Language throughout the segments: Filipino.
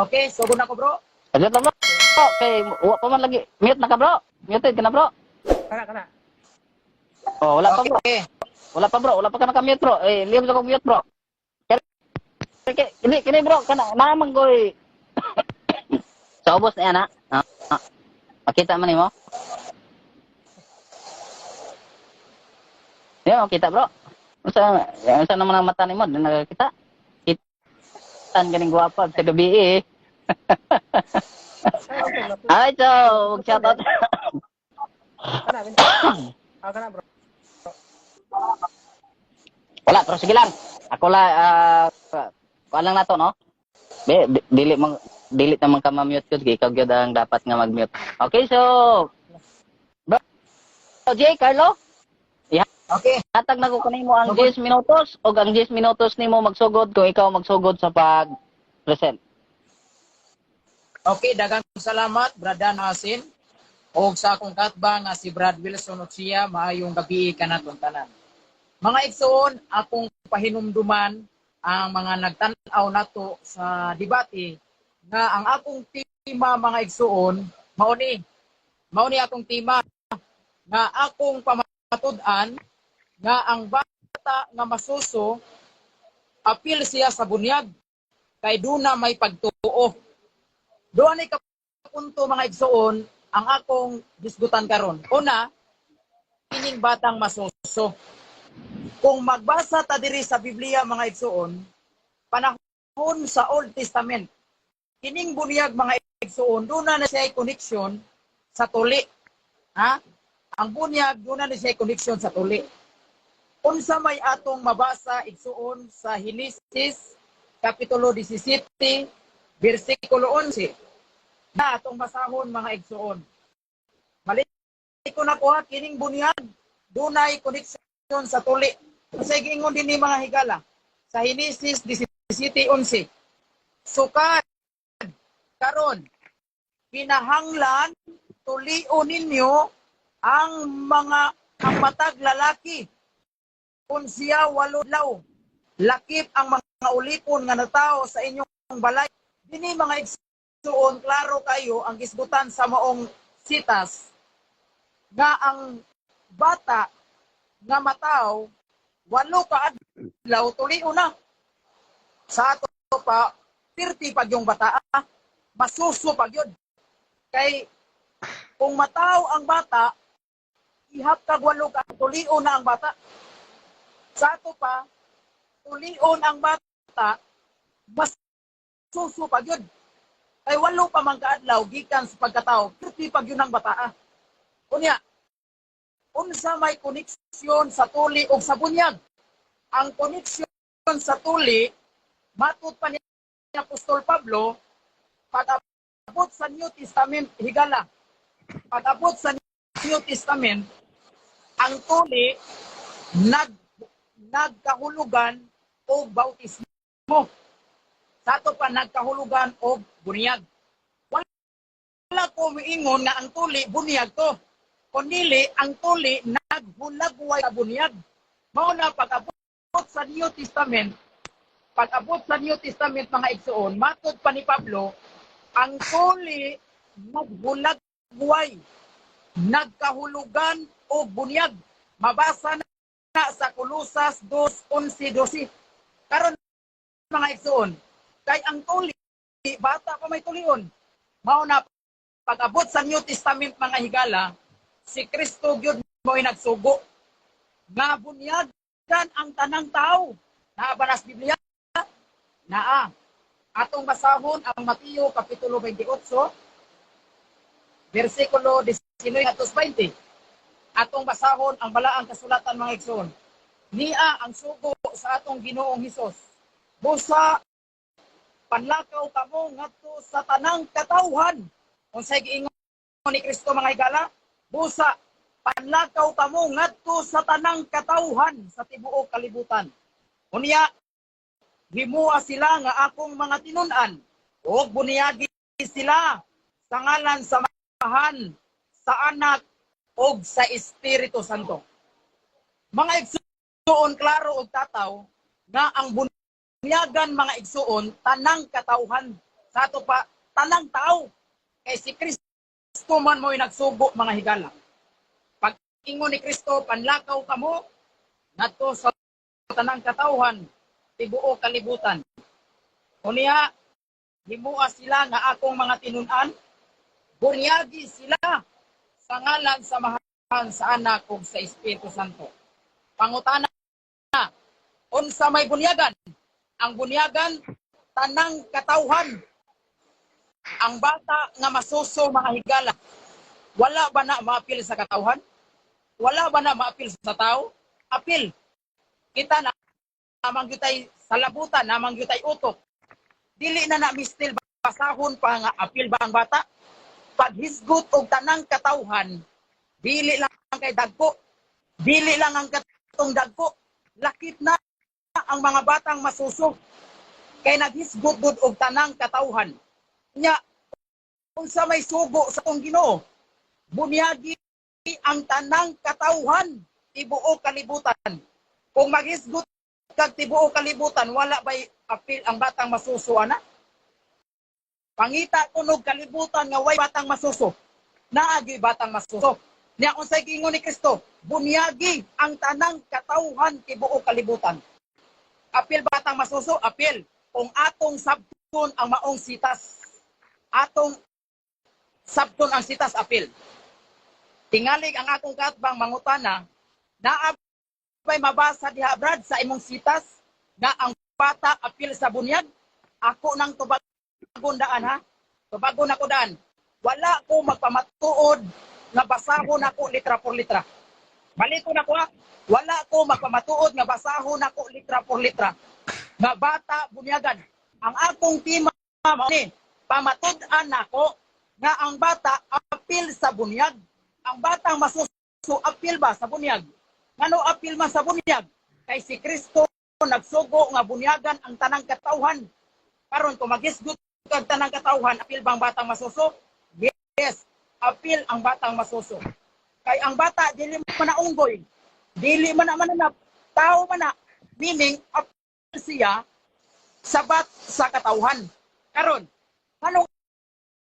Okay, sugod na ko bro. Agad na bro. Okay, wa pa man lagi. Mute na ka bro. Muted ka na bro. Kana. Oh, wala pa bro. Okay. Wala pa bro. Wala pa ka naka-mute bro. Liam sa kong mute bro. Kini bro, kana naman koy. Sa ubos na yan ha. Makita man mo. Yo, kita bro. Unsa naman ang mata nimo? Nakakita. Kitan ganing gwapa sa gabi eh. Ay, so, shout out. Kana bro. Wala, pero sige lang. Ako kuha lang na to, no? Delete naman ka ma-mute ko. Ikaw gyud ang dapat nga mag-mute. Okay, so, bro, Jay, Carlo? Okay. Hatag na ko kanimo ang 10 minutos o ang 10 minutos nimo magsugod kung ikaw magsugod sa pag-present. Okay, daghang salamat Brad Dan Asin og sa akong katba nga si Brad Wilson Otsia. Maayong gabi kanaton tanan. Mga igsoon, akong pahinumduman ang mga nagtan-aw nato sa debate nga ang akong tema mga igsoon mao ni akong tema nga akong pamatud-an nga ang bata nga masuso apil siya sa bunyag kay duna may pagtuo. Doon ay kapunto mga igsoon ang akong disgutan karon. Una, kining batang masuso. Kung magbasa ta diri sa Biblia mga igsoon, panahon sa Old Testament, kining bunyag mga igsoon, doon na siya connection sa tuli. Ha? Ang bunyag, doon na siya connection sa tuli. Unsa may atong mabasa igsuon sa Henesis kapitulo 17 bersikulo 11 na atong basahon mga igsuon. Mali ko na ko kining bunyag dunay connection sa tuli. Kasi giingon din ni mga higala sa Henesis 17:11. Sukad karon kinahanglan tulion ninyo ang matag lalaki kung siya 8 adlaw. Lakip ang mga ulipon nga natao sa inyong balay. Dini mga igsuon, klaro kayo ang gisgutan sa maong sitas nga ang bata nga mataw 8 ka adlaw tulion na. Sa ato pa 30 pag yung bata, masuso pag yun. Kay kung mataw ang bata, ihap kag 8 ka tulion na ang bata. Sa ato pa, tulion ang bata, mas susupag yun. Ay 8 pa man kaadlaw, gikan sa pagkatao, 30 pag yun ang bata. Kunya, unsa may koneksyon sa tuli o sa bunyag? Ang koneksyon sa tuli, matut pa ni Apostol Pablo, pag-abot sa New Testament, higala, pag-abot sa New Testament, ang tuli, nagkahulugan o bautismo. Sa ato pa nagkahulugan o bunyag. Wala ko miingon nga ang tuli bunyag to. Kunili ang tuli naghulagway sa bunyag. Mao na pag-abot sa New Testament, mga igsuon, matud pa ni Pablo, ang tuli naghulagway, nagkahulugan o bunyag. Mabasa na sa Kolosas 2:11-12. Karon mga igsoon, kay ang tuli bata pa may tulion. Mao na pag-abot sa New Testament mga higala, si Kristo gyud mo'y nagsugo nga bunyagan ang tanang tao. Naa ba sa Biblia? Naa. Atong basahon ang Mateo kapitulo 28 bersikulo 19-20. Atong basahon ang balaang kasulatan mga igsoon. Niya ang sugo sa atong Ginoong Hesus. Busa panlakaw kamo ngadto sa tanang katawhan. Unsay giingon ni Kristo mga higala? Busa panlakaw kamo ngadto sa tanang katawhan sa tibuok kalibutan. Unya himua sila nga akong mga tinun-an ug bunyagi sila sa ngalan sa Amahan, sa Anak og sa Espiritu Santo. Mga igsuon klaro og tataw nga ang bunyagan mga igsuon tanang katawhan. sa ato pa tanang tao. Kay si Kristo man mo'y nagsugo mga higala. Pag ingon ni Kristo, panlakaw kamo, nato sa tanang katawhan, tibuo kalibutan. Unya, himua sila nga akong mga tinunan, bunyagi sila sa ngalan sa Mahan sa Anak ug sa Espiritu Santo. Pangutana, unsa may bunyagan? Ang bunyagan, tanang katawhan. Ang bata nga masuso mga higala, wala ba na maapil sa katawhan? Wala ba na maapil sa tao? Apil. Kita na namang yutay sa labutan, namang yutay utok. Dili na na mistil basahon pa nga apil ba ang bata? Paghisgot og tanang katawhan, dili lang kay dagko. Dili lang ang katong dagko. Lakit na ang mga batang masuso. Kay naghisgot gud og tanang katawhan. Nya, kung sa may sugo sa tong Ginoo, bunyagi ang tanang katawhan, tibuo kalibutan. Kung maghisgot kag tibuo kalibutan, wala ba'y apil ang batang masuso, ana? Pangita kunog kalibutan nga way batang masuso. Naagi batang masuso. Niya kung sa gingon ni Kristo, bunyagi ang tanang katawhan, tibuo kalibutan. Apil batang masuso, apil. Kung atong sabton ang maong sitas, atong sabton ang sitas apil. Tingalig ang akong katbang mangutana, naabay mabasa diha brad sa imong sitas nga ang bata apil sa bunyag. Ako nang tubagon daan ha. Tubagon ako daan. Wala ko magpamatuod nga basahon ako litra por litra. Baliton ako ha. Wala ko magpamatuod nga basahon ako litra por litra. Nga bata bunyagan. Ang akong tima ni pamatud-an nako nga ang bata apil sa bunyag. Ang batang masuso apil ba sa bunyag? Ngano apil man sa bunyag? Kay si Kristo nagsugo nga bunyagan ang tanang katawhan. Karon kung maghisgot kag tanang katawhan, apil bang batang masuso? Yes, apil ang batang masuso. Kay ang bata dili man na unggoy, dili man na mananap, tao man na, meaning apil siya sabat sa katawhan. Karon, anong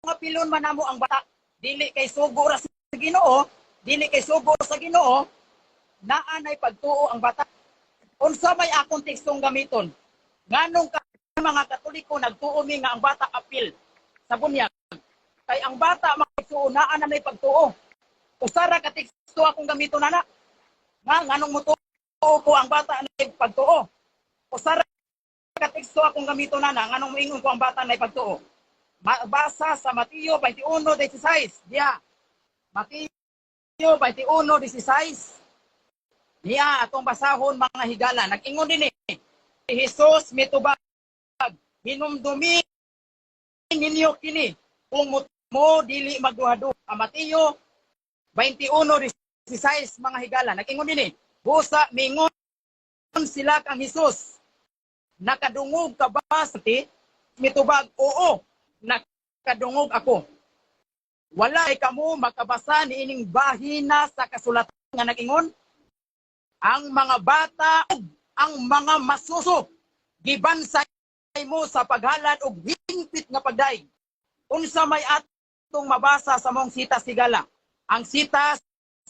apilon man namo ang bata? Dili kay sugo ra sa Ginoo, dili kay sugo sa Ginoo, naanay pagtuo ang bata. Unsa may akong tekstong gamiton? Nganong ka mga Katoliko nagtuo mi nga ang bata apil sa bunyag? Kay ang bata magtuo naanay pagtuo. Usara ka teksto akong gamiton nana. Nganong mo tuo ko ang bata nay pagtuo? Usara ka teksto akong gamiton nana, nganong moingon ko ang bata nay pagtuo? Basa sa Mateo 21:16. Diya. Mateo 21:16. Niya atong basahon mga higala. Nag-ingon din si Jesus mitubag, hinumdumi ninyo kini kung mo dili magduhado. Mateo 21:16 mga higala. Nag-ingon din busa mingon sila kang Jesus. Nakadungog ka ba sa ti? Mitubag, oo, nakadungog ako. Wala kamo makabasa ni ining bahina sa kasulatan nga nag-ingon, ang mga bata ug ang mga masuso gibansay mo sa paghalad og hingpit nga pagdaig. Unsa may atong mabasa sa mong sitas higala? Ang sitas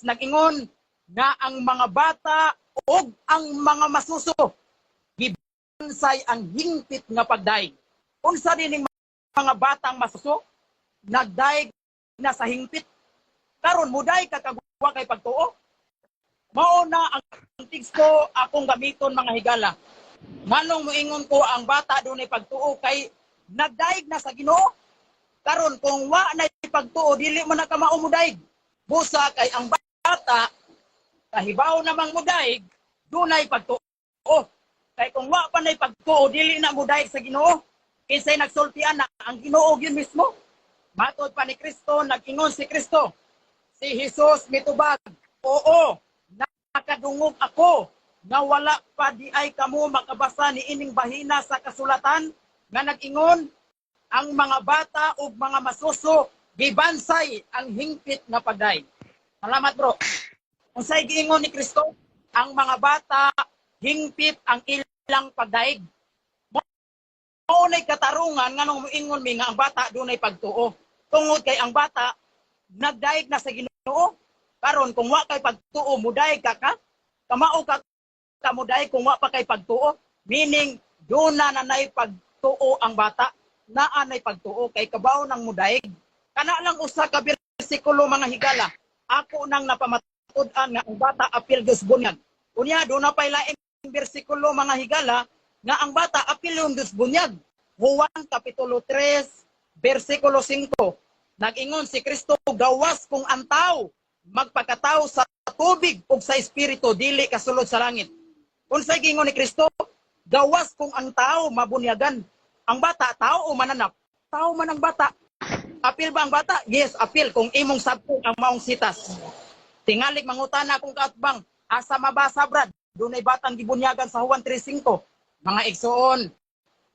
nag-ingon nga ang mga bata ug ang mga masuso gibansay ang hingpit nga pagdaig. Unsa din mga batang masuso nagdaig na sa hingpit? Karon muday kakagwa kay pagtuo. Mao na ang teksto akong gamiton mga higala. Nganong moingon ko ang bata dunay pagtuo kay nagdaig na sa Ginoo. Karon kung wa na pagtuo dili man na ka mao mudaig. Busa kay ang bata kahibaw namang mudaig dunay pagtuo. Kay kung wa pa nay pagtuo dili na mudaig sa Ginoo. Kinsay nagsultian na ang Ginoo gyud mismo. Matod pa ni Kristo, nag-ingon si Kristo. Si Jesus mitubag, oo, nakadungog ako nga wala pa di ay kamo makabasa ni ining bahina sa kasulatan nga nag-ingon ang mga bata ug mga masuso gibansay ang hingpit nga pagdaig. Salamat bro. Unsay giingon ni Kristo? Ang mga bata hingpit ang ilang pagdaig. maunay katarungan nga nung ingon mi nga ang bata dunay pagtuo. Tungod kay ang bata nagdaig na sa Ginoo. Karon kung wa kay pagtuo mudaig ka kamao ka mudaig kung wa pa kay pagtuo. Meaning doon na nay pagtuo ang bata, naa nay pagtuo kay kabaw ng mudaig. Kana lang usa ka bersikulo mga higala. Ako nang napamatud-an nga ang bata apil Dios bunyag. Unya do na pay laing bersikulo mga higala nga ang bata apil yung Dios bunyag. Juan kapitulo 3 bersikulo 5. Nag-ingon si Kristo gawas kung ang tao magpakatao sa tubig ug sa espiritu dili kasulod sa langit. Unsay gingon ni Kristo? Gawas kung ang tao mabunyagan. Ang bata tao o mananap? Tao man ang bata. Apil ba ang bata? Yes, apil kung imong sabto ang maong sitas. Tingalig mangutana kung kaatbang asa mabasa brad, dunay batang gibunyagan sa Juan 3:5. Mga igsoon,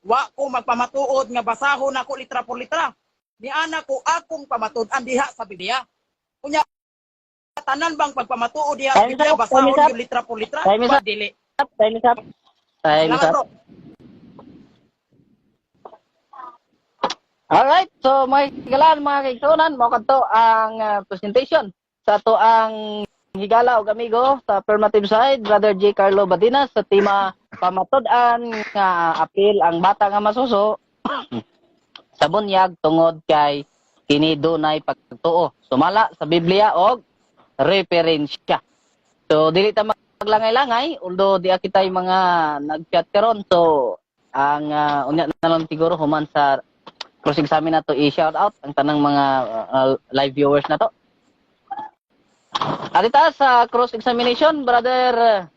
wa ko magpamatuod nga basahon ako litra por litra. Ni ana ko akong pamatud-an diha sa Biblia. Kunya tanan bang pagpamatuod diha sa Biblia basahon yung litra por litra? Dili. Time is up. Alright, so mga higalaan, mga kaigsunan, mo kadto ang presentation sa ato ang higala o amigo sa affirmative side, Brother J. Carlo Badinas sa tema pamatud-an nga apil ang bata nga masuso sa bunyag tungod kay kini dunay pagtuo. Sumala sa Biblia og referensya. So dili ta maglangay-langay although di kita mga nag-chat karon. So ang unya na lang siguro human sa cross examine na to i-shout out ang tanang mga live viewers na to. Arita sa cross examination, Brother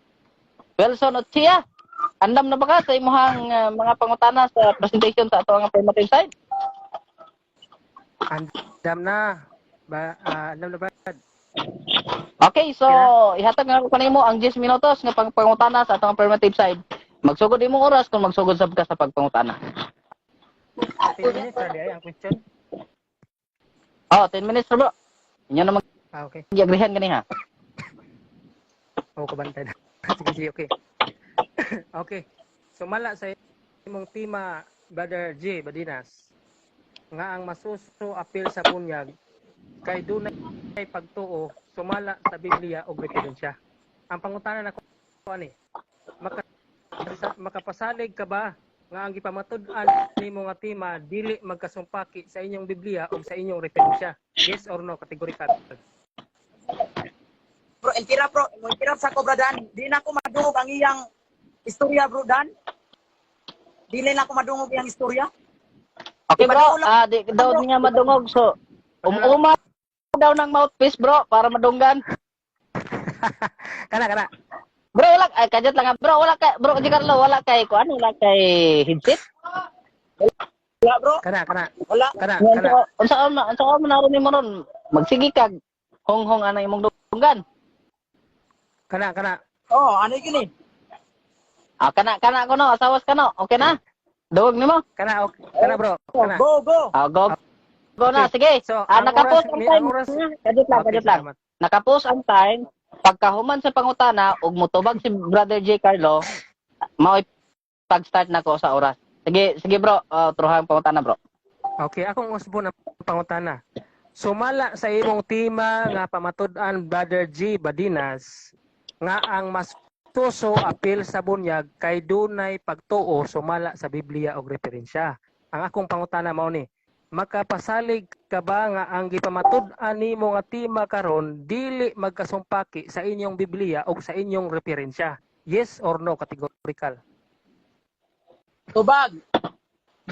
Wilson Otsia. Andam na ba ka sa imuhang mga pangutana sa presentation sa ato ang affirmative side? Andam na. Andam na ba? Okay, so ihatag nga ko kanimo ang 10 minutos nga pangutana sa atong affirmative side. Magsugod imong oras kung magsugod sab ka sa pagpangutana. 10 minutes na di ang question. Oh, 10 minutes bro. Inyo na Okay. mag-agreehan gani ha. Kabantay na. Sige, okay. Okay. Sumala sa imong tema, Brother J. Badinas, nga ang masuso apil sa bunyag kay dunay pagtuo sumala sa Biblia og referensya. Ang pangutana nako ani, makapasalig ka ba nga ang gipamatud-an nimo nga tema dili magkasumpaki sa inyong Biblia o sa inyong referensya? Yes or no, categorical. Bro, entira sa ko bradan. Di na ko madungog ang iyang istorya bro Dan. Dili na ko madungog iyang istorya. Okay bro, di daw niya madungog so uma daw ng mouthpiece bro para madunggan. Kana. Bro, wala kajat lang bro, wala kay bro J. Carlo, wala kay kuan, wala kay headset. Wala bro. Kana. Wala. Kana. Unsa man naron nimo ron? Magsige kag honghong ana imong dunggan. Kana. Oh, ano gini? Kana ko no, asawas ka no. Okay na? Duwag nimo. Kana bro. Kana. Go. Go. Go na, sige. So, Nakapos ang time. Kadit lang. Salamat. Nakapos ang time. Pagkahuman sa pangutana, ug motubag si Brother J. Carlo, mao pag-start na ko sa oras. Sige bro, truhang pangutana bro. Okay, akong usbo na pangutana. Sumala sa imong tema nga pamatud-an, Brother J. Badinas, nga ang mas tuso apil sa bunyag kay dunay pagtuo sumala sa Biblia og referensya. Ang akong pangutana mao ni, makapasalig ka ba nga ang gipamatud-an nimo nga tema karon dili magkasumpaki sa inyong Biblia o sa inyong referensya? Yes or no, categorical? Tubag.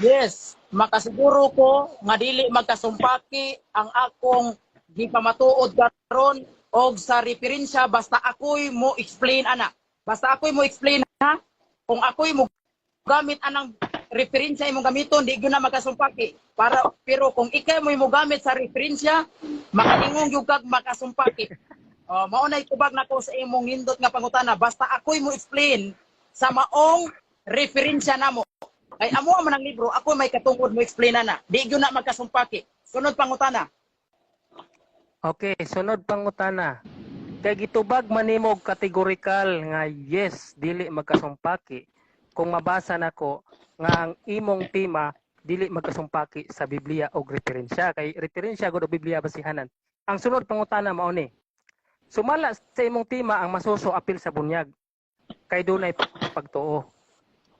Yes, makasiguro ko nga dili magkasumpaki ang akong gipamatuod karon og sa referensya basta ako'y mo explain ana. Basta ako'y mo explain ha. Kung ako'y mo gamit anang referensya imong gamiton di gyud na magkasumpaki. Pero kung ikay mo gamit sa referensya, makaingong gyud kag makasumpaki. Mao nay tubag nako sa imong nindot nga pangutana basta ako'y mo explain sa maong referensya namo. Ay amo man ang libro, ako may katungod mo explain na. Di gyud na magkasumpaki. Sunod pangutana. Okay, sunod pangutana. Kay gitubag man nimo kategorikal nga yes, dili magkasumpaki. kung mabasa nako nga ang imong tema dili magkasumpaki sa Biblia o referensya kay referensya gud og Biblia basihanan. Ang sunod pangutana mao ni. Sumala sa imong tema ang masuso apil sa bunyag kay dunay pagtuo.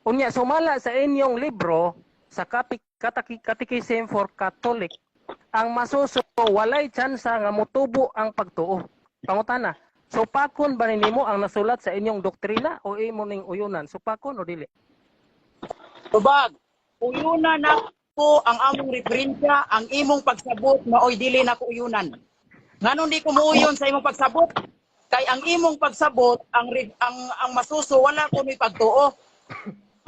Unya sumala sa inyong libro sa Catechism for Catholic ang masuso walay tsansa nga motubo ang pagtuo. Pangutana, supakon ba nimo ang nasulat sa inyong doktrina o imo ning uyunan? Supakon o dili? Tubag, uyunan nako ang among referensya, ang imong pagsabot maoy dili nako uyunan. Nganon di ko muuyon sa imong pagsabot? Kay ang imong pagsabot, ang masuso wala ko may pagtuo.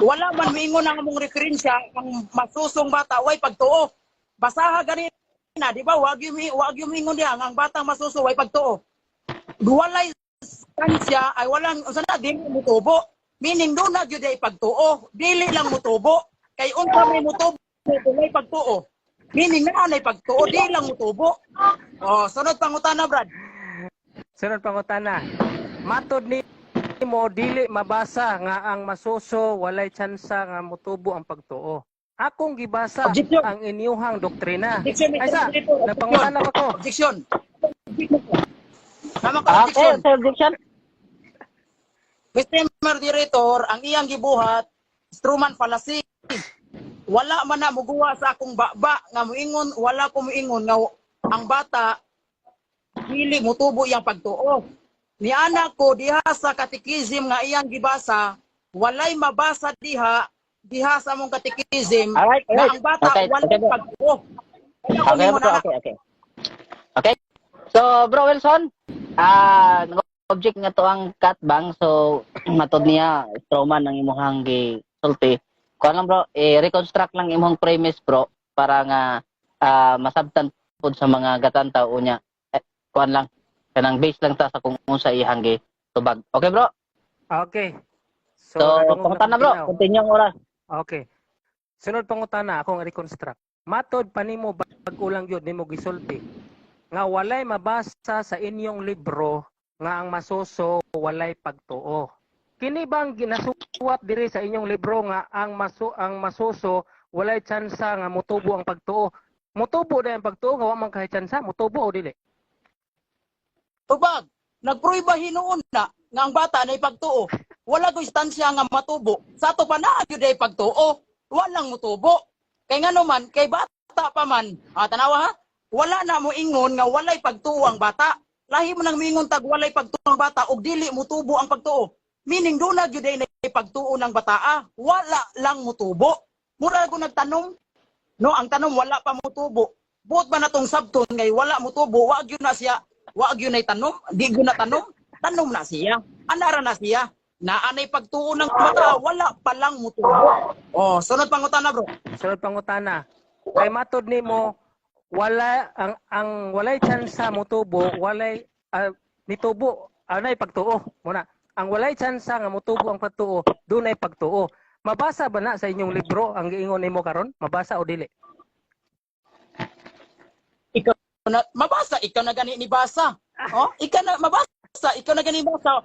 Wala man miingon ang among referensya, ang masusong bata way pagtuo. Basaha gani na, di ba? Wag yung mingon diha ang batang masuso way pagtuo. Walay kansya ay walang sana dili mutubo. Meaning do na gyud ay pagtuo, dili lang mutubo. Kay unsa may mutubo, may pagtuo. Meaning na nay pagtuo, dili lang mutubo. Oh, sunod pangutana, Brad. Sunod pangutana. Matod ni mo dili mabasa nga ang masuso walay tsansa nga motubo ang pagtuo. Akong gibasa Objection. ang inyuhang doktrina. Objection, Mr. Ay sa, Moderator. nagpangutana pa ko. Objection. Tama ka, Okay, objection. sir, objection. Mr. Moderator, ang iyang gibuhat, Truman fallacy. Wala man na muguwa sa akong baba nga muingon, wala ko muingon nga ang bata dili mutubo iyang pagtuo. Ni anak ko diha sa catechism nga iyang gibasa, walay mabasa diha sa among catechism Alright, nga alright. ang bata Okay, walay okay. pagtuo. Kaya ko Okay, mingon, bro, anak. okay. Okay. So, bro Wilson, object nga to ang katbang, so matod niya strawman ang imong gisulti. Kuan lang bro, reconstruct lang imong premise bro para nga masabtan pud sa mga gatantaw unya. Kuan lang kanang base lang ta sa kung unsa ihang tubag. Okay bro? Okay. So, pangutana bro, continue ang oras. Okay. Sunod pangutana akong reconstruct. Matod pa nimo bag-ulang yun nimo gisulti nga walay mabasa sa inyong libro nga ang masuso walay pagtuo. Kini bang ginasuwat diri sa inyong libro nga ang masuso walay tsansa nga motubo ang pagtuo? Motubo na ang pagtuo nga wa man kahit tsansa, motubo o dili? Tubag, nagpruiba hinuon na nga ang bata na ipagtuo. Wala ko istansya nga matubo. Sa ato pa na gyud ay pagtuo, walang mutubo. Kay ngano man, kay bata pa man, tanawa ha? Wala na mo ingon nga walay pagtuo ang bata. Lahi mo nang mingon tag walay pagtuo ang bata og dili mutubo ang pagtuo. Meaning do na gyud ay pagtuo ng bata, wala lang mutubo. Mura ko nagtanom, no, ang tanom wala pa mutubo. Buot ba natong sabton ngay wala mutubo, wa gyud na siya, wa gyud na tanom, di gyud na tanom na siya. Anara na siya. Naanay pagtuo ng bata, wala pa lang mutubo. Oh, sunod pangutana bro. Sunod pangutana. Kay matod nimo wala ang walay tsansa motubo, walay nitubo, anay pagtuo. Muna, ang walay tsansa nga motubo ang pagtuo, dunay pagtuo. Mabasa ba na sa inyong libro ang giingon nimo karon? Mabasa o dili? Ikaw na mabasa, ikaw na gani ni basa. Oh, ikaw na mabasa, ikaw na gani basa.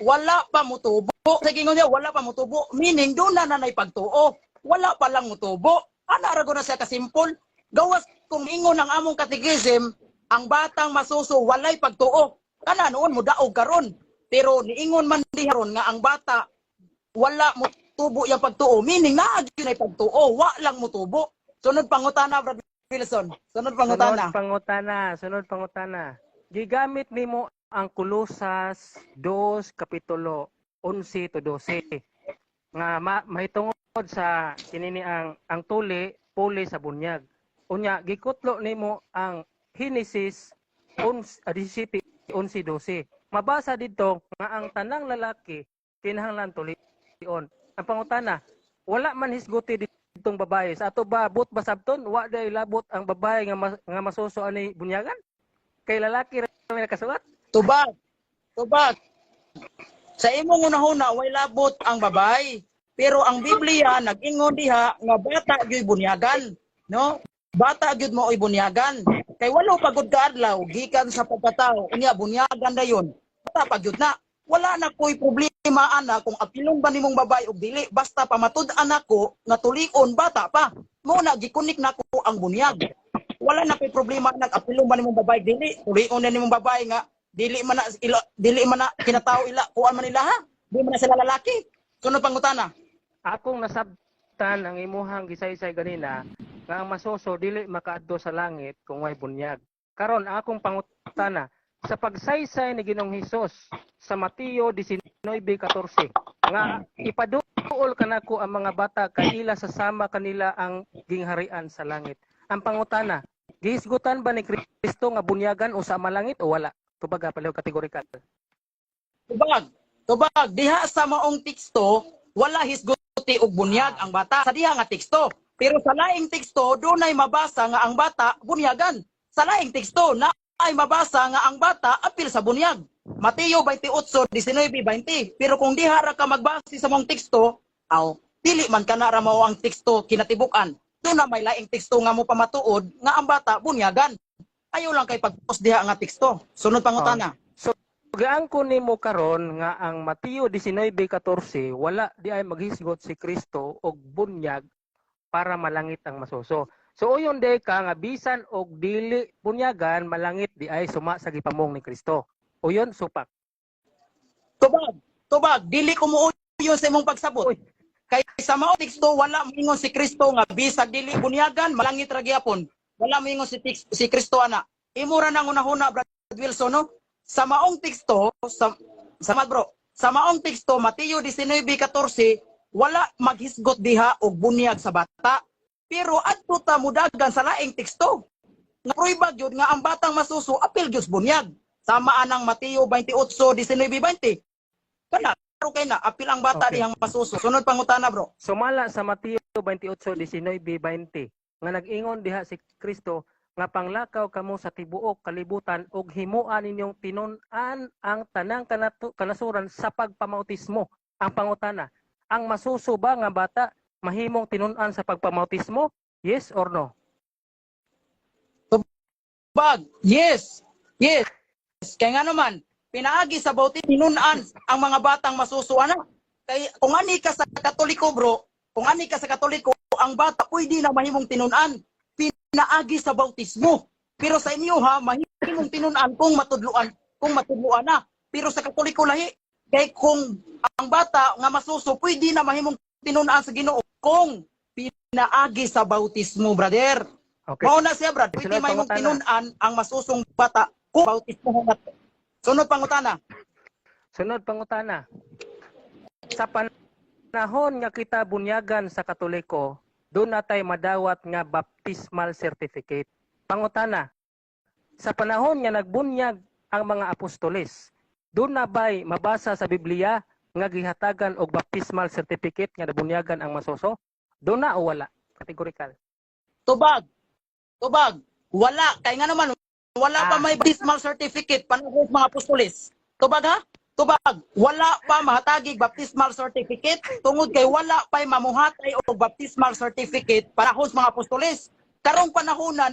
Wala pa mutubo. Sa gingon niya, wala pa mutubo. Meaning, doon na nanay pagtuo. Wala pa lang mutubo. Ana ra na siya kasimpol. Gawas kung ingon ng among catechism, ang batang masuso walay pagtuo. Kana noon mo daog karon. Pero niingon man diharon nga ang bata wala mutubo yang pagtuo. Meaning, naagyo na pagtuo. Wa lang mutubo. Sunod pangutana, Brad Wilson. Sunod pangutana. Sunod pangutana. Gigamit nimo ang Kolosas 2 kapitulo 11 to 12 nga mahitungod sa kinini ang tuli puli sa bunyag. Unya gikutlo nimo ang Genesis 17:11-12. Mabasa didto nga ang tanang lalaki kinahanglan tulion. Ang pangutana, wala man hisguti ditong babae. Sa ato ba but basabton wa day labot ang babae nga masuso ani bunyagan? Kay lalaki ra may nakasulat? Tubag. Sa imong unahuna way labot ang babay. Pero ang Biblia nag-ingon diha nga bata gyud bunyagan, no? Bata gyud mo oy bunyagan. Kay walo pagud ka adlaw gikan sa pagkatao, unya bunyagan dayon. Bata pa gyud na. wala na ko'y problema ana kung apilong ba nimong babae og dili basta pamatud-an ako nga tulion bata pa. Mo na gikunik nako ang bunyag. Wala na ko'y problema nag-apilong ba nimong babae dili tulion na nimong babae nga dili man na kinatao ila kuan man nila ha. Di man na sila lalaki. Sunod pangutana. Akong nasabtan ang imuhang gisaysay ganina nga ang masuso dili makaadto sa langit kung way bunyag. Karon akong pangutana sa pagsaysay ni Ginoong Hesus sa Mateo 19:14 nga ipaduol kanako ang mga bata kay ila sasama kanila ang gingharian sa langit. Ang pangutana, gihisgutan ba ni Kristo nga bunyagan o sa malangit o wala? Tubaga palaw kategorikal. Tubag, diha sa maong teksto, wala hisguti og bunyag ang bata sa diha nga teksto. Pero sa laing teksto, dunay mabasa nga ang bata bunyagan. Sa laing teksto, na ay mabasa nga ang bata apil sa bunyag. Mateo 28:19-20. Pero kung diha ra ka magbase sa mong teksto, dili man kana ra mao ang teksto kinatibukan. Doon na may laing teksto nga mo pamatuod nga ang bata bunyagan. Ayaw lang kay pag-post diha nga teksto. Sunod pangutana. Gaan ko nimo karon nga ang Mateo 19:14 wala di ay maghisgot si Kristo og bunyag para malangit ang masuso. So uyon day ka nga bisan og dili bunyagan malangit di ay suma sa gipamong ni Kristo. Uyon supak. Tubag, dili ko muuyon sa imong pagsabot. Kay sa mao teksto wala moingon si Kristo nga bisag dili bunyagan malangit ra gyapon. Wala moingon si Kristo ana. Imo ra nang una-una Brad Wilson no. Sa maong teksto sa maong teksto Mateo 19:14 wala maghisgot diha og bunyag sa bata. Pero adto ta mudagan sa laing teksto. Nga pruiba gyud nga ang batang masuso apil gyud bunyag. Sama anang Mateo 28:19-20. Kana pero kay na apil ang bata dihang masuso. Sunod pangutana bro. Sumala sa Mateo 28:19-20 nga nag-ingon diha si Kristo nga panglakaw kamo sa tibuok kalibutan ug himuan ninyong tinun-an ang tanang kanasuran sa pagpamautismo. Ang pangutana, ang masuso ba nga bata mahimong tinun-an sa pagpamautismo? Yes or no? Tubag, yes. Kaya nga naman, pinaagi sa bautismo tinun-an ang mga batang masuso ana. Kay kung ani ka sa Katoliko bro, ang bata pwede na mahimong tinun-an. Pinaagi sa bautismo. Pero sa inyo ha, mahimong tinun-an kung matudluan na. Pero sa Katoliko lahi, kay kung ang bata nga masuso, pwede na mahimong tinun-an sa Ginoo kung pinaagi sa bautismo, brother. Okay. Mao na siya, brad. Pwede mahimong tinun-an ang masusong bata kung bautismo na. Sunod pangutana. Sa panahon nga kita bunyagan sa Katoliko, doon natay madawat nga baptismal certificate. Pangutana, sa panahon nga nagbunyag ang mga apostoles, doon na ba'y mabasa sa Biblia nga gihatagan og baptismal certificate nga nabunyagan ang masuso? Doon na o wala? Kategorikal. Tubag. Wala. Kaya nga naman, wala pa may baptismal certificate panahon mga apostoles. Tubag ha? Wala pa mahatagig baptismal certificate tungod kay wala pa mamuhatay og baptismal certificate panahon mga apostoles. Karong panahon na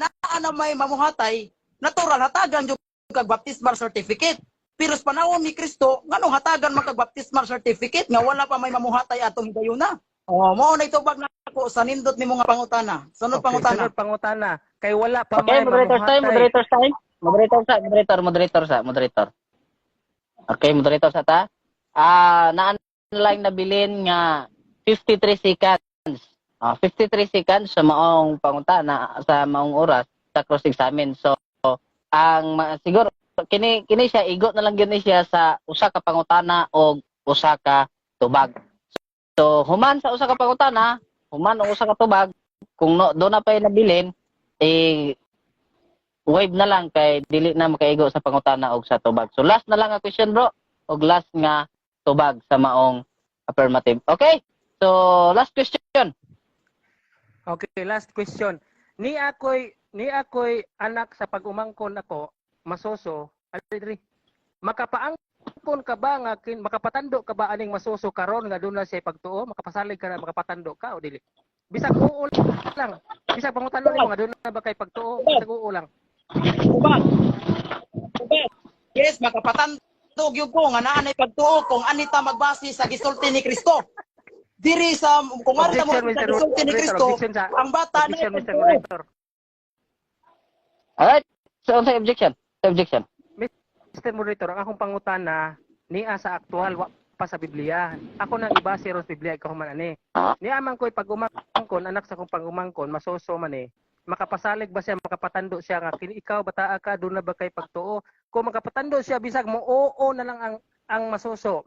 may mamuhatay, natural hatagan jud kag baptismal certificate. Pero sa panahon ni Kristo, nganong hatagan man kag baptismal certificate nga wala pa may mamuhatay atong higayuna. Mao na itubag na ako sa nindot nimo nga pangutana. Sunod pangutana. Kay wala pa Okay, may moderator time. Moderator. Okay, moderator sa ta. Naan-line na bilin nga 53 seconds. 53 seconds sa maong pangutana sa maong oras sa cross examine. So, siguro kini siya igot na lang gyud ni siya sa usa ka pangutana o usa ka tubag. So, human sa usa ka pangutana, human o usa ka tubag, kung do na pay nabilin, wave na lang kay dili na makaigo sa pangutana og sa tubag. So last na lang ang question bro, og last nga tubag sa maong affirmative. Okay? So last question. Okay, last question. Ni ako'y anak sa pag-umangkon ako, masuso, alidri. Makapaangkon ka ba nga makapatando ka ba aning masuso karon nga doon na siya pagtuo, makapasalig ka na makapatando ka o dili? Bisag uul lang. Bisag pangutano nimo nga doon na ba kay pagtuo, bisag uul lang. Tubag. Yes, Tug yung ko nga naa nay pagtuo kung anita magbase sa gisulti ni Kristo. Diri sa kung ano sa Objection, mo sa Mr. gisulti ni Moderator. Kristo, Objection sa ang bata na objection, Mr. pagtuo. Moderator. Alright. So, sa objection. Sa objection. Mr. Moderator, ang akong pangutana niya sa aktual wa pa sa Biblia. Ako nang ibase ron sa Biblia ikaw man ani. Niya man ko'y pag-umangkon anak sa kong pag-umangkon masoso man makapasalig ba siya makapatando siya nga kini ikaw bataa ka doon na ba kay pagtuo kung makapatando siya bisag mo oo na lang ang masoso.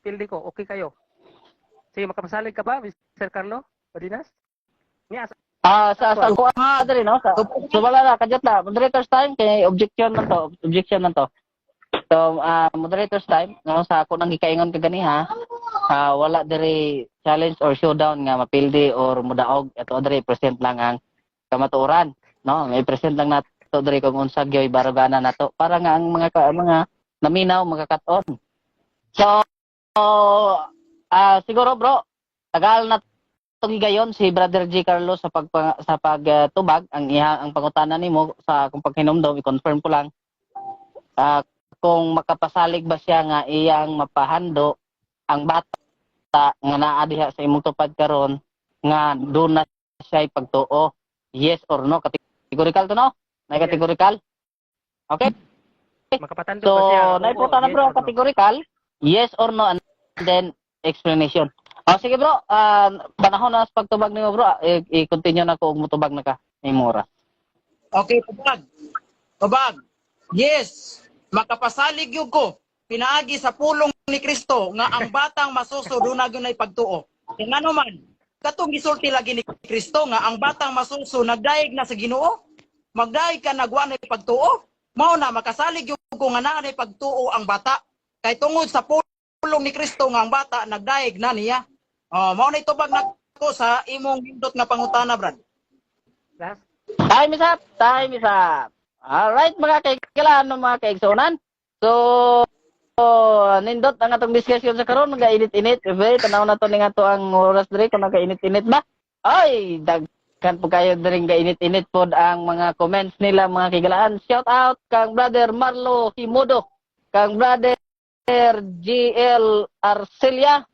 Pildi ko okay kayo. Sige makapasalig ka ba Mr. Carlo Badinas? Niya Sa ko diri no sa wala na kadjot na moderator's time kay objection man to. So moderator's time no sa ako nang gikaingon kagani ha. Wala diri challenge or showdown nga mapildi or mudaog ato diri present lang ang kamatuoran no may present lang nato diri kung unsa gyoy barugana nato para nga ang mga naminaw magakaton. So siguro bro tagal na itong higayon si Brother G. Carlos sa pagtubag ang pangutana nimo sa kung paghinumdom i-confirm ko lang kung makapasalig ba siya nga iyang mapahando ang bata nga naa diha sa imong tupad karon nga doon na siya pagtuo yes or no categorical to no na categorical okay makapatando so ba siya? naiputa na Yes bro or no? categorical yes or no and then explanation. Sige bro, panahon na sa pagtubag nimo bro, i-continue na ko og mutubag na ka imo oras. Okay, tubag. Tubag. Yes, makapasalig yun ko. Pinaagi sa pulong ni Kristo nga ang batang masuso doon na gunay pagtuo. Kaya nga naman, katong gisulti lagi ni Kristo nga ang batang masuso nagdaig na sa Ginoo, magdaig ka nagwa na pagtuo, mao na makasalig yun ko nga naa na pagtuo ang bata. Kay tungod sa pulong ni Kristo nga ang bata nagdaig na niya. Mao na itubag na ko sa imong hindot nga pangutana, Brad. Last. Time is up. Alright mga kaigilan, mga kaigsunan. So, nindot ang atong discussion sa karon nga init-init. Tanaw na to ning ato ang oras diri kung naka-init-init ba? Ay, daghan po kayo diri nga init-init pod ang mga comments nila mga kaigilan. Shout out kang Brother Marlo Himodo, kang Brother GL Arcelia,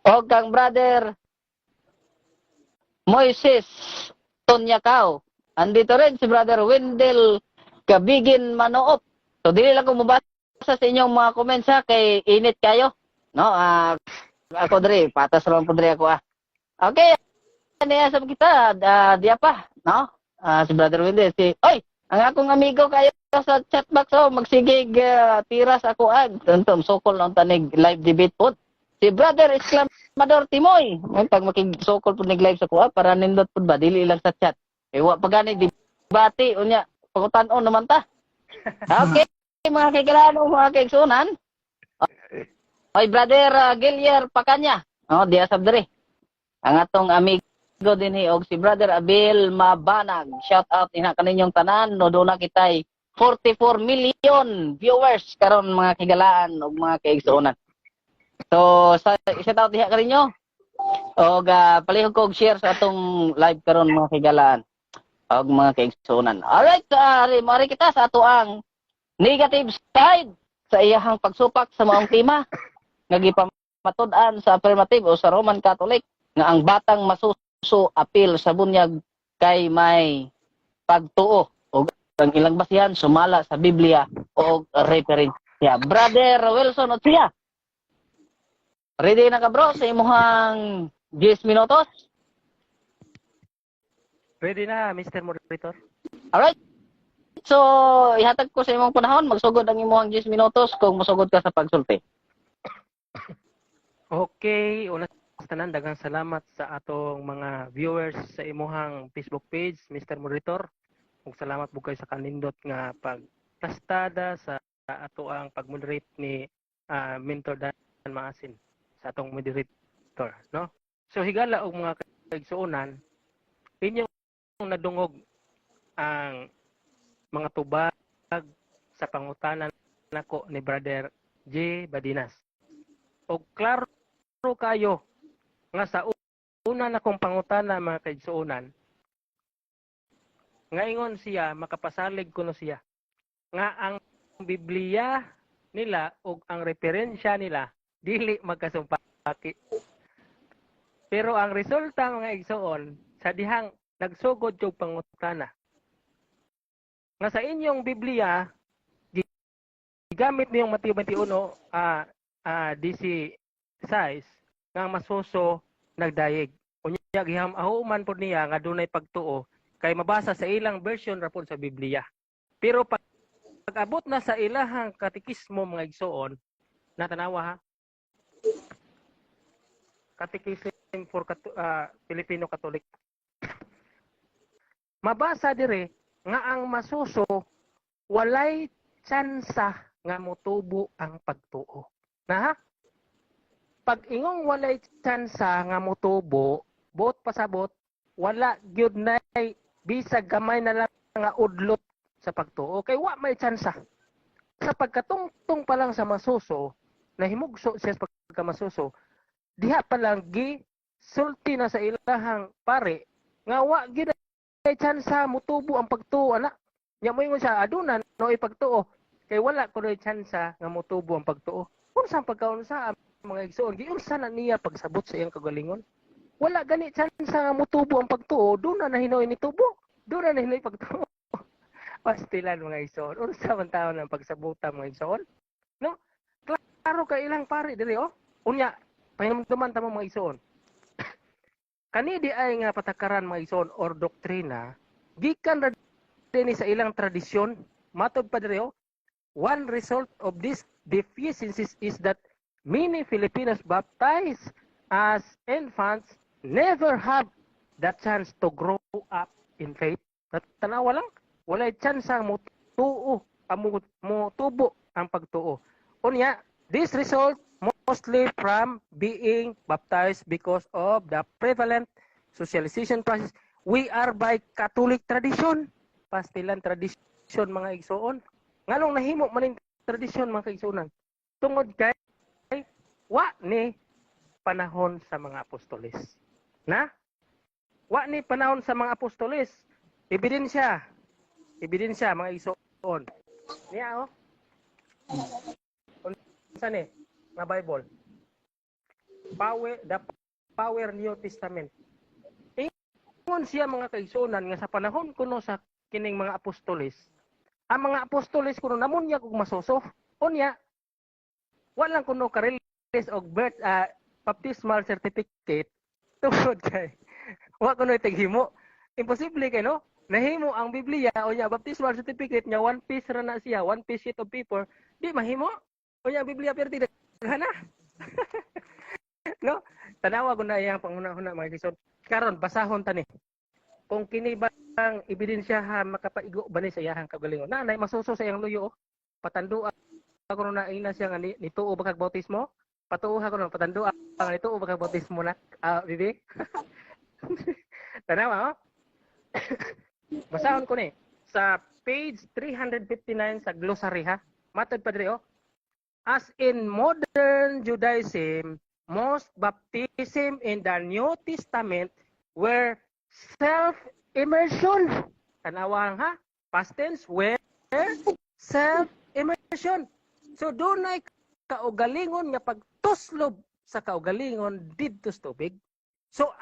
o kang Brother Moises Tonyakaw. Andito rin si Brother Wendell Kabigin Manoop. So, dili lang ko mabasa sa inyong mga comments ha, kay init kayo. No, ako diri, patas lang po diri ako Okay, niyasap kita, diya pa, no? Si Brother Wendell, oy, ang akong amigo kayo sa chat box, magsigig tiras ako tuntum, sokol ng tanig live debate po. Si Brother Exclamador Timoy, pag makig-sokol po nag-live sa kuha, para nindot po ba, dili lang sa chat. Wa pagani debate, unya, pagkutan-on naman ta. Okay, mga kaigalano, mga kaigsunan. Oy, Brother Gilier Pacanya, diya sabdiri. Ang atong amigo din og si Brother Abel Mabanag. Shout out ina kaninyong tanan, no do na kitay 44 million viewers karon mga kigalaan og mga kaigsunan. So, shout out diha kaninyo. Og palihog ko og share sa atong live karon mga kigalaan og mga kaigsunan. Alright, mari kita sa ato ang negative side sa iyahang pagsupak sa maong tema nga gipamatud-an sa affirmative o sa Roman Catholic nga ang batang masuso apil sa bunyag kay may pagtuo o ang ilang basihan sumala sa Biblia o referensya. Brother Wilson Otsia, ready na ka bro sa imuhang 10 minutos? Ready na Mr. Moderator. Alright. So, ihatag ko sa imong panahon, magsugod ang imuhang 10 minutos kung masugod ka sa pagsulti. Okay, una sa tanan daghang salamat sa atong mga viewers sa imuhang Facebook page, Mr. Moderator. Ug salamat po kayo sa kanindot nga pagtastada sa ato ang pag-moderate ni Mentor Dan Maasin sa atong moderator, no? So higala og mga kaigsuonan, inyong nadungog ang mga tubag sa pangutanan nako ni Brother J. Badinas. O klaro kayo nga sa una na kong pangutana mga kaigsuonan, nga ingon siya, makapasalig kuno siya, nga ang Biblia nila ug ang referensya nila dili magkasumpaki. Pero ang resulta mga igsoon sa dihang nagsugod yung pangutana. Nga sa inyong Biblia, gigamit niyong Mateo 21, DC size, nga masuso nagdayeg. Unya giham-ahuman po niya nga dunay pagtuo kay mabasa sa ilang version rapon sa Biblia. Pero pag-abot na sa ilahang katekismo mga igsoon, natanawa ha? Catechism for Filipino Catholic. Mabasa dire nga ang masuso walay tsansa nga motubo ang pagtuo. Na ha? Pag ingong walay tsansa nga motubo, bot pasabot, wala gyud nay bisag gamay na lang nga udlot sa pagtuo. Kay wa may tsansa. Sa pagkatungtong pa lang sa masuso, nahimugso siya sa pagkamasuso, diha pa lang sulti na sa ilahang pare nga wa gyud ay tsansa motubo ang pagtuo ana. Nya moingon siya adunan no ipagtuo kay wala kunoy tsansa nga motubo ang pagtuo. Unsa ang pagkaunsa mga igsoon giunsa na niya pagsabot sa iyang kagalingon? Wala gani tsansa nga motubo ang pagtuo, do na hinoy ni tubo. Do na hinoy pagtuo. Pastilan mga igsoon. Unsa man taon ang pagsabutan mga igsoon? No? Klaro kay ilang pare diri oh. Unya pahinumduman ta mo mga igsoon. Kani di ay nga patakaran mga igsoon or doktrina, gikan ra dinhi sa ilang tradisyon, matod pa diri oh. One result of these deficiencies is that many Filipinos baptized as infants never have the chance to grow up in faith. Tanawa lang, walay chance ang mutuo, mutubo ang pagtuo. Unya, this result mostly from being baptized because of the prevalent socialization process. We are by Catholic tradition. Pastilan tradisyon mga igsoon. Nganong nahimo maning tradisyon mga igsoonan? Tungod kay wa ni panahon sa mga apostoles. Na? Wa ni panahon sa mga apostoles. Ebidensya mga igsoon. Niya oh. Unsa ni? Nga Bible. The Power New Testament. Ingon siya mga kaigsunan nga sa panahon kuno sa kining mga apostoles. Ang mga apostoles kuno namon niya kog masuso. Unya walang kuno ka-release og birth baptismal certificate tungod kay wa kuno tighimo. Imposible kay no? Nahimo ang Biblia unya baptismal certificate nya one piece ra na siya, one piece sheet of paper, di mahimo. Unya Biblia perti hana. No? Tanawa ko na iyang panghuna-huna mga kisod. Karon basahon ta ni. Kung kini bang ebidensyahan makapaigo ba ni sa iyang kagalingon. Nanay masuso sa iyang luyo. Patandua ako na ina siya nga nituo ba kag bautismo? Patuo ako na patandua nga nituo ba kag bautismo na bibi. Tanawa oh. Basahon ko ni sa page 359 sa glossary ha. Matod pa diri oh. As in modern Judaism, most baptism in the New Testament were self-immersion. Tanawang ha? Past tense, were self-immersion. So, doon ay kaugalingon nga pagtuslob sa kaugalingon didto sa tubig. So,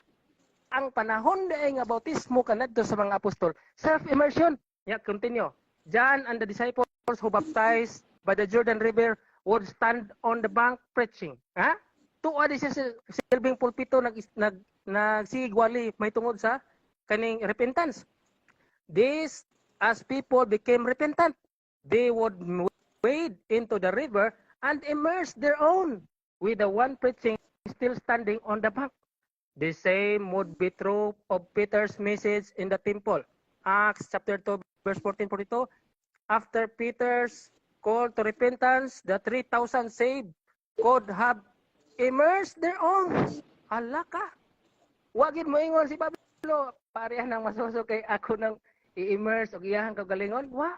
ang panahon na nga bautismo kanadto sa mga apostol, self-immersion. Yeah, continue. John and the disciples who baptized by the Jordan River would stand on the bank preaching. Ha? Tuwa di siya silbing pulpito nagsigwali may tungod sa kaning repentance. This, as people became repentant, they would wade into the river and immerse their own with the one preaching still standing on the bank. The same would be true of Peter's message in the temple. Acts chapter 2 verse 14-42. After Peter's call to repentance, the 3,000 saved could have immersed their own. Hala ka. Wagin mo ingon si Pablo, parehan nang masuso kay ako nang i-immerse o iyahang kagalingon. Wa.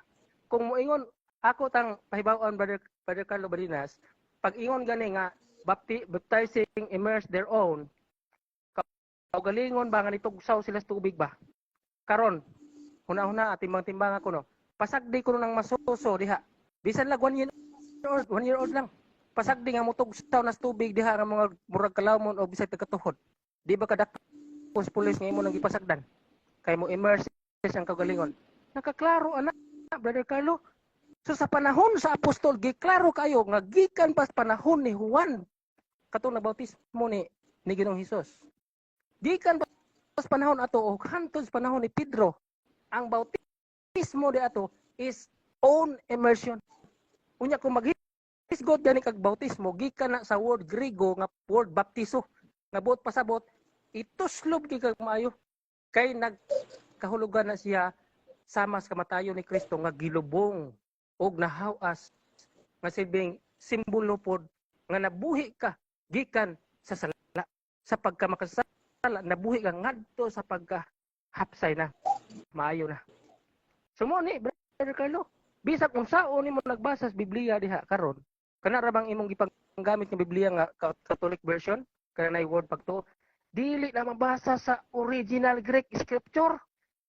Kung mo ingon, ako tang pahibawan, Brother Carlo Badinas, pag ingon gani nga, baptizing, immerse their own, kagalingon ba nga nitugsaw sila sa tubig ba? Karon, huna-huna, timbang-timbang ako no. Pasagdi ko nang masuso diha. Bisan lagwan yun old, 1 year old lang. Pasagdi nga mutog sa nas tubig diha nga mga murag kalawmon o bisag tagatuhod. Di ba kadakpos pulis nga imo nang gipasagdan? Kay mo immerse ang kagalingon. Nakaklaro ana, Brother Carlo. So sa panahon sa apostol, giklaro kayo nga gikan pa sa panahon ni Juan katong nagbautismo ni Ginoong Hesus. Gikan pa sa panahon ato o hantod sa panahon ni Pedro, ang bautismo di ato is own immersion. Unya kung maghisgot gani kag bautismo gikan na sa word Griego nga word baptizo nga buot pasabot ituslob kay kag maayo kay nagkahulugan na siya sama sa kamatayon ni Kristo nga gilubong og nahawas nga silbing simbolo pod nga nabuhi ka gikan sa sala sa pagkamakasala nabuhi ka ngadto sa pagkahapsay na maayo na. Sumo ni Brother Carlo, bisag unsaon nimo nagbasa sa Biblia diha karon, kana ra bang imong gipanggamit nga Biblia nga Catholic version, kana nay word pagtuo, dili na mabasa sa original Greek scripture.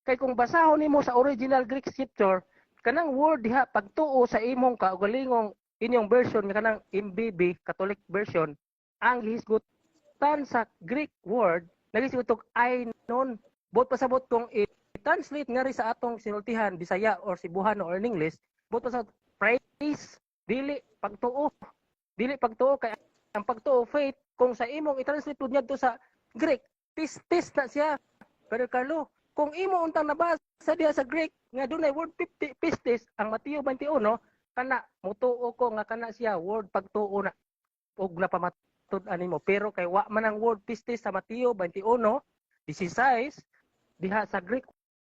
Kay kung basahon nimo sa original Greek scripture, kanang word diha pagtuo sa imong kaugalingong inyong version nga kanang MBB Catholic version, ang gihisgutan sa Greek word nagisugtog ainon. Bot pasabot kung i-translate nga ri sa atong sinultihan Bisaya or Cebuano or in English, bot pasabot praise, dili pagtuo. Dili pagtuo kay ang pagtuo faith kung sa imong i-translate pud niadto sa Greek, pistis na siya. Pero Carlo, kung imo untang nabasa diha sa Greek nga dunay word pistis ang Mateo 21, kana mutuo ko nga kana siya word pagtuo na ug napamatud-an nimo. Pero kay wa man ang word pistis sa Mateo 21:16 diha sa Greek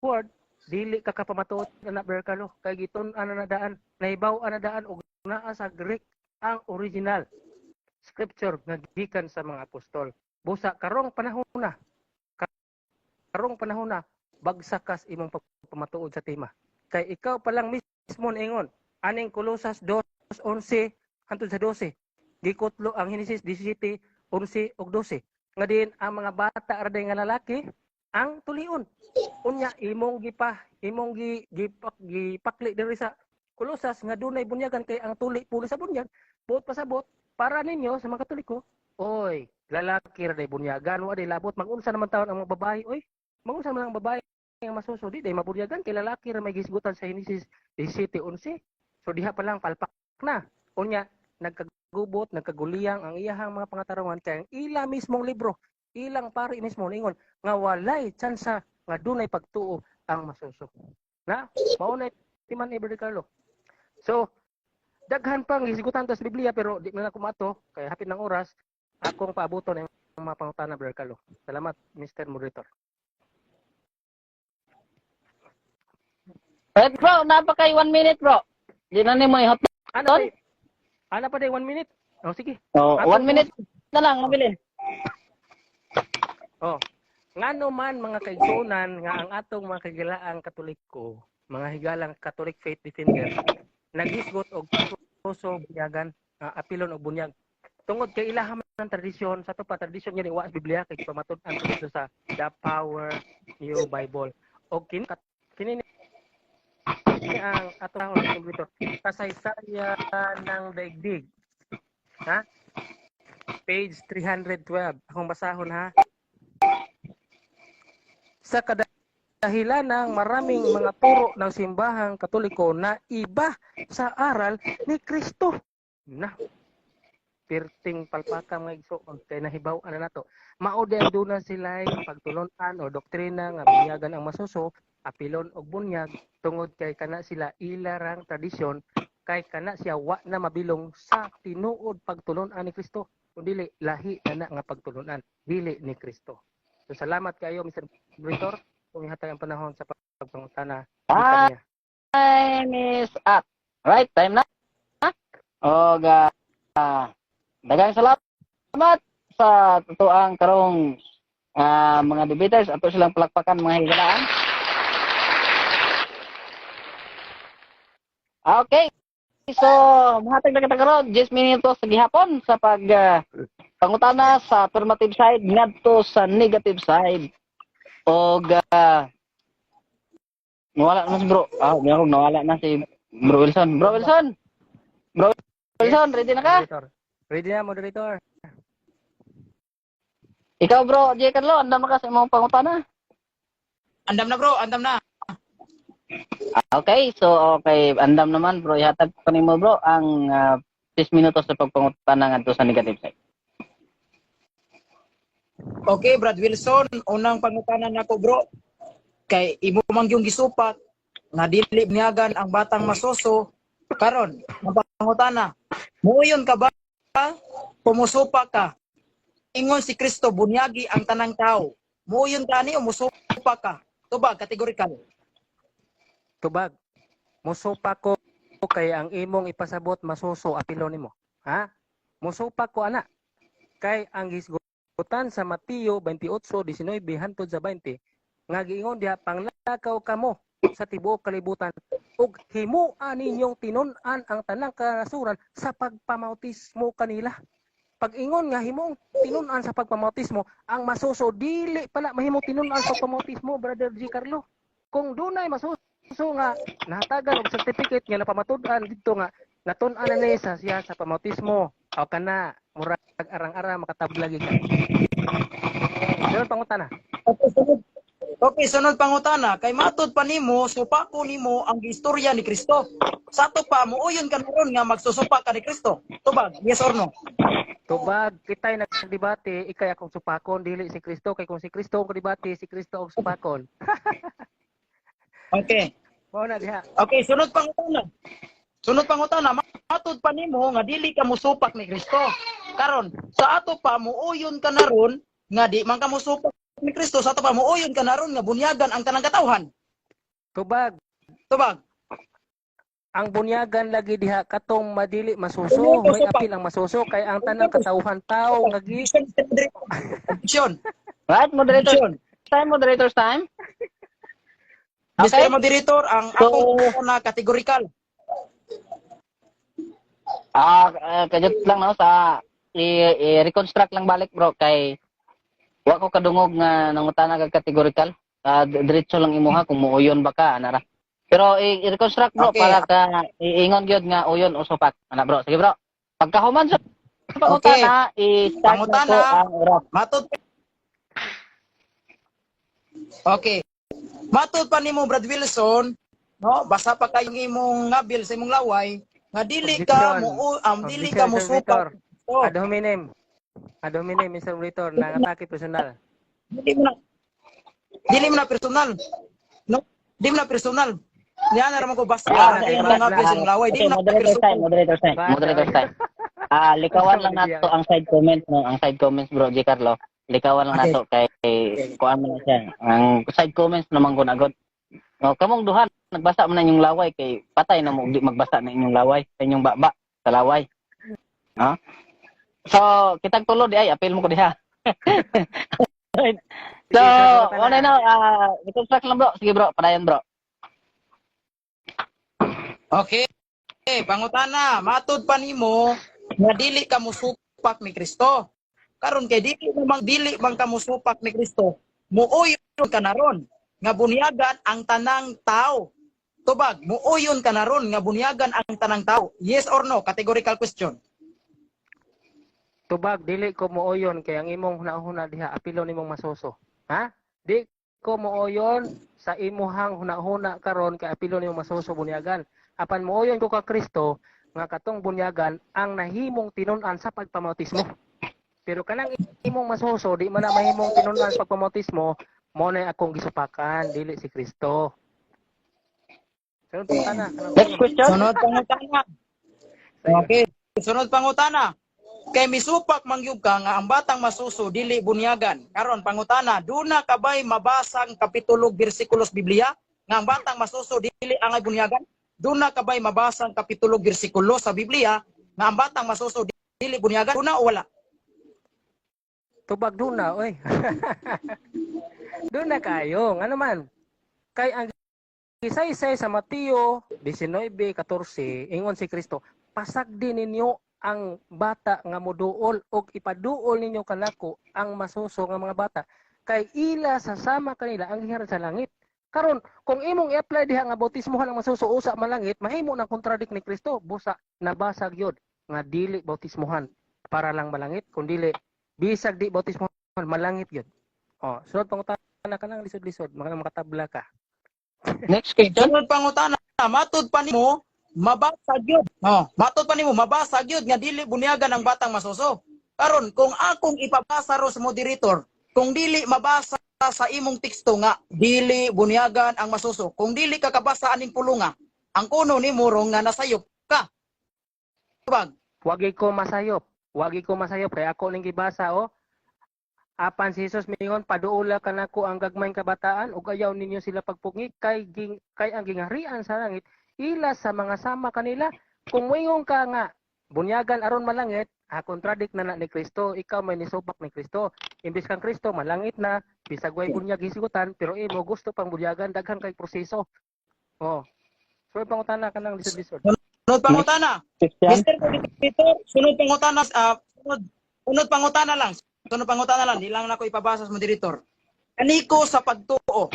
word, dili ka kapamatud na Brother Carlo. Kay gitun-an na daan, nahibaw na daan og naa sa Greek ang original scripture nga gikan sa mga apostol. Busa karong panahon na bagsakas imong pagpamatuod sa tema. Kay ikaw pa lang mismo ingon aning Colosas 2:11 hangtod sa 12. Gikutlo ang Henesis 17:11 ug 12. Nga din ang mga bata raday nga lalaki ang tulion. Unya imong gipakli diri sa Colosas nga dunay bunyagan kay ang tuli puli sa bunyag buot pasabot para ninyo sa mga Katoliko. Oy, lalaki raday bunyagan wa day labot mag-unsa naman taon ang mga babae. Oy, mag-unsa man ang babae nga masuso di day mabunyagan kay lalaki ra may gisgutan sa Henesis 17:11. So diha pa lang palpak na. Unya nagkagubot, nagkaguliyang ang iyahang mga pangatarungan kay ang ila mismong libro, ilang pari mismo ningon nga walay tsansa nga dunay pagtuo ang masuso. Na, mao na timan ni Brother Carlo. So, daghan pang gisgutan sa Biblia pero di na ako mato kay hapit ng oras akong paabuton ang mga pangutana Brother Carlo. Salamat Mr. Moderator. Right bro, napakay 1 minute bro. Di na nimo ihap. Ana pa day 1 minute. Oh sige. Oh, 1 minute na lang mabilin. Oh. Ngano man mga kaigsunan nga ang atong mga kagalaang Katoliko, mga higalang Catholic faith defender, naghisgot og puso bunyagan, apilon og bunyag. Tungod kay ilaha man ang tradisyon, sa to pa tradisyon niya ni wa Biblia kay pamatud-an dito sa The Power New Bible. Og kini ang atong komplito kasaysayan ng daigdig. Ha? Page 312. Akong basahon ha. Sa kadahilan ng maraming mga turo ng simbahang Katoliko na iba sa aral ni Kristo. Na, pirting palpakang mga igsoon kay nahibaw ana nato. Mao di aduna sila pagtulunan o doktrina nga bunyagan ang masuso, apilon og bunyag tungod kay kana sila ilarang tradisyon kay kana siya wa na mabilong sa tinuod pagtulunan ni Kristo kundi lahi na nga pagtulunan dili ni Kristo. So salamat kayo Mr. Moderator kung ihatag ang panahon sa pagpangutana. Time is up. Right, time na. O daghang salamat sa tutuang karong mga debaters ato silang palakpakan mga higalaan. Okay. So, mahatag na kita karon 10 minutos sa gihapon sa pangutana sa affirmative side ngadto sa negative side. Og nawala na si bro. Nawala na si Bro Wilson. Bro Wilson. Wilson, ready na ka? Moderator. Ready na, moderator. Ikaw bro, J. Carlo, andam na ka sa imong pangutana. Andam na bro, andam na. Okay, so okay, andam naman bro. Ihatag ko nimo bro ang 10 minutos sa pagpangutana ngadto sa negative side. Okay, Brad Wilson, unang pangutanan nako bro. Kay imo man yung gisupat nga dili niyagan ang batang masuso karon ang pangutana. Muyon ka ba? Pumusupa ka. Ingon si Kristo bunyagi ang tanang tao. Muyon ka ni o musupa ka. Tubag kategorikal. Tubag. Musupa ko kay ang imong ipasabot masuso apilo nimo. Ha? Musupa ko ana. Kay ang gisgutan sa Mateo 28:19 hantod sa 20 nga giingon diha panglakaw kamo sa tibuok kalibutan ug himuan ninyong tinun-an ang tanang kanasuran sa pagpamautismo kanila. Pag-ingon nga himong tinun-an sa pagpamautismo, ang masuso dili pala mahimong tinun-an sa pagpamautismo, Brother G. Carlo. Kung dunay masuso nga nahatagan og certificate nga napamatud-an dito nga natun-an na ni siya sa pamautismo, o kana murag arang-arang makatablag ka. Sunod pangutana. Okay, sunod pangutana. Kay matud pa nimo, supako nimo ang istorya ni Kristo. Sa to pa, muuyon ka naron nga magsusupa ka ni Kristo. Tubag, yes or no? Tubag, kita'y nagdebate, ikay akong supakon, dili si Kristo. Kay kung si Kristo ang debate, si Kristo ang supakon. Okay. Mao na diha. Okay, sunod pangutana. Sunod pangutana, matud pa nimo nga dili ka musupak ni Kristo. Karon, sa ato pa muuyon ka naron nga di man ka musupak ni Kristo, sa ato pa muuyon ka naron nga bunyagan ang tanang katawhan. Tubag, Tubag. ang bunyagan lagi diha katong madili masuso, may apil ang masuso kay ang tanang katawhan tao nga gi Objection. Right, moderator Objection. time, moderator's time. Mr. Okay. Moderator, ang So- akong na kategorikal. Kajut lang no sa i-reconstruct lang balik bro kay wa ko kadungog nga nangutana kag categorical. Diretso lang imuha kung muuyon ba ka anara. Pero i-reconstruct bro Okay. para ka iingon gyud nga uyon o supak. Ana bro, sige bro. Pagkahuman sa pangutana, i-start na Pangutana. to ang oras. Matud. Okay. Matud pa nimo Brad Wilson, no? Basa pa kayong imong ngabil sa imong laway, nga dili ka dili ka musupak. Oh, Ad hominem, Mr. Moderator, nangatake personal. Dili mo na personal. No? Dili mo na personal. Niya na raman ko basta Okay, imong ngabil sa imong laway, okay, dili mo na moderator's time, personal. moderator's time, moderator's time. Likawan lang nato ang side comments no, ang side comments bro, J. Carlo. Likawan lang Okay. nato kay kuan man siya. Ang side comments naman ko agad. No, kamong duha nagbasa man na inyong laway kay patay na mo di magbasa na inyong laway sa inyong baba sa laway. Ha? So, kitag tulo di ay apil mo ko diha. So, ano na i-construct lang bro. Sige bro, padayon bro. Okay. Pangutana, matud pa nimo nga dili ka musupak ni Kristo. Karon kay dili man ka musupak ni Kristo, muuyon ka naron nga bunyagan ang tanang tao. Tubag, muuyon ka naron nga bunyagan ang tanang tao. Yes or no? Categorical question. Tubag, dili ko mooyon kay ang imong hunahuna diha apilo nimong masuso. Ha? Di ko mooyon sa imuhang hunahuna karon kay apilo nimong masuso bunyagan. Apan mooyon ko ka Kristo nga katong bunyagan ang nahimong tinun-an sa pagpamautismo. Pero kanang imong masuso di man na mahimong tinun-an sa pagpamautismo, mo na akong gisupakan dili si Kristo. Sunod pangutana. Next question. Sunod pangutana. Okay. Sunod pangutana. Kay misupak mangyud ka nga ang batang masuso dili bunyagan. Karon pangutana, duna kabay mabasang kapitulo bersikulos Biblia nga ang batang masuso dili angay bunyagan? Duna kabay mabasang kapitulo bersikulo sa Biblia nga ang batang masuso dili bunyagan? Duna o wala? Tubag duna, oy. Duna kayo, nga naman. Kay ang isaysay sa Mateo 19:14, ingon si Kristo, pasagdi ninyo ang bata nga moduol og ipaduol ninyo kanako ang masuso nga mga bata. Kay ila sa sama kanila ang giharan sa langit. Karon, kung imong i-apply diha nga bautismohan ang masuso usa man langit, mahimo nang kontradik ni Kristo, busa nabasag yod. nga dili bautismuhan para lang malangit, kun dili bisag di bautismuhan malangit gyud. Oh, sunod pangutana ka nang lisod-lisod, makatabla ka. Next question. Sunod pangutana, matud pa nimo mabasag yun. Oh, matud pa nimo mabasag yun nga dili bunyagan ang batang masuso. Karon kung akong ipabasa ro sa moderator, kung dili mabasa sa imong teksto nga dili bunyagan ang masuso, kung dili ka kabasa aning pulunga, ang kuno nimo rong nga nasayop ka. Tubag. Wagi ko masayop kay ako ning gibasa o. Apan si Jesus mingon paduula kanako ang gagmayng kabataan ug ayaw ninyo sila pagpungi kay ang gingharian sa langit ila sa mga sama kanila. Kung moingon ka nga bunyagan aron malangit, contradict na ni Kristo, ikaw may nisubak ni Kristo. Imbis kang Kristo malangit na, bisag way bunyag hisigutan, pero imo gusto pang bunyagan daghan kay proseso. Oh. So pangutana ka nang lisod-lisod. Sunod pangutana. Question. Mr. Moderator, sunod pangutana sunod pangutana lang. Sunod pangutana lang, di lang nako ipabasa sa moderator. Kaniko sa pagtuo.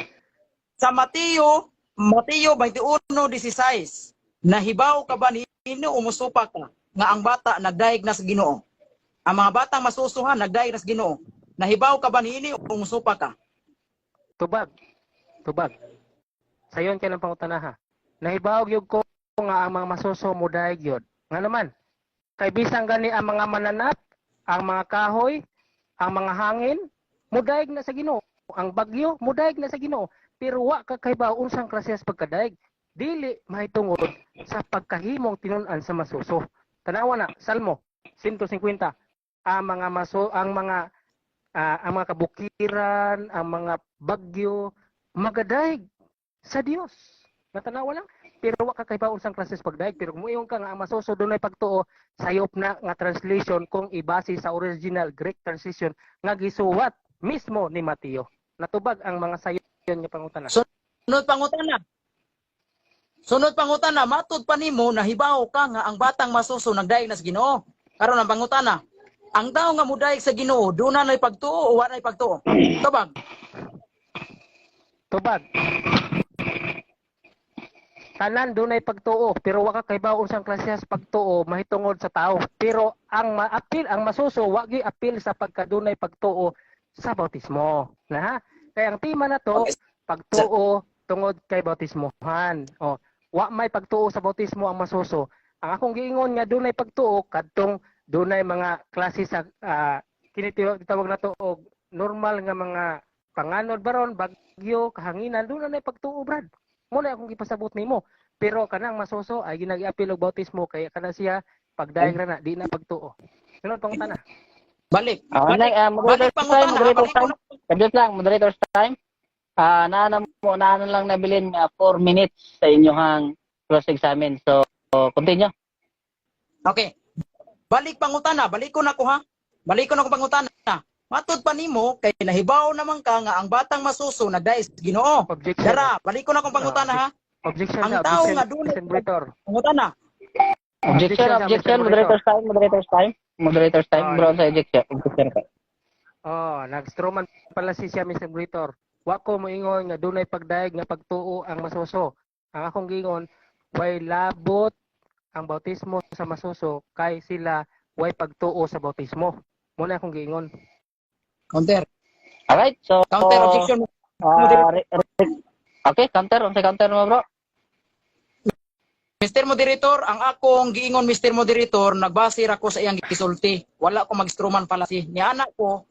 Sa Mateo 21:16, nahibaw ka ba nino umusupa ka nga ang bata nagdaig na sa Ginoo? Ang mga batang masusuhan nagdaig na sa Ginoo. Nahibaw ka ba nini umusupa ka? Tubag. Sayon kay ng pangutana ha. Nahibaw gyud ko nga ang mga masuso mo daig yun. Nga naman, kay bisang gani ang mga mananap, ang mga kahoy, ang mga hangin, mudaig na sa Ginoo. Ang bagyo, mudaig na sa Ginoo. Pero wa ka kay ba unsang klase sa pagkadaig. Dili mahitungod sa pagkahimong tinun-an sa masuso. Tanawa na, Salmo 150. Ang mga kabukiran, ang mga bagyo, magadaig sa Dios. Natanawa lang. Pero wa ka kay baon sang klases pagdaig, pero kung muingon ka nga ang masuso dunay pagtuo, sayop na nga translation kung ibase sa original Greek translation nga gisuwat mismo ni Mateo. Natubag ang mga sayon nga pangutana. Sunod pangutana, matud pa nimo nahibaw ka nga ang batang masuso nagdaig na sa Ginoo. Karon ang pangutana, ang tao nga mudaig sa Ginoo, duna nay pagtuo o wa nay pagtuo? Tubag. Tanan dunay pagtuo, pero wa ka kay baon sang klase sa pagtuo mahitungod sa tao. Pero ang ang masuso wagi apil sa pagkadunay pagtuo sa bautismo. Na kaya ang tema na to, pagtuo tungod kay bautismohan. O, wa may pagtuo sa bautismo ang masuso. Ang akong giingon nga dunay pagtuo kadtong dunay mga klase sa kinitawag na to og normal nga mga panganod baron, bagyo, kahanginan, dunay na pagtuo, brad. Muna akong ipasabot nimo. Pero kanang masuso ay ginag-apil og bautismo kay kana siya pagdaig ra na di na pagtuo. Sunod pangutana. Balik. Moderator's time, moderator's time. Kadiyot lang, moderator's time. Naano lang nabilin 4 minutes sa inyong cross-examine. So, continue. Okay. Balik pangutana, balik ko na ko pangutana. Matud pa nimo kay nahibaw naman ka nga ang batang masuso nagdaig sa Ginoo. Objection. Dara, balik ko na kong pangutana ha. Objection Ang na, tao objection, nga dunay moderator. pangutana. Objection, moderator's time. Bro, sa objection ka. Oh, nag-strawman pala siya, Mr. Moderator. Wa ko moingon nga dunay pagdaig nga pagtuo ang masuso. Ang akong giingon, way labot ang bautismo sa masuso kay sila way pagtuo sa bautismo. Muna akong giingon. Counter. Alright, so... Counter objection. Okay, counter. Unsay counter mo, bro? Mr. Moderator, ang akong giingon Mr. Moderator, nagbase ra ko sa iyang gisulti. Wala ko mag-struman pala si. Ni anak ko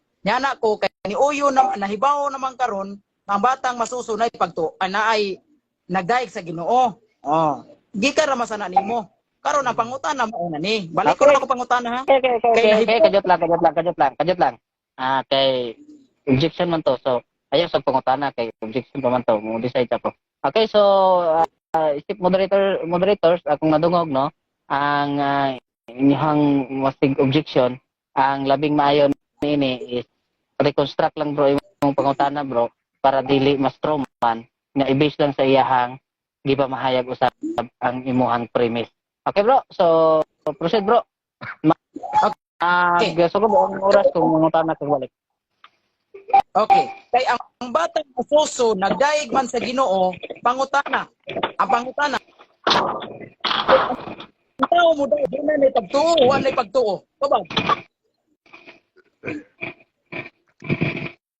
kay ni Uyo na nahibaw naman karon ang batang masuso na pagto ana ay nagdaig sa Ginoo. Oh, gikan ra masana nimo. Karon ang pangutana mo na ni. Balik ko na ako pangutana ha. Okay, kajot lang. Kay objection man to. So, ayaw sa pangutana kay objection pa man to. Mo decide ako. Okay, so isip moderators akong nadungog no, ang inyong masig objection, ang labing maayo niini is reconstruct lang bro yung pangutana bro para dili mastroman nga i-base lang sa iyahang di pa mahayag usab ang imuhang premise. Okay bro, so proceed bro. So ko ang oras kung mangutana kag balik. Okay. Kay ang batang masuso nagdaig man sa Ginoo, pangutana. Ang pangutana. Ang tao tao mo daw, di na may pagtuo, wala may pagtuo. Kabag?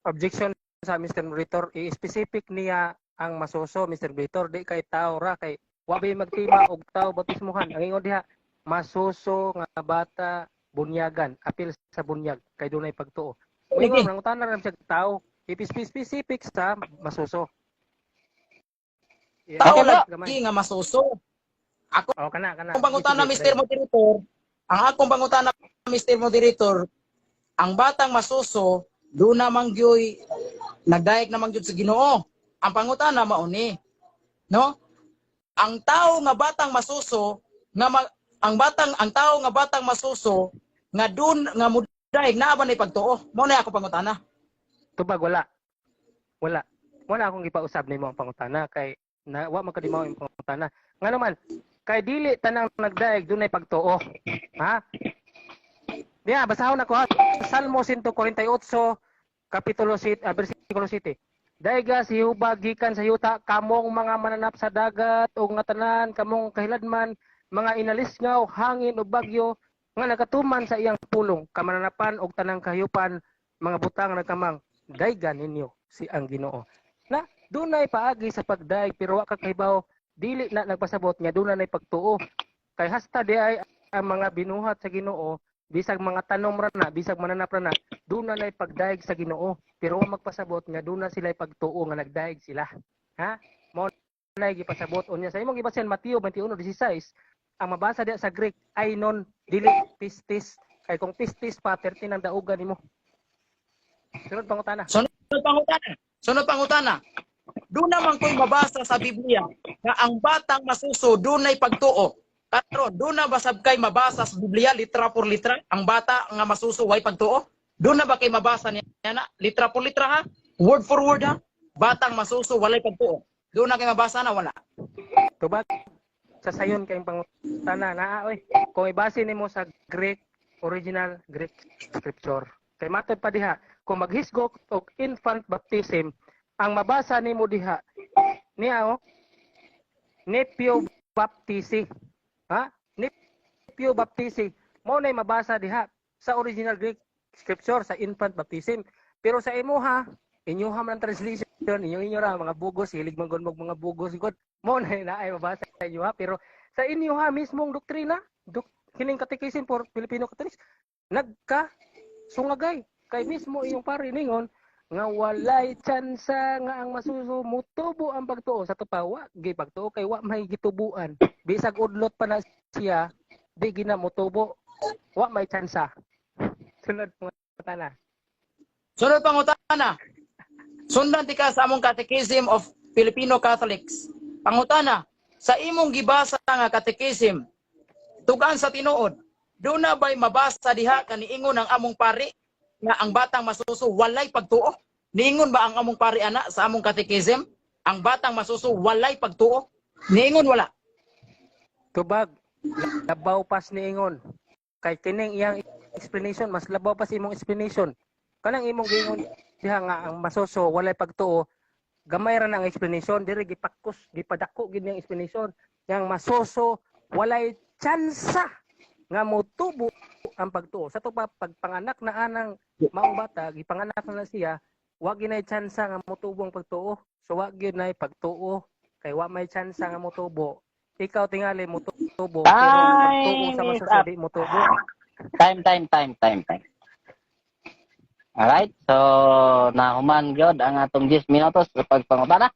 Objection sa Mr. Moderator, i-specific niya ang masuso, Mr. Moderator, di kay tao ra, kay wabi magtima og tao bautismuhan. Ang ingon diha, masuso nga bata bunyagan, apil sa bunyag, kay dunay pagtuo. Moingon, nangutan na rin siya tao, i-specific sa masuso. Tao Okay, lagi nga masuso. Oh, kana. Ang pangutan na Mr. Moderator, ang akong pangutan na Mr. Moderator, ang batang masuso, doon namang gyoy, nagdayeg namang gyud sa Ginoo. Ang pangutan na mauni. No? Ang tao nga batang masuso, ang tao nga batang masuso, nga doon nga mudayeg na ba na pagtuo. Mo na ako pangutana. Tubag, wala. Wala akong ipausab nimo ang pangutana kay na wa man kadimaw ang pangutana. Nga naman, kay dili tanang nagdaig dunay pagtuo. Ha? Diya, basahon ako ha. Salmo 148, kapitulo 7, versikulo 7. Daiga si hubag gikan sa yuta, kamong mga mananap sa dagat o nga tanan, kamong kahiladman, mga inalisngaw, hangin o bagyo, nga nagatuman sa iyang pulong, kamananapan o tanang kahayupan, mga butang nagkamang, daiga ninyo si ang Ginoo. Na, dunay paagi sa pagdaig, pero wa kakahibaw, dili na nagpasabot nga dunay pagtuo. Kay hasta di ay ang mga binuhat sa Ginoo, bisag mga tanom ra na, bisag mananap ra na, dunay pagdaig sa Ginoo. Pero wa magpasabot nga duna sila pagtuo nga nagdaig sila. Ha? Mao na gipasabot unya sa imong gibasen Mateo 21:16, ang mabasa diya sa Greek ay non dili pistis. Kay kung pistis pa 13 ang daugan nimo. Sunod pangutana. Sunod pangutana. Doon naman ko'y mabasa sa Biblia na ang batang masuso dunay pagtuo. Karon, doon na ba kay mabasa sa Biblia litra por litra ang bata nga masuso way pagtuo? Doon na ba kay mabasa niya na litra por litra ha? Word for word ha? Batang masuso walay pagtuo. Doon na kay mabasa na wala. Tubag sa sayon kayong pangutana na oy. Kung ibase nimo sa Greek original Greek scripture. Kay matod pa diha, kung maghisgok og infant baptism, ang mabasa nimo diha niya nepio baptisi. Ha? Nepio baptisi. Mao nay mabasa diha sa original Greek scripture sa infant baptism. Pero sa imo ha, inyuha man ang translation, inyo ra mga bugos, hilig man gud mga bugos gud. Mao nay naay mabasa sa inyo ha, pero sa inyo ha mismong doktrina, kining katekism for Filipino Catholics, nagka sungagay kay mismo iyong pari ningon nga walay tsansa nga ang masuso mutubo ang pagtuo sa tupawa gi pagtuo kay wa may gitubuan bisag udlot pa na siya di gina mutubo wa may tsansa. Sunod pangutana. Sunod pangutana. Sundan ti ka sa among Catechism of Filipino Catholics. Pangutana, sa imong gibasa nga Catechism, tugan sa tinuod, doon na ba'y mabasa diha kaniingon ang among pari nga ang batang masuso walay pagtuo? Niingon ba ang among pari ana sa among Catechism? Ang batang masuso walay pagtuo? Niingon wala. Tubag, labaw pas niingon. Kay kining iyang explanation, mas labaw pas imong explanation. Kanang imong giingon diha nga ang masuso walay pagtuo, gamay ra nang explanation, diri gipakos, gipadako gid niyang explanation. Yang masuso walay tsansa nga motubo ang pagtuo. Sa to pagpanganak na anang maong bata, gipanganak na siya, wa ginay tsansa nga motubo ang pagtuo. So wa gyud nay pagtuo kay wa may tsansa nga motubo. Ikaw tingali motubo, pero pagtuo sa masuso di motubo. Time. Alright, so nahuman gyud ang atong 10 minutos sa pagpangutana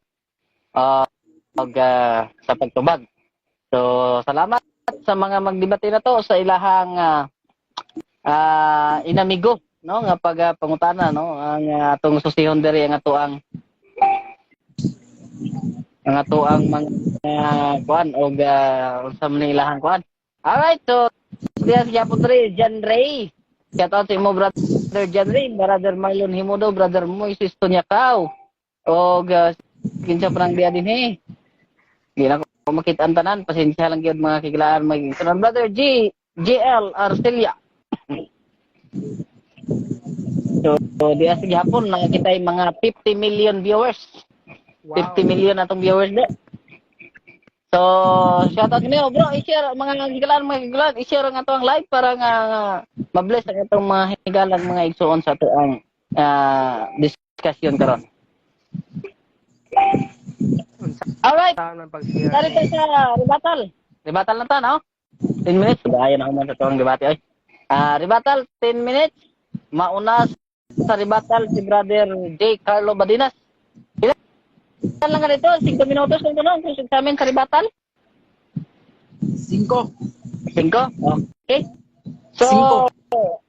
sa pagtubag. So salamat sa mga magdebate na to sa ilahang inamigo no nga pagpangutana no ang atong susihon diri ang atoang mga kuan og unsa man ilahang kuan. Alright, so diya siya putri John Ray. Shout out sa imo brother John Ray, brother Marlon Himudo, brother Moises Tunyakaw. Og kinsa prang diya dinhi. Di na ko makita ang tanan, pasensya lang gyud mga kikilaan maging brother GL Arcelia. So diya sa gihapon nakakita yung mga 50 million viewers. Wow. 50 million atong viewers de. So, shoutout niyo, bro. I-share mga higalan, i-share nga to ang live para nga ma-bless ang itong mga higalan mga igsuon sa to ang discussion karon. Alright, Saan man pag-share. dari tayo sa rebuttal. Rebuttal na to, no? 10 minutes. Bahayan ako man sa to ang debate, oy. Rebuttal, 10 minutes. Mauna sa rebuttal si Brother J. Carlo Badinas. Ilan lang nga dito? 5 minutos lang ito, no? Kung sa amin sa rebuttal? 5. 5? Okay. So,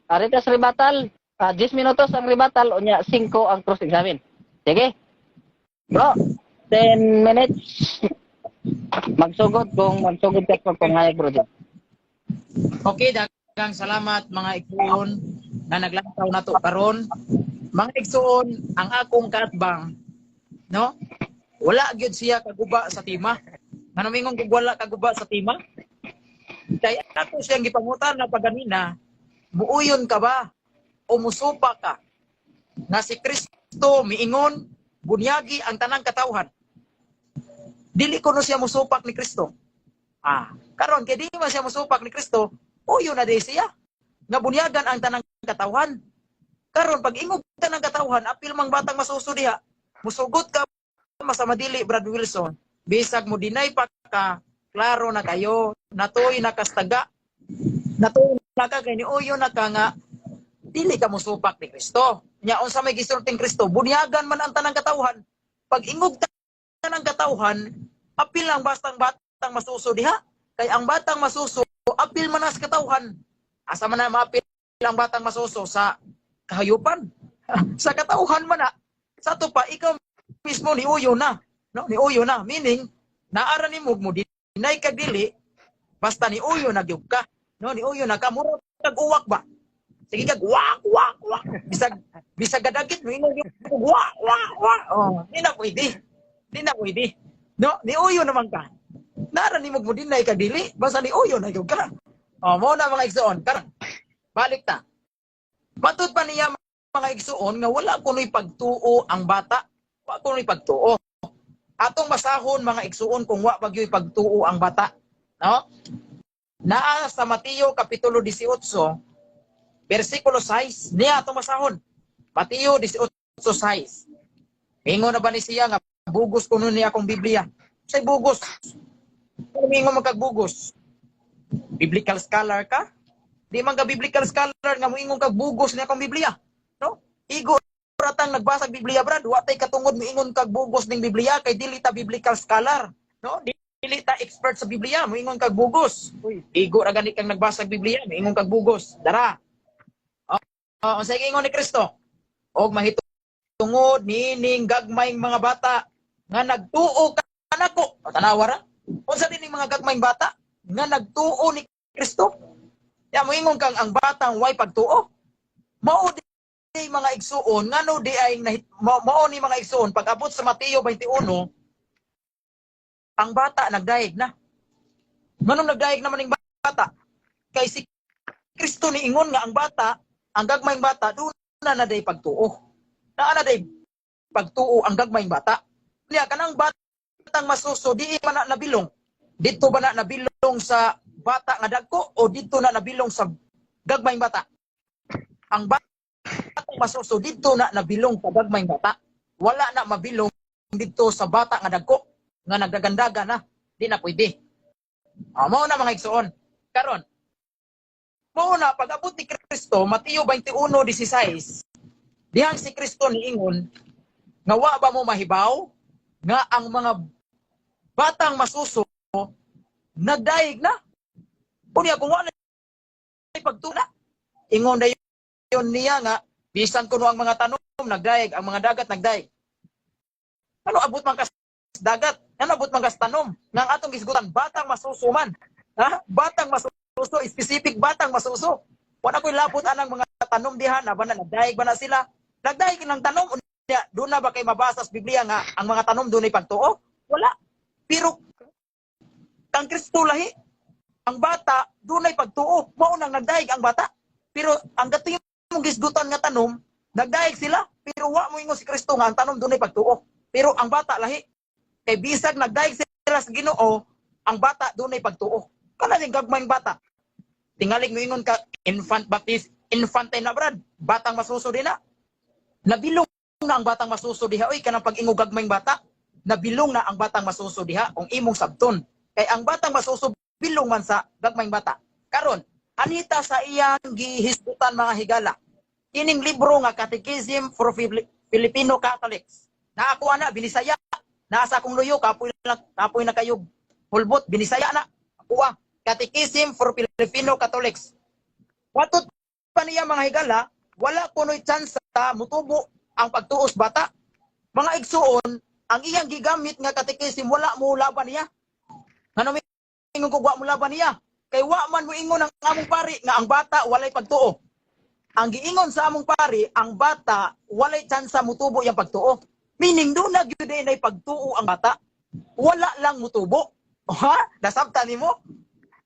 arito sa rebuttal, 10 minutos ang rebuttal, o niya 5 ang cross examine. Sige. Bro, 10 minutes. Magsugod kung magsugod ka pag panghayag, bro. Okay, daghang salamat mga igsoon na naglantaw na to karon. Mga igsoon, ang akong katbang, no? Wala gyud siya kaguba sa tima. Ngano mingong kung wala kaguba sa tima? Kay ako siyang gipangutan na paganina, muuyon ka ba o musupa ka nga si Kristo miingon bunyagi ang tanang katawhan? Dili ko no siya musupak ni Kristo. Karon kay di man siya musupak ni Kristo, uyo na di siya nga bunyagan ang tanang katawhan. Karon pag ingog tanang katawhan, apil mang batang masuso diha, musugot ka masamadili, Brad Wilson. Bisag mo dinay pa ka, klaro na kayo, natoy na kastaga, natoy na ka, kay ni uyo na ka nga, dili ka musupak ni Kristo. Nya unsa may gisulting Kristo, bunyagan man ang tanang katawhan. Pag ingog tanang katawhan, apil ang batang masuso diha. Kay ang batang masuso, apil man as katawhan. Asa man na maapil ang batang masuso sa kahayupan. Sa katawhan man na. Sa to pa, ikaw mismo ni uyo na. No? Ni uyo na. Meaning, naara ni mo dinay ka dili, basta ni uyo na gyud ka. No? Ni uyo na ka, mura kag-uwak ba? Sige kag wak. Bisag gadagit mo ingon wak. Oh, di na pwede. No, ni uyo naman ka. Nara ni mo dinay ka dili, basta ni uyo na gyud ka. Oh, mo na mga igsoon, karon. Balik ta. Matud pa niya mga igsoon nga wala kunoy pagtuo ang bata. Wa kunoy pagtuo. Atong basahon mga igsoon kung wa bagyoy pagtuo ang bata, no? Naa sa Mateo kapitulo 18 versikulo 6 niya atong basahon. Mateo 18:6. Ingon na ba ni siya nga bugos kuno niya akong Biblia? Say bugos. Ano mingon magkagbugos? Biblical scholar ka? Di man ka biblical scholar nga moingon kag bugos niya akong Biblia, no? Igo ratang nagbasag Biblia, Brad, wa tay katungod moingon kag bugos ning Biblia kay dili ta biblical scholar, no? Dili ta expert sa Biblia, moingon kag bugos. Igo ra gani kang nagbasag Biblia, moingon kag bugos. Dara. Sa ingon ni Kristo, og mahitungod nining gagmayng mga bata nga nagtuo kanako. Tanawa ra. Unsa din ning mga gagmayng bata nga nagtuo ni Kristo? Ya moingon kang ang batang way pagtuo. Mao di mga igsuon ngano di ay mao ni mga igsuon pag abot sa Mateo 21 ang bata nagdaig na. Nganong nagdaig naman ning bata? Kay si Kristo ni ingon nga ang bata, ang gagmayng bata doon na day pagtuo. Na day pagtuo ang gagmayng bata. Niya kanang batang masuso di man na nabilong. Dito ba na nabilong sa bata nga dagko o dito na nabilong sa gagmayng bata? Ang batang masuso dito na nabilong sa gagmayng bata. Wala na mabilong dito sa bata nga dagko nga nagdagandaga na. Di na pwede. Mao na mga igsoon. Karon, mao na pag abot ni Kristo, Mateo 21:16, dihang si Kristo niingon nga wa ba mo mahibaw nga ang mga batang masuso nagdaig na. Unya kung wala pagtuna, ingon dayon niya nga bisan kuno ang mga tanom nagdaig, ang mga dagat nagdaig. Ano abot man kas dagat? Ano abot man kas tanom? Nang atong gisgutan batang masuso man. Ha? Batang masuso, specific batang masuso. Wala ko'y labot anang mga tanom diha na ba na nagdaig ba na sila? Nagdaig ng tanom unya do na ba kay mabasa sa Biblia nga ang mga tanom do nay pagtuo? Wala. Pero kang Kristo lahi, ang bata, dunay pagtuo. Mao nang nagdaig ang bata. Pero ang gating mong gisgutan nga tanom, nagdaig sila. Pero wa mo ingon si Kristo nga ang tanom dunay pagtuo. Pero ang bata lahi, kay bisag nagdaig sila sa Ginoo, ang bata doon ay pagtuo. Kana ning gagmayng bata. Tingalig mo ingon ka infant baptist, infante na brad, batang masuso din na. Nabilong na ang batang masuso diha oy kanang pag-ingo gagmayng bata. Nabilong na ang batang masuso diha kung imong sabton. Kay ang batang masuso bilong man sa gagmayng bata. Karon, anita sa iyang gihisgutan mga higala. Kining libro nga Catechism for Filipino Catholics. Na ako ana binisaya. Nasa akong luyo kapoy na kayo hulbot binisaya na. Ako Catechism for Filipino Catholics. Watot pa niya mga higala, wala kuno'y chance sa mutubo ang pagtuos bata. Mga igsuon, ang iyang gigamit nga Catechism wala mo laban niya. Ano ingon ko wa mo laban niya? Kay wa man mo ingon ang among pari nga ang bata walay pagtuo. Ang giingon sa among pari, ang bata walay tsansa mutubo yang pagtuo. Meaning do na gyud ay pagtuo ang bata. Wala lang mutubo. Ha? Nasabtan nimo?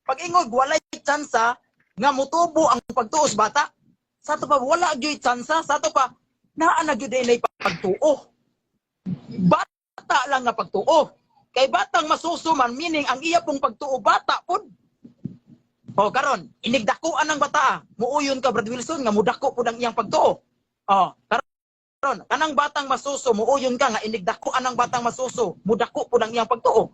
Pag ingog walay tsansa nga mutubo ang pagtuo sa bata. Sa to pa wala gyud tsansa, sa to pa naa na gyud ay pagtuo. Bata lang nga pagtuo. Kay batang masusuman, meaning ang iya pong pagtuo bata pod. O karon, inigdakuan ng bata. Muuyon ka Brad Wilson nga mudako pod ang iyang pagtuo. O karon, kanang batang masuso, muuyon ka nga inigdakuan ng batang masuso, mudako pod ang iyang pagtuo.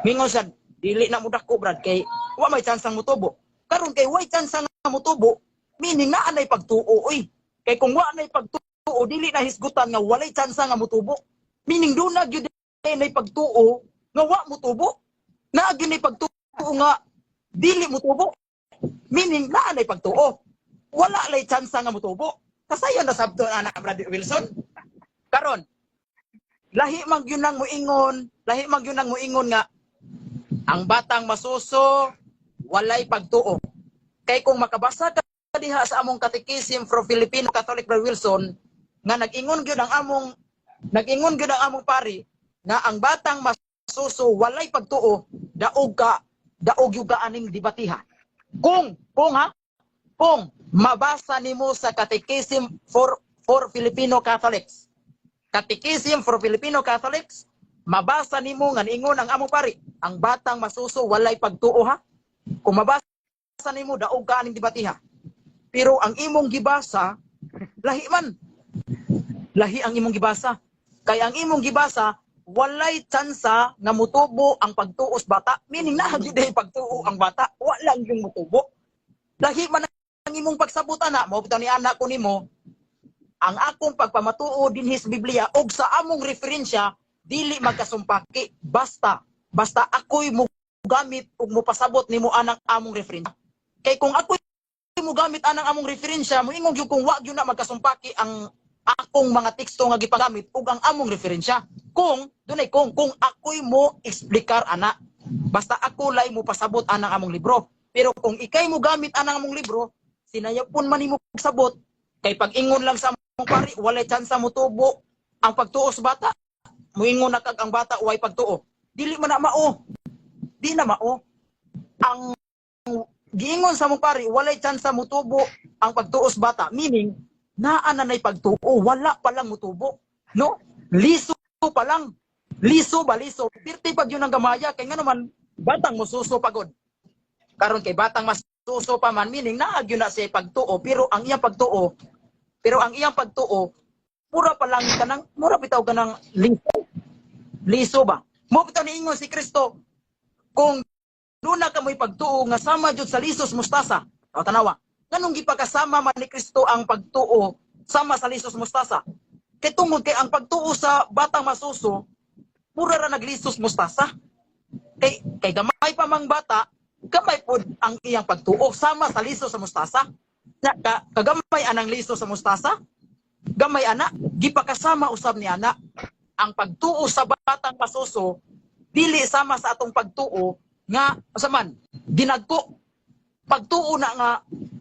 Mingon sad, dili na mudako Brad kay wa may chance ang mutubo. Karon kay way chance nga mutubo, meaning naa nay pagtuo oy. Kay kung wa nay pagtuo, dili na hisgutan nga walay chance nga mutubo. Meaning do na gyud nay pagtuo nga wa mutubo. Naa gyud nay pagtuo nga dili mutubo. Meaning naa nay pagtuo. Wala lay chance nga mutubo. Kasayo na sabton anak Brad Wilson. Karon lahi man gyud nang moingon nga ang batang masuso walay pagtuo. Kay kung makabasa ka diha sa among Catechism for Filipino Catholic Brad Wilson nga nag-ingon gyud ang among pari nga ang batang masuso walay pagtuo, daog yung aning dibatiha. Kung mabasa nimo sa Catechism for Filipino Catholics. Catechism for Filipino Catholics, mabasa nimo nga ingon ang among pari, ang batang masuso walay pagtuo ha. Kung mabasa nimo daog ka aning dibatiha. Pero ang imong gibasa, lahi man. Lahi ang imong gibasa. Kay ang imong gibasa, walay tsansa nga mutubo ang pagtuos bata. Meaning na gyud pagtuo ang bata, wala lang yung mutubo. Lahi man ang imong pagsabutan na, mo bitaw ni anak ko nimo, ang akong pagpamatuo dinhi sa Biblia og sa among referensya dili magkasumpaki basta ako'y mo gamit ug mo pasabot nimo anang among referensya. Kay kung ako'y mo gamit anang among referensya, mo ingong gyud kung wa gyud na magkasumpaki ang akong mga teksto nga gipagamit ug ang among referensya. Kung ako'y mo eksplikar ana, basta ako lay mo pasabot anang among libro. Pero kung ikay mo gamit anang among libro, sinayapon man nimo sabot kay pag ingon lang sa among pari walay tsansa mo tubo ang pagtuo sa bata. Moingon na kag ang bata way pagtuo. Dili man na mao. Di na mao. Ang giingon sa among pari walay tsansa mo tubo ang pagtuo sa bata, meaning naa na nay pagtuo, wala pa lang mutubo. No? Liso pa lang. Liso. Pirti pag yun ang gamaya, kay nga naman, batang mususo pagod. Karon kay batang masuso pa man, meaning naag yun na siya pagtuo, pero ang iyang pagtuo, pura pa lang kanang, mura bitaw kanang liso. Liso ba? Mo bitaw ni ingon si Kristo, kung doon na kamoy pagtuo, nga sama jud sa lisos mustasa. O tanawa, ganong gipagkasama man ni Kristo ang pagtuo sama sa lisos mustasa. Kay tungod kay ang pagtuo sa batang masuso, pura ra naglisos mustasa. Kay gamay pa mang bata, gamay pod ang iyang pagtuo sama sa lisos sa mustasa. Kagamay anang lisos sa mustasa, gamay ana, gipakasama usab ni ana. Ang pagtuo sa batang masuso, dili sama sa atong pagtuo nga asaman ginagko. Pagtuo na nga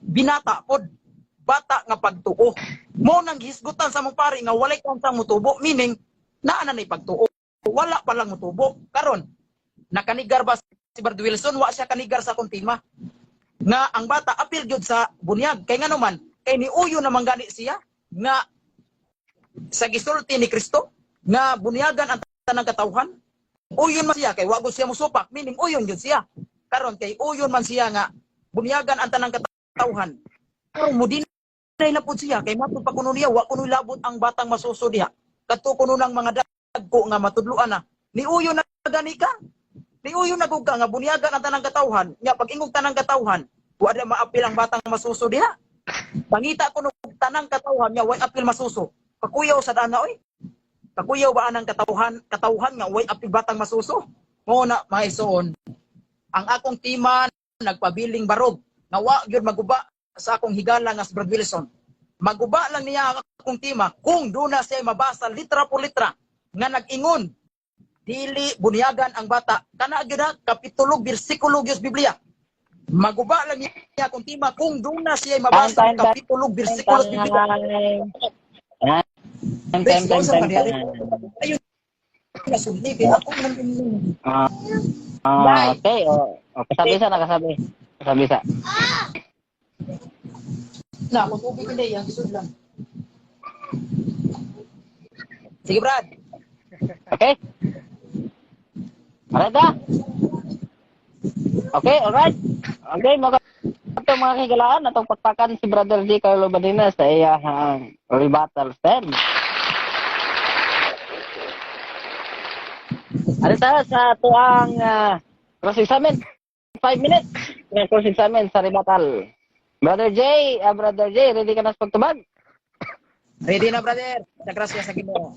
binata pod, bata nga pagtuo. Mo nang hisgutan sa mong pari nga walay kang mutubo, meaning naa na nay pagtuo. Wala pa lang mutubo. Karon, nakanigar ba si Brad Wilson? Wa siya kanigar sa kontima. Nga ang bata apil gyud sa bunyag. Kay nga naman, kay niuyo naman gani siya nga sa gisulti ni Kristo nga bunyagan ang tanang katawhan. uyon man siya kay wag siya musupak, meaning uyon gyud siya. Karon kay uyon man siya nga bunyagan ang tanang katawhan. Karon mo dinay na pud siya kay matud pa kuno niya wa kuno labot ang batang masuso diha. Kadto kuno ng mga dagko nga matudloan na. Ni uyon na gani ka. Ni uyon na gug ka nga bunyagan ang tanang katawhan. Nya pag ingog tanang katawhan, wa na maapil ang batang masuso diha. Pangita kuno tanang katawhan nya way apil masuso. Kakuyaw sa dana oy. Kakuyaw ba anang katawhan nga way apil batang masuso? Mo na mga igsoon, ang akong tima nagpabiling barog nga wa gyud maguba sa akong higala nga si Brad Wilson. Maguba lang niya ang akong tima kung doon na siya mabasa litra por litra nga nag-ingon dili bunyagan ang bata. Kana gyud na kapitulo bersikulo gyud Biblia. Maguba lang niya akong tima kung doon na siya mabasa ang kapitulo bersikulo Biblia. Ayun. Nasulti kay ako man Okay. Kasabi sa nakasabi. Kasabi sa. na ako tubig hindi yang isud lang. Sige Brad. Okay? Alright na? Okay, alright. Okay, mga higalaan, atong pakpakan si Brother J. Carlo Badinas sa iyang rebuttal stand. Ano sa tuang cross-examine? 5 minutes. Cross-examine sa rebuttal. Brother J, ready ka na sa pagtubag? Ready na, brother. Sa grasya sa Ginoo.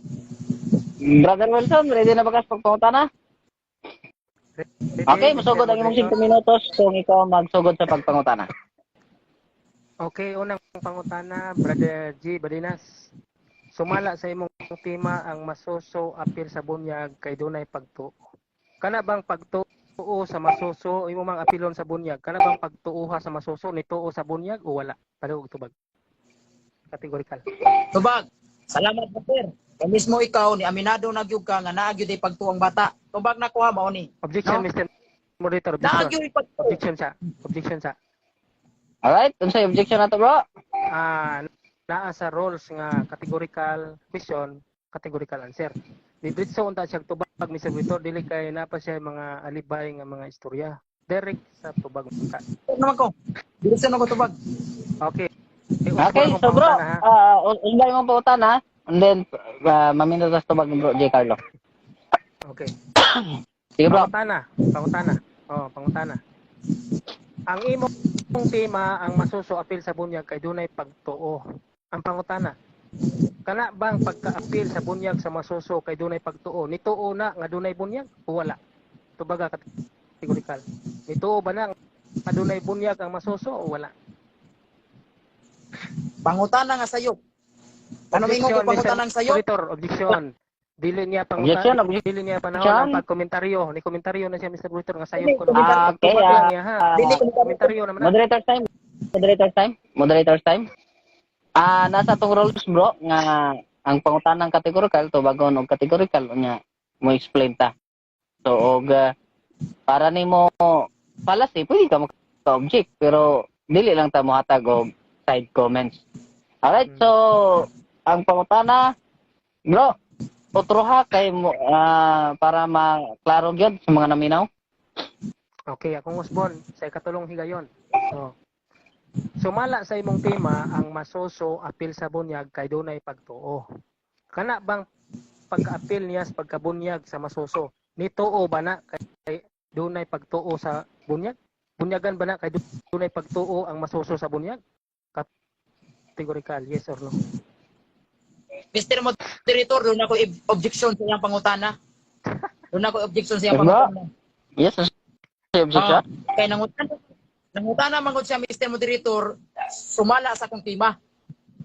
Brother Wilson, ready na ba ka sa pagpangutana? Okay, masugod ang imong 5 minutos kung ikaw magsugod sa pagpangutana. Okay, unang pangutana, Brother G. Badinas. Sumala sa imong tema ang masuso apil sa bunyag kay dunay pagtuo. Kana bang pagtuo sa masuso imo mang apilon sa bunyag? Kana bang pagtuuha sa masuso nituo sa bunyag o wala? Padug tubag. Kategorikal. Tubag. Salamat, brother. Kung mismo ikaw, ni aminado na gyud ka nga naagyud ay pagtuong bata. Tubag na kuha mao ni. Objection, No? Mr. Moderator. Naagyud ay pagtuong. Objection sa. Alright, unsay objection nato, bro? Naa sa rules nga categorical question, categorical answer. Didritso unta siya tubag Mr. Moderator, dili kay napa siya mga alibay nga mga istorya. Direct sa tubag unta. Tubag naman ko. Dili sa ko tubag. Okay. Okay, so bro, unday mong pautana, and then maminda sa tubag ni Bro J. Carlo. Okay. Sige, bro. Pangutana. Oh, pangutana. Ang imong tema ang masuso apil sa bunyag kay dunay pagtuo. Ang pangutana. Kana bang pagka-apil sa bunyag sa masuso kay dunay pagtuo? Nituo na nga dunay bunyag o wala? Tubaga kategorikal. Nituo ba na nga dunay bunyag ang masuso o wala? Pangutana nga sayo. Ano mingo ko pangutana ng sayo? Objection. Dili niya Objection. dili niya panahon ang pagkomentaryo. Ni komentaryo na siya Mr. Brutor nga sayo ko. Okay, Tubag lang niya ha. Dili Komentaryo naman. Moderator's time. Nasa tong rules, bro, nga ang pangutanang categorical to bagon og categorical nya mo explain ta. So og para nimo policy pwede ka mag-object pero dili lang ta mohatag og side comments. Alright, so ang pangutana, bro, utroha kay mo para maklaro gyud sa mga naminaw. Okay, akong usbon sa ikatulong higayon. So, sumala sa imong tema ang masuso apil sa bunyag kay dunay pagtuo. Kana bang pag-apil niya sa pagkabunyag sa masuso? Nituo ba na kay dunay pagtuo sa bunyag? Bunyagan ba na kay dunay pagtuo ang masuso sa bunyag? Categorical, yes or no? Mr. Moderator, doon ako objection sa iyang pangutana. Doon ako objection sa iyang Diba? pangutana. Yes, objection. Kaya nangutana mangod siya, Mr. Moderator, sumala sa akong tema.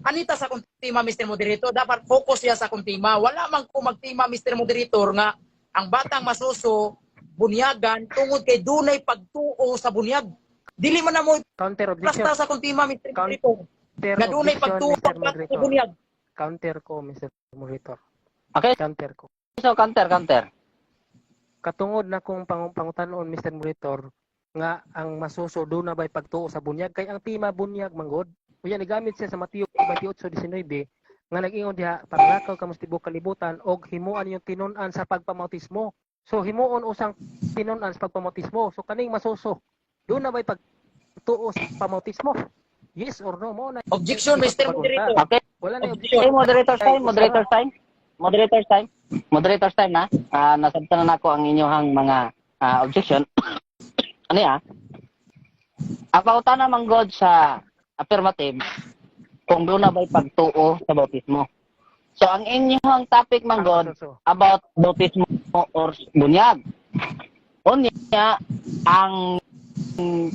Anita sa akong tema, Mr. Moderator, dapat focus siya sa akong tema. Wala man ko magtima, Mr. Moderator, nga ang batang masuso, bunyagan, tungod kay dunay pagtuo sa bunyag. Dili man na mo Counter objection. basta sa akong tema, Mr. Moderator. Nga dunay pagtuo sa bunyag. Counter ko, Mr. Moderator. Okay, Counter ko. so counter. Katungod na kung pangutanon, Mr. Moderator, nga ang masuso do na ba'y pagtuo sa bunyag kay ang tema bunyag manggod unya ni gamit siya sa Mateo 28:19 nga nag-ingon diha panglakaw kamo sa tibuok kalibutan og himuan yung tinun-an sa pagpamautismo So himuon usang pinunan sa pagpamautismo. So kaning masuso, doon na ba'y pagtuo sa pamautismo? Yes or no? Mo na Objection, Mr. Moderator. Okay. wala na Objection. Okay, moderator's time, moderator's time. Moderator's time. Moderator's time na. Nasabtan na ako ang inyong mga objection. Ano ya? Ang pautan naman God sa affirmative kung doon na ba'y pagtuo sa bautismo. So, ang inyong topic man God about bautismo or bunyag. Unya, ang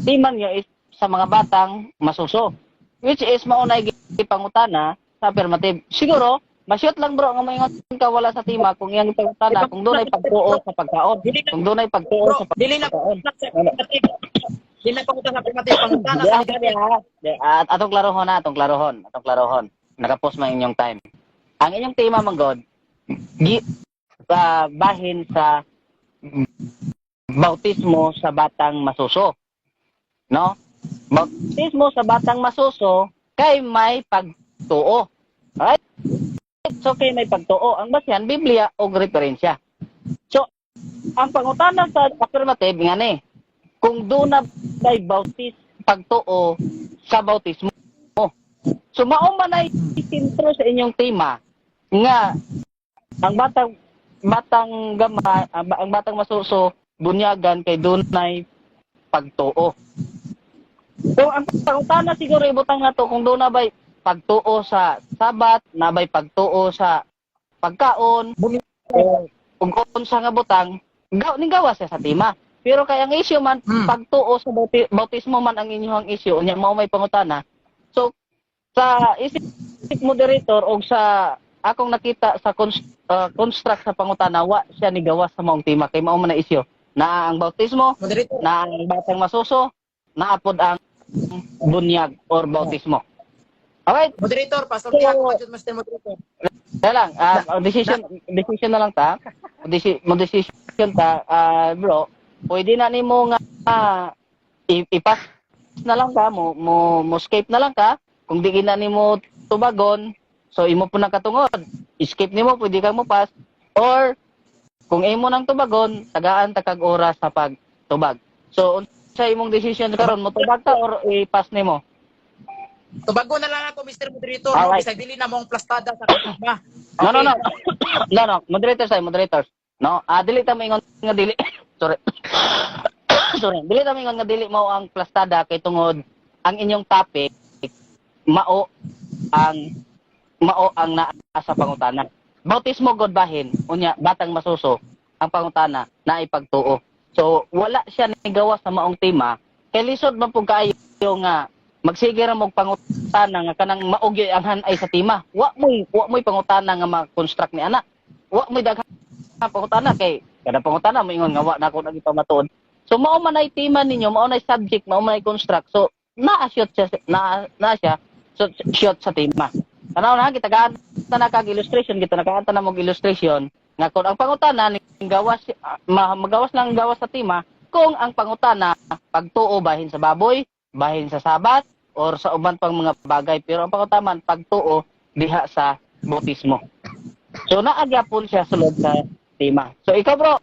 timan niya is sa mga batang masuso. Which is maunay gipangutana sa affirmative. Siguro, masyot lang bro, nga maingon ka wala sa tima kung iyang ipangutana, kung doon ay pagtuo sa pagkaon. Kung doon ay pagtuo sa Dili na pagkaon. Dili na pangutan sa affirmative, pangutana sa negative. Atong klarohon. Nakapost man inyong time. Ang inyong tema man God, bahin sa bautismo sa batang masuso. No? Bautismo sa batang masuso kay may pagtuo. Alright? So kay may pagtuo. Ang basihan, Biblia o referensya. So, ang pangutana sa affirmative nga ni, kung doon na may pagtuo sa bautismo. So, mauman ay sintro sa inyong tema nga ang batang masuso bunyagan kay doon na pagtuo. So, ang pangutana siguro ibutang na to kung doon na ba'y pagtuo sa sabat, na ba'y pagtuo sa pagkaon, o kung sa nga butang, gawa siya sa tema. Pero kaya ang issue man, pagtuo sa bautismo man ang inyong issue, unya mao may pangutana. So, sa isip moderator o sa akong nakita sa construct sa pangutana, wa siya ni gawas sa maong tema, kay mao man na issue. Na ang bautismo, Moderator. na ang batang masuso, naapod ang bunyag or bautismo. Alright? Moderator, pastor niya ako, Mr. Moderator. Kaya lang, decision na lang ta. Decision ta, bro. Pwede na nimo nga ipas na lang ka, mo escape na lang ka. Kung di na nimo tubagon, so imo po nang katungod. Escape nimo, pwede kang mo pass. Or kung imo nang tubagon, tagaan ta kag oras sa pagtubag. So unsa imong decision karon, mo tubag ka or i-pass nimo? Tubago na lang ako, Mr. Moderator. Alright. Bisag dili na mong plastada sa katigma. No. Moderators. No, dili ta mingon nga dili. Sorry. Dili ta mingon nga dili mao ang plastada kay tungod ang inyong topic mao ang naa sa pangutana. Bautismo God bahin, unya batang masuso ang pangutana na ipagtuo. So wala siya nigawa sa maong tema kay lisod man pug kaayo nga magsige ra mo pangutana nga kanang maugyo ang hanay sa tema. Wa mo'y pangutana nga ma-construct ni ana. Wa mo'y daghang pangutana kay kada pangutana moingon nga wa na ako nagipamatuod. So mao man ay tema ninyo, mao nay subject, mao man ay construct. So na-shoot siya siya so shoot sa tema. Tanaw na kita gaan na kag illustration, kita nakaanta na mog illustration nga kung ang pangutana ning gawas magawas lang gawas sa tema kung ang pangutana pagtuo bahin sa baboy, bahin sa sabat or sa uban pang mga bagay, pero ang pangutaman pagtuo diha sa bautismo. So naagyapon siya sulod sa tema. So ikaw bro,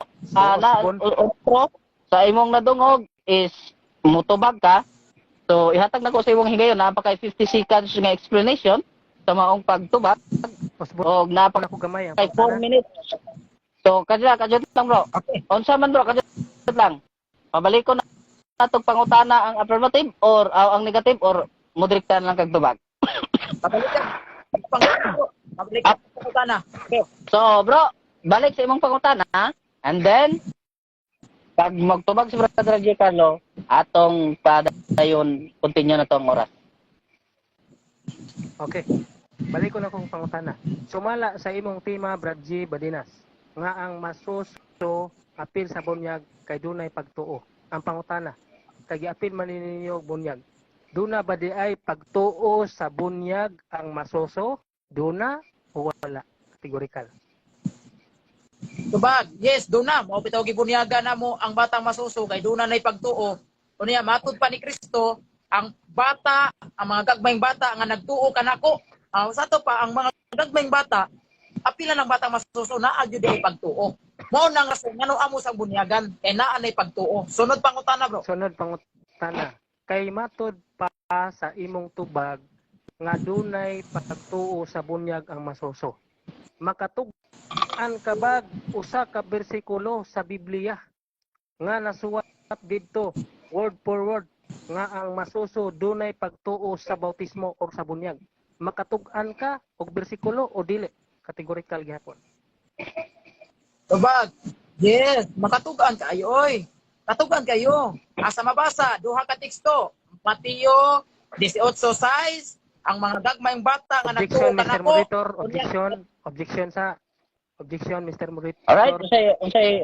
sa imong nadungog is mutubag ka. So ihatag nako sa imong higayon napaka 50 seconds nga explanation sa maong pagtubag og napaka ko gamay ang kay 4 minutes. So kadya lang bro. Okay. Unsa man bro, kadya lang. Pabalik ko na natong pangutana ang affirmative or ang negative or modrektan lang kag tubag. Pabalikan. Pabalikan. Pangutana. Okay. So bro, balik sa imong pangutana and then pag magtubag si Brother J. Carlo, atong padayon continue na tong oras. Okay. Balik ko na kong pangutana. Sumala sa imong tema Brad G. Badinas nga ang masuso apil sa bunyag kay dunay pagtuo. Ang pangutana, kay apil man ninyo bunyag. Duna ba di ay pagtuo sa bunyag ang masuso? Duna o wala? Kategorikal. Tubag. Yes, doon na. Mao bitaw gibunyaga na mo ang batang masuso kay doon na nay pagtuo. Unya matud pa ni Kristo ang bata, ang mga gagmayng bata nga nagtuo kanako. Sa to pa ang mga gagmayng bata apila ng batang masuso na agyo di pagtuo. Mao nang rason ngano amo sa bunyagan kay naa nay pagtuo. Sunod pangutana bro. Sunod pangutana. Kay matod pa sa imong tubag nga dunay pagtuo sa bunyag ang masuso. Makatug-an ka ba usa ka bersikulo sa Biblia nga nasuwat didto word for word nga ang masuso dunay pagtuo sa bautismo o sa bunyag? Makatug-an ka og bersikulo o dili? Categorical gyapon. Tubag. Yes, makatugan kayo oy. Katugan kayo. Asa mabasa duha ka teksto. Mateo 18:6 ang mga gagmayng bata nga Objection, nagtuo Mr. kanako. Monitor. Objection, Mr. Monitor. Alright,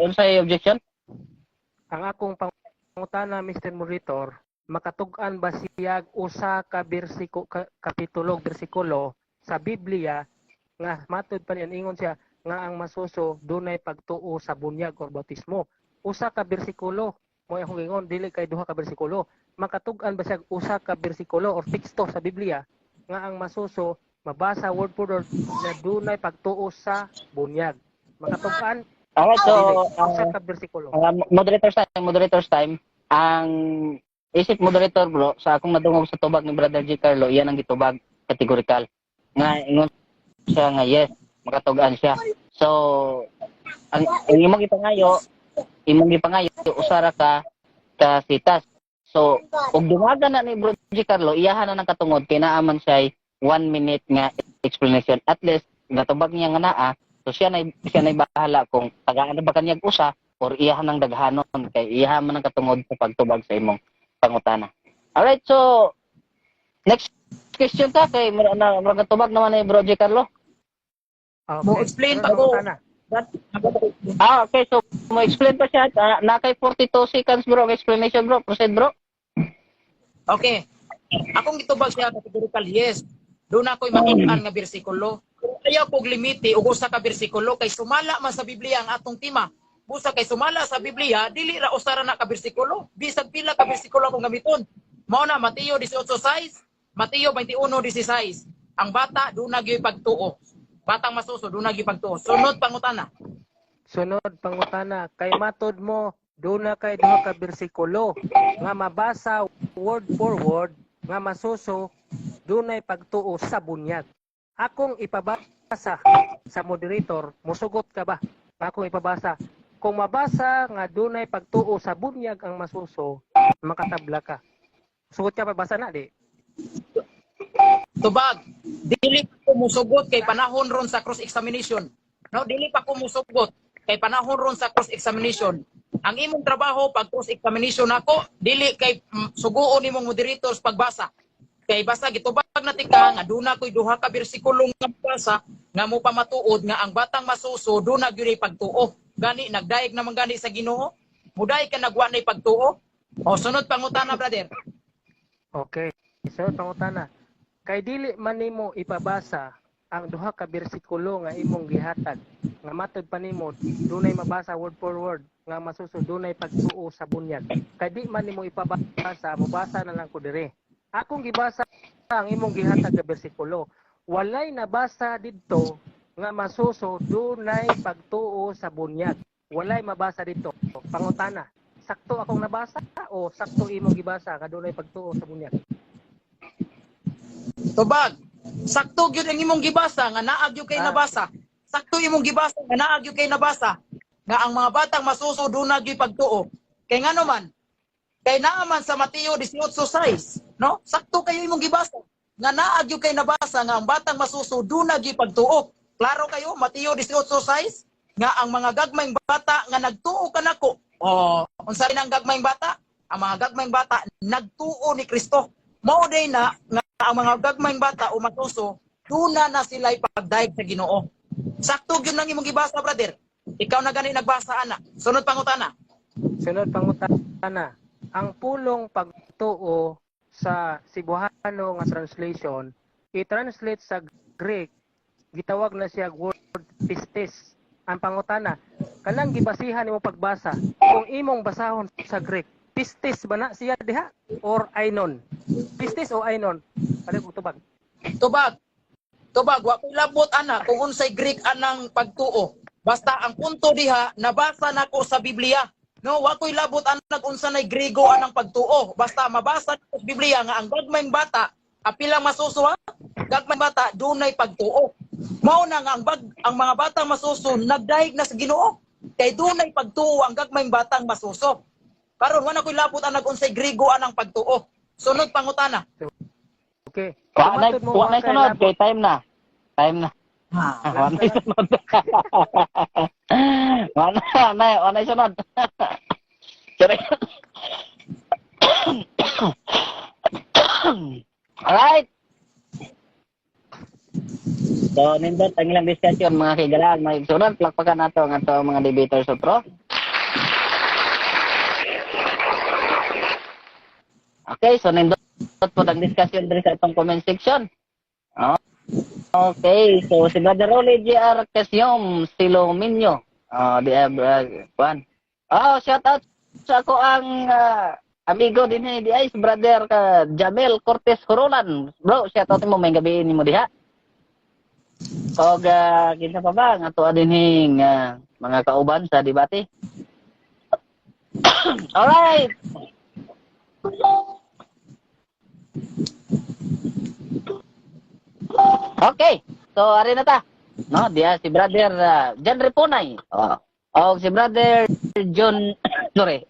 unsay objection? Ang akong pangutana, Mr. Monitor, makatug-an ba siyag usa ka bersikulo sa Biblia nga matud pa niyan ingon siya nga ang masuso dunay pagtuo sa bunyag or bautismo. Usa ka bersikulo mo akong ingon dili kay duha ka bersikulo. Makatug-an ba siyag usa ka bersikulo or teksto sa Biblia nga ang masuso mabasa word for word na dunay pagtuo sa bunyag? Makatug-an Alright, so usa ka bersikulo. moderators time, ang isip moderator bro, sa akong nadungog sa tubag ni Brother G. Carlo, iyan ang gitubag categorical. Nga, ingon siya nga yes, makatugan siya. So, ang imong ipangayo, usara ka sitas. So, ug dumagan na ni Bro G. Carlo, iyahan na ng katungod, kinaaman siya 1 minute nga explanation. At least, natubag niya nga naa, so siya na bahala kung tagaan na ba kanyag usa or iyahan ng daghanon kay iyahan man ang katungod sa pagtubag sa imong pangutana. Alright, so next question ta kay murag tubag naman ni Bro J. Carlo. Mo explain pa Sunod ko. pangutana. Okay, so mo explain pa siya na kay 42 seconds bro ang explanation bro. Proceed bro. Okay. Akong gitubag siya categorical yes. Doon ako'y makita nga bersikulo. Ayaw kog limiti og usa ka bersikulo kay sumala man sa Biblia ang atong tema. Busa kay sumala sa Biblia dili ra usara na ka bersikulo. Bisag pila ka bersikulo akong gamiton. Mao na Mateo 18:6, Mateo 21:16. Ang bata doon nagyoy pagtuo. Batang masuso doon nagyoy pagtuo. Sunod pangutana. Sunod pangutana, kay matod mo doon na kay duha ka bersikulo nga mabasa word for word nga masuso dunay pagtuo sa bunyag. Akong ipabasa sa moderator, musugot ka ba? Akong ipabasa. Kung mabasa nga dunay pagtuo sa bunyag ang masuso, makatabla ka. Sugot ka pabasa na di? Tubag. Dili pa ko musugot kay panahon ron sa cross examination. No, dili pa ko musugot kay panahon ron sa cross examination. Ang imong trabaho pag cross examination ako, dili kay suguon nimong moderators pagbasa. Kay basta gitubag na tika nga duna ko'y duha ka bersikulo nga basa nga mo pa matuod nga ang batang masuso duna gyud pagtuo. Gani nagdaig naman gani sa Ginoo. Muday ka nagwa nay pagtuo. O sunod pangutana brother. Okay. Sunod pangutana. Kay dili man nimo ipabasa ang duha ka bersikulo nga imong gihatag nga matod pa nimo dunay mabasa word for word nga masuso dunay pagtuo sa bunyag. Kay di man nimo ipabasa, mabasa na lang ko dire. Akong gibasa ang imong gihatag nga bersikulo. Walay nabasa didto nga masuso dunay pagtuo sa bunyag. Walay mabasa didto. Pangutana, sakto akong nabasa o sakto imong gibasa nga dunay pagtuo sa bunyag? Tubag. Sakto gyud ang imong gibasa nga naag gyud kay nabasa. Sakto imong gibasa nga naag gyud kay nabasa nga ang mga batang masuso duna gyud pagtuo. Kay ngano man? Kay naa man sa Mateo 18:6, no? Sakto kayo imong gibasa nga naag gyud kay nabasa nga ang batang masuso duna gyud pagtuo. Klaro kayo Mateo 18:6 nga ang mga gagmayng bata nga nagtuo kanako. Oh, unsa nang gagmayng bata? Ang mga gagmayng bata nagtuo ni Kristo. Mao day na nga ang mga gagmayng bata o matuso duna na sila'y pagdaig sa Ginoo. Sakto gyud nang imong gibasa brother. Ikaw na gani nagbasa ana. Sunod pangutana. Sunod pangutana. Ang pulong pagtuo sa Cebuano nga translation, i-translate sa Greek, gitawag na siya word pistis. Ang pangutana, kanang gibasihan nimo pagbasa, kung imong basahon sa Greek, pistis ba na siya diha or ainon? Pistis o ainon? Pali ko tubag. Tubag. Tubag wa koy labot ana kung unsay Greek anang pagtuo. Basta ang punto diha, nabasa nako sa Biblia. No, wa ko'y labot ang unsa nay Griego anang pagtuo. Basta mabasa nako sa Biblia nga ang gagmayng bata, apilang masuso ha? Gagmayng bata dunay pagtuo. Mao na nga ang mga batang masuso nagdahig na sa Ginoo. Kay dunay pagtuo ang gagmayng batang masuso. Karon wa na ko'y labot ang unsay Griego anang pagtuo. Sunod pangutana. Okay. Wa na Tumatod mo wa na kay sunod labot. kay time na. Time na. Ha. Wa na sunod. Wa na sunod. Sorry. Alright. So, nindot ang ilang discussion mga kaigalaan, mga igsunan, plakpakan nato ang ato mga debaters otro. Okay, so nindot po ang discussion diri sa atong comment section. Oh. Okay, so si Brother Rolly J.R. Casyom Silominyo. Juan. Oh, shout out sa ako ang amigo din di ay si Brother Jamel Cortez Horolan. Bro, shout out mo may gabi ni mo diha. Og kinsa pa ba nga tuwa dinhing mga kauban sa debate. Alright. Okay. So ari na ta. No, diya si Brother John Reponay. Oh. Og si Brother John sorry.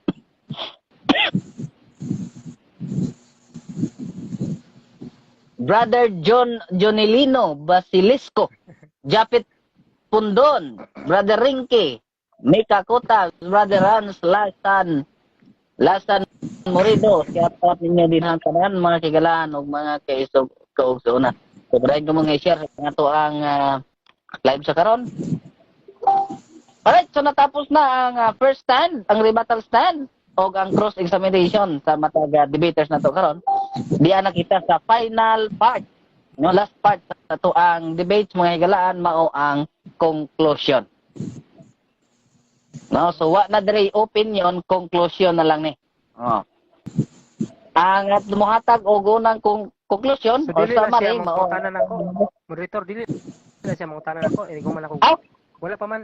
Brother John Jonilino Basilisco, Japit Pundon, Brother Rinky, Mika Kota, Brother Hans Lasan Morido, shout out ninyo din ang tanan mga kigalaan ug mga kaugsoon. So, pwede ko mga i-share nga to ang live sa karon. Alright, so natapos na ang first stand, ang rebuttal stand, o ang cross-examination sa matag debaters na to karon. Diyan na kita sa final part. No, last part sa to ang debates mga higalaan mao ang conclusion. No, so wa na dire opinion, conclusion na lang ni. Oh. Ang muhatag og unang conclusion So, or dili na siya summary mong mao. tanan ako. Moderator, dili na siya mong tanan ako. Hindi ko man ako. Wala pa man.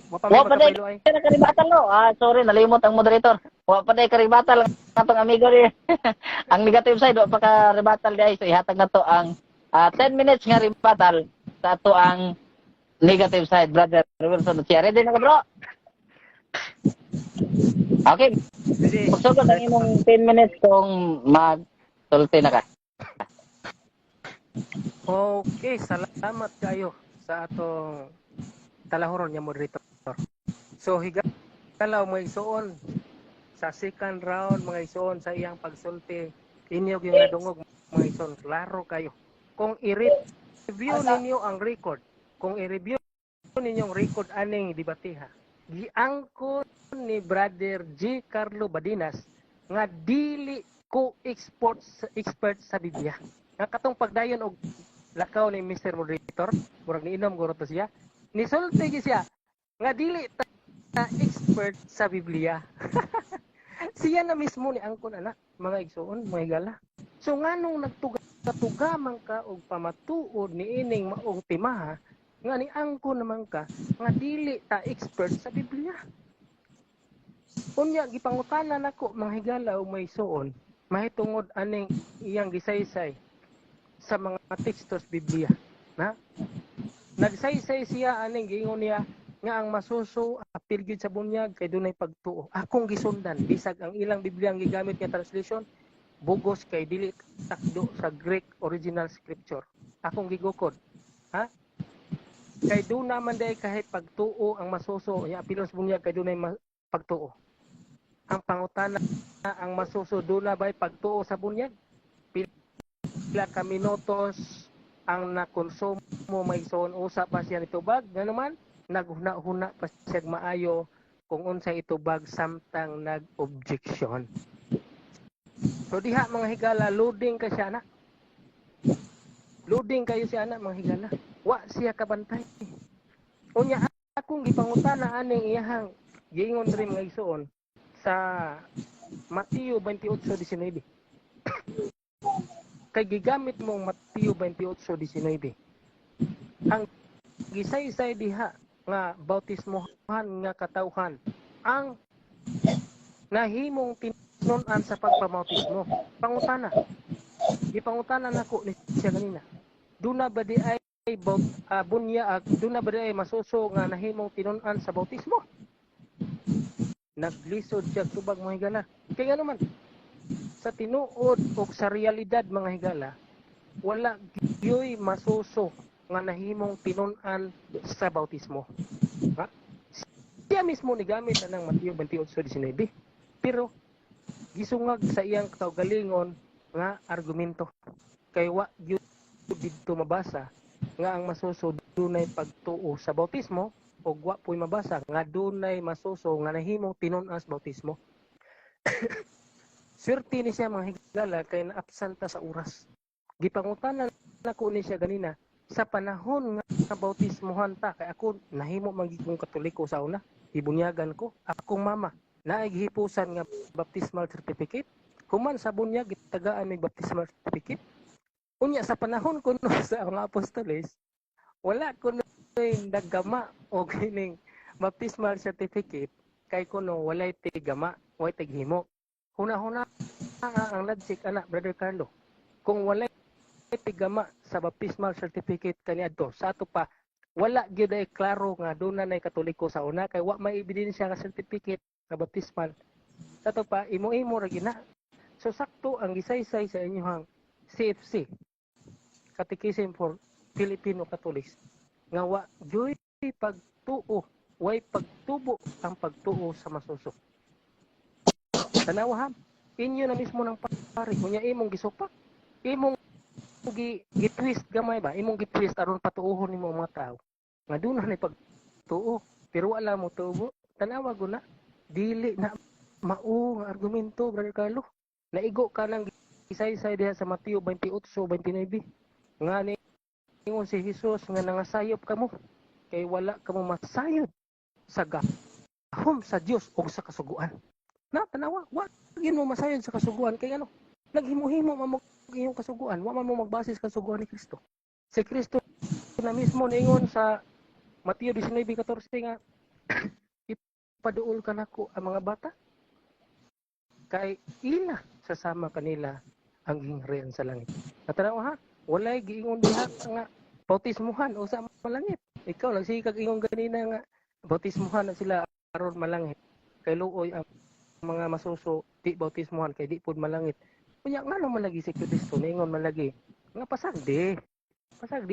Wa pa Wa man pa day magkabalo ay. karibatan no. Sorry, nalimot ang moderator. Wa pa day karibatan lang atong amigo ni. Ang negative side wa pa ka rebuttal di ay so ihatag na to ang 10 minutes nga rebuttal sa ato ang negative side, Brother Wilson. Ready na ka, bro? Okay. Hindi. Magsugod ang imong 10 minutes kung mag-sulti na ka. Okay, salamat kayo sa atong talahuron niya moderator. So higalaw mga isuon sa second round mga isuon sa iyang pagsulti inyo yung nadungog mga isuon klaro kayo. Kung i-review ninyo ang record, kung i-review ninyo ang record aning debateha, giangkon ni Brother G. Carlo Badinas nga dili ko expert sa Biblia. Nga katong pagdayon og lakaw ni Mr. Moderator, murag niinom guro to siya. Nisulti gi siya nga dili ta expert sa Biblia. Siya na mismo ni angkon anak, mga igsoon, mga higala. So nganong nagtuga man ka og pamatuod ni ining maong timaha nga ni angkon naman ka nga dili ta expert sa Biblia. Unya gipangutanan nako mga higala o may suon, mahitungod aning iyang gisaysay sa mga tekstos Biblia, na nagsaysay siya aning giingon niya nga ang masuso apil gyud sa bunyag kay dunay pagtuo. Akong gisundan bisag ang ilang Biblia ang gigamit nga translation bugos kay dili takdo sa Greek original scripture. Akong gigukod, ha? Kay duna man day kahit pagtuo ang masuso, ya apil sa bunyag kay dunay pagtuo. Ang pangutana ang masuso duna bay pagtuo sa bunyag. Pila ka minutos ang nakonsumo may ison usa pa siya nitubag ganuman naghuna-huna pa siya maayo kung unsay itubag samtang nag-objection. So diha mga higala loading ka siya na. Loading kayo siya na mga higala. Wa siya kabantay. Unya akong gipangutana aning iyahang giingon diri mga ison sa Mateo 28:19. Kay gigamit mong Mateo 28:19. Ang gisaysay diha nga bautismohan nga katawhan ang nahimong tinun-an sa pagpamautismo. Pangutana. Gipangutana nako ni siya ganina. Duna ba di ay bunya duna ba di ay masuso nga nahimong tinun-an sa bautismo? Naglisod siya tubag mga higala. Kaya nga naman, sa tinuod o sa realidad mga higala, wala gyoy masuso nga nahimong tinun-an sa bautismo. Ha? Siya mismo ni gamit ng Mateo 28:19. Pero gisungag sa iyang kaugalingon nga argumento. Kay wa gyud didto mabasa nga ang masuso dunay pagtuo sa bautismo o wa po'y mabasa nga dunay masuso nga nahimong tinun-an sa bautismo. Swerte ni siya mga higala kay naabsanta sa oras. Gipangutanan nako ni siya ganina sa panahon nga bautismohan ta kay ako nahimo magiging katoliko sa una, ibunyagan ko akong mama naay gihipusan nga baptismal certificate kuman sa bunyag gitagaan mig baptismal certificate. Unya sa panahon kuno sa mga apostoles wala kuno naggama o kining baptismal certificate kay kuno walay tigama way tighimo. Huna-huna ang logic anak Brother Carlo. Kung walay tigama sa baptismal certificate kaniadto sa ato pa wala gyud ay klaro nga duna nay katoliko sa una kay wa may ebidensya nga certificate nga baptismal. Sa ato pa imo-imo ra gina. So sakto ang gisaysay sa inyong CFC Catechism for Filipino Catholics nga wa gyud pagtuo way pagtubo ang pagtuo sa masuso. Tanawa ha, inyo na mismo ng pari kunya imong gisupak imong gitwist gamay ba imong gitwist aron patuohon nimo mga tao nga dunay pagtuo pero wala mo tubo. Tanawa guna dili na mao nga argumento Brother Carlo. Naigo ka nang isaysay diha sa Mateo 28:29 nga ingon si Jesus nga nangasayop kamo kay wala kamo masayod sa gahom sa Dios o sa kasuguan. Na tanawa wa gyud mo masayod sa kasuguan kay ano naghimo-himo mo iyong kasuguan wa man mo magbase sa kasuguan ni Kristo. Si Kristo na mismo niingon sa Mateo 19:14 nga ipaduol ka nako ang mga bata kay ila sasama kanila ang gingharian sa langit. Natanaw ha, walay giingon diha nga bautismuhan o sa malangit. Ikaw lang sikag ingon ganina nga bautismuhan na sila aron malangit. Kay luoy ang mga masuso di bautismuhan kay di pud malangit. Kunya ngano man lagi si Kristo ningon man lagi nga pasagdi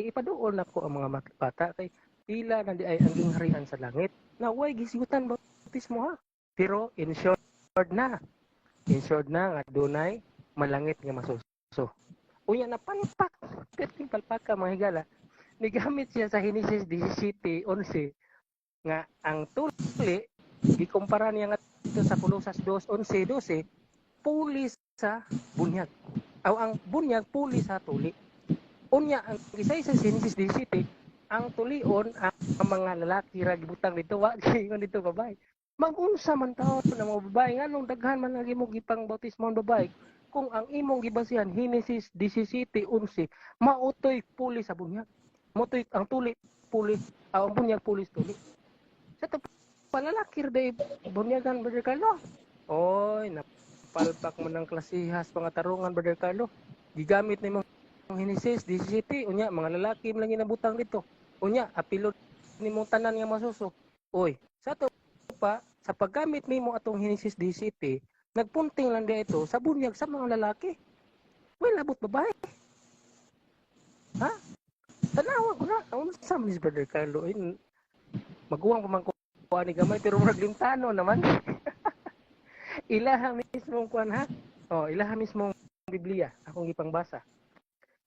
ipaduol nako ang mga bata kay ila na di ay ang gingharian sa langit. Na way gisigutan bautismo ha. Pero in short na nga dunay malangit nga masuso. Unya na palpak, kating palpaka mga higala. Nigamit siya sa Genesis 17:11 nga ang tuli gikumpara niya nga ito sa Colosas 2:11-12 pulis sa bunyag. Aw ang bunyag pulis sa tuli. Unya ang isay sa Genesis 17 ang tulion ang mga lalaki ra gibutang dito wa gingon dito babae. Mag-unsa man taon na mga babae nganong daghan man lagi mo gipang bautismo ang babae kung ang imong gibasihan Genesis 17:11 mautoy puli sa bunyag. Motoy ang tuli puli ang bunyag pulis tuli. Sa to palalaki day bunyagan Brother Carlo. Oy napalpak mo ng klasihas mga tarungan Brother Carlo. Gigamit nimo ang Genesis 17 unya mga lalaki man lang ginabutang dito. Unya apilo nimong tanan nga masuso. Oy sa to pa sa paggamit nimo atong Genesis 17 nagpunting lang dia ito sa bunyag sa mga lalaki. Well, abot babae. Ha? Tanawa ko na. Ang sa Miss Brother Carlo. Maguwang pa man kuha ni gamay pero murag limtano naman. Ilaha mismong kuhan ha? O, ilaha mismong Biblia. Akong ipangbasa.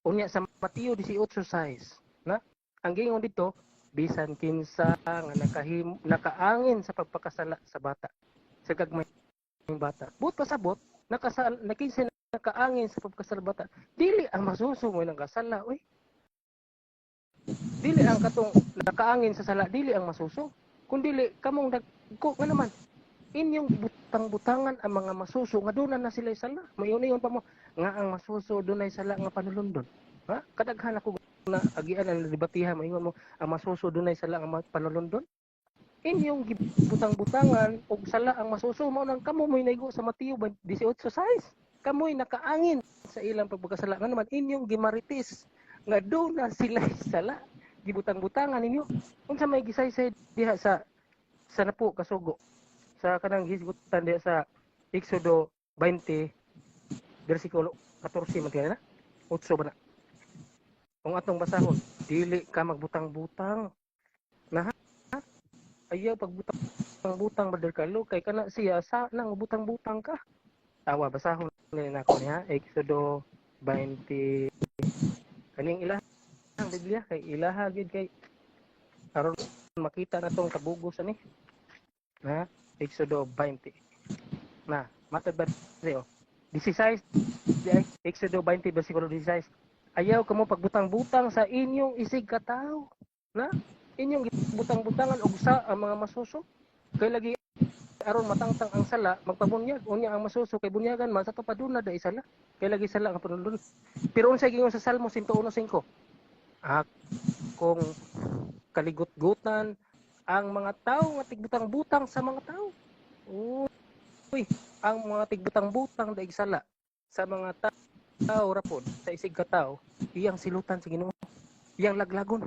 Unya sa Mateo 18:6. Na? Ang gingon dito, bisan kinsa nga nakaangin sa pagpakasala sa bata. Sa gagmay ng bata. But pasabot, nakinsa nakaangin sa pagkasala bata. Dili ang masuso mo ng kasala, uy. Dili ang katong nakaangin sa sala, dili ang masuso. Kung dili kamong dagko nga naman. Inyong butang-butangan ang mga masuso nga doon na sila sala. Mayon-iyon pa mo nga ang masuso dunay sala nga panulundon. Ha? Kadaghan ako na agian ang debatihan maingon mo ang masuso dunay sala nga panulundon. inyong gibutang-butangan og sala ang masusumo nang kamo mo'y naigo sa Mateo 18:6. Kamoy nakaangin sa ilang pagpagkasala nga naman inyong gimaritis nga do na sila sala gibutang-butangan ninyo unsa may gisaysay diha sa napo kasugo sa kanang hisgutan diha sa Exodo 20 bersikulo 14 man kaya na 8 ba na kung atong basahon dili ka magbutang-butang na ayaw pagbutang-butang Brother Carlo kay kana siya sa nang butang-butang ka tawa basahon ni nako niya Exodo 20 kaning ilaha ang Biblia kay ilaha gid kay aron makita na tong kabugos ani na Exodo 20 na matod ba siyo 16 di ay Exodo 20 bersikulo 16 ayaw kamo pagbutang-butang sa inyong isig katawo na inyong butang-butangan og sa ang mga masuso kay lagi aron matangtang ang sala magpabunyag unya ang masuso kay bunyagan man sa to paduna da isala kay lagi sala ang panulun pero unsay gingon sa Salmo 101:5 kung kaligut-gutan ang mga tao nga tigbutang-butang sa mga tao uy ang mga tigbutang-butang daig sala sa mga tao rapod sa isig katawo iyang silutan sa Ginoo iyang laglagon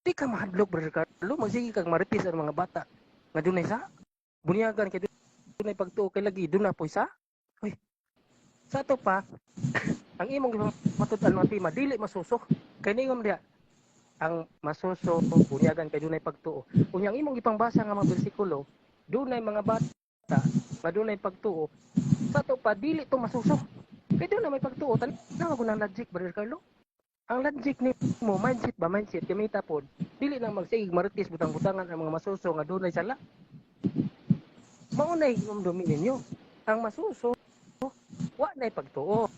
di ka mahadlok Brother Carlo magsige kag maritis ang mga bata nga dunay sa bunyagan kay dunay pagtuo kay lagi duna poy sa uy sa to pa ang imong matud-an mga tima dili masuso kay ningom diha ang masuso bunyagan kay dunay pagtuo unyang imong ipangbasa nga mga bersikulo dunay mga bata nga dunay pagtuo sa to pa dili to masuso kay dunay may pagtuo tanaw ko ng logic Brother Carlo ang logic ni mo mindset kamita pod dili nang magsigig maritis butang-butangan ang mga masuso nga dunay sala maunay umdumi ninyo ang masuso wa nay pagtuo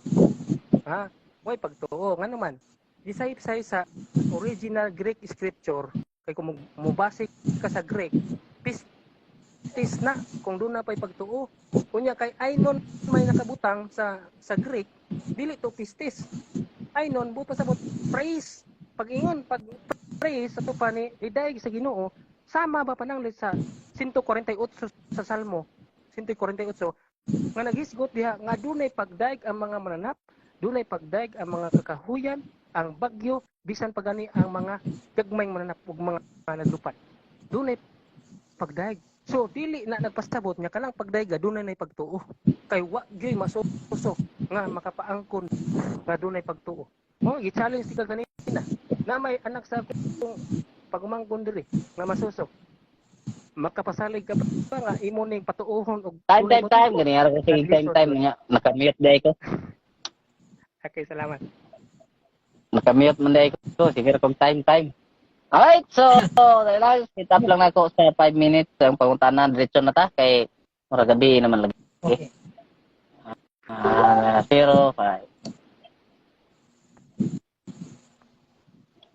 ha way pagtuo nga naman disay sa original Greek scripture kay kung mubase ka sa Greek pistis na kung doon na pa'y pagtuo kunya kay aynon may nakabutang sa Greek dili to pistis aynon buto sa praise pag-ingon pag praise sa tupa ni idayeg sa Ginoo sama ba pananglit sa 148 sa Salmo 148 nga naghisgot diha nga dunay pagdaig ang mga mananap dunay pagdaig ang mga kakahuyan ang bagyo bisan pagani ang mga gagmayng mananap ug mga naglupat dunay pagdaig so dili na nagpastabot nga kanang pagdaig dunay nay pagtuo kay wa gyoy masuso nga makapaangkon nga dunay pagtuo mo gi-challenge ti kanina na may anak sa akong pagumangkon diri nga masuso makapasalig ka ba nga imo ning patuohon og Time gani ara ko sige time nga nakamute day ko. Okay, salamat. Nakamute man day ko sige ra kog time. Alright, so dahil sit-up lang nako sa 5 minutes ang pangutanan diretso na ta kay mura gabi naman lagi. Okay. 05.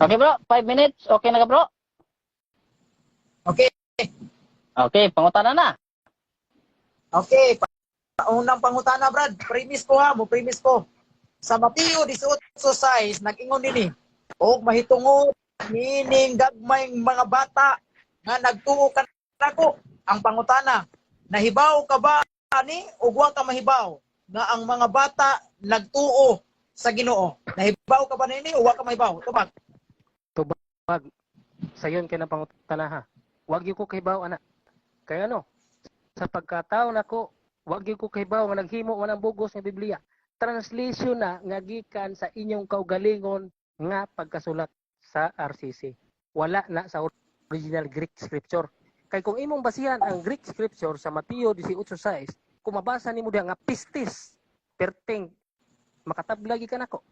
Okay bro, 5 minutes. Okay na ka bro? Okay. Okay, pangutanan na. Okay. Unang pangutana, Brad. Premise ko ha. Premise ko. Sa Mateo 18:6, nag-ingon nini. O mahitungod, meaning gagmayng mga bata nga nagtuo ka nako. Ang pangutana, nahibaw ka ba ani o wa ka mahibaw nga ang mga bata nagtuo sa Ginoo? Nahibaw ka ba nini o wa ka mahibaw? Tubag. Tubag. Sayon kay na pangutana ha. Wag gyud ko kahibaw ana. Kaya ano? Sa pagkatao nako, wag gyud ko kahibaw nga naghimo man ang bugos nga Biblia. Translation na nga gikan sa inyong kaugalingon nga pagkasulat sa RCC. Wala na sa original Greek scripture. Kay kung imong basihan ang Greek scripture sa Mateo 18:6, kung mabasa nimo diha nga pistis, perting makatablagi ka nako.